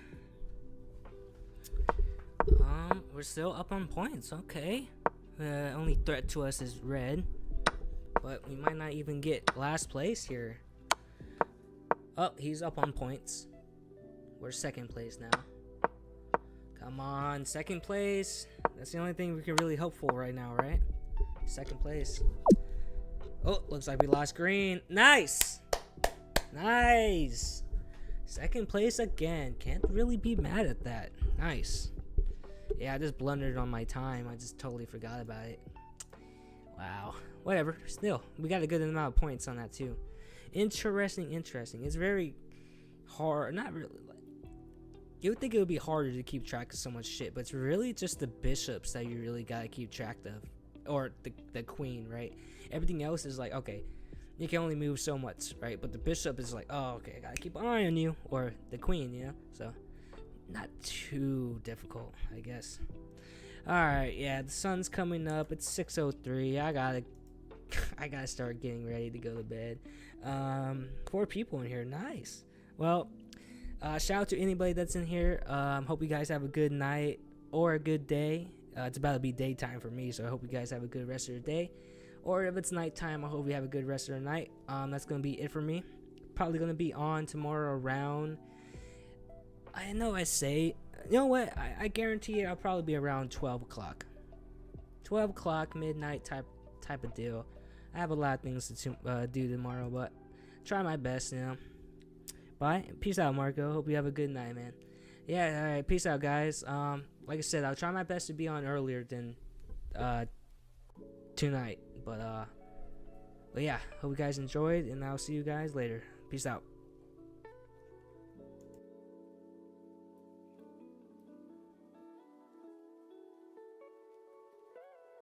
Speaker 1: We're still up on points. Okay. Only threat to us is red, but we might not even get last place here. Oh, he's up on points. We're second place now. Come on, second place. That's the only thing we can really hope for right now, right? Second place. Oh, looks like we lost green. Nice! Nice! Second place again. Can't really be mad at that. Nice. Yeah, I just blundered on my time. I just totally forgot about it. Wow. Whatever. Still, we got a good amount of points on that too. Interesting. It's very hard. Not really. You would think it would be harder to keep track of so much shit, but it's really just the bishops that you really gotta keep track of. Or the queen, right? Everything else is like, okay, you can only move so much, right? But the bishop is like, oh, okay, I gotta keep an eye on you. Or the queen, you know? So, not too difficult, I guess. Alright, yeah, the sun's coming up. It's 6:03. I gotta start getting ready to go to bed. 4 people in here. Nice. Well, shout out to anybody that's in here. Hope you guys have a good night or a good day. It's about to be daytime for me, so I hope you guys have a good rest of your day. Or if it's nighttime, I hope you have a good rest of the night. That's gonna be it for me. Probably gonna be on tomorrow around. I know I say, you know what? I guarantee you, I'll probably be around 12 o'clock. 12 o'clock, midnight type of deal. I have a lot of things to do tomorrow, but try my best, you know. Bye. Peace out, Marco. Hope you have a good night, man. Yeah, all right. Peace out, guys. Like I said, I'll try my best to be on earlier than tonight. But yeah, hope you guys enjoyed, and I'll see you guys later. Peace out.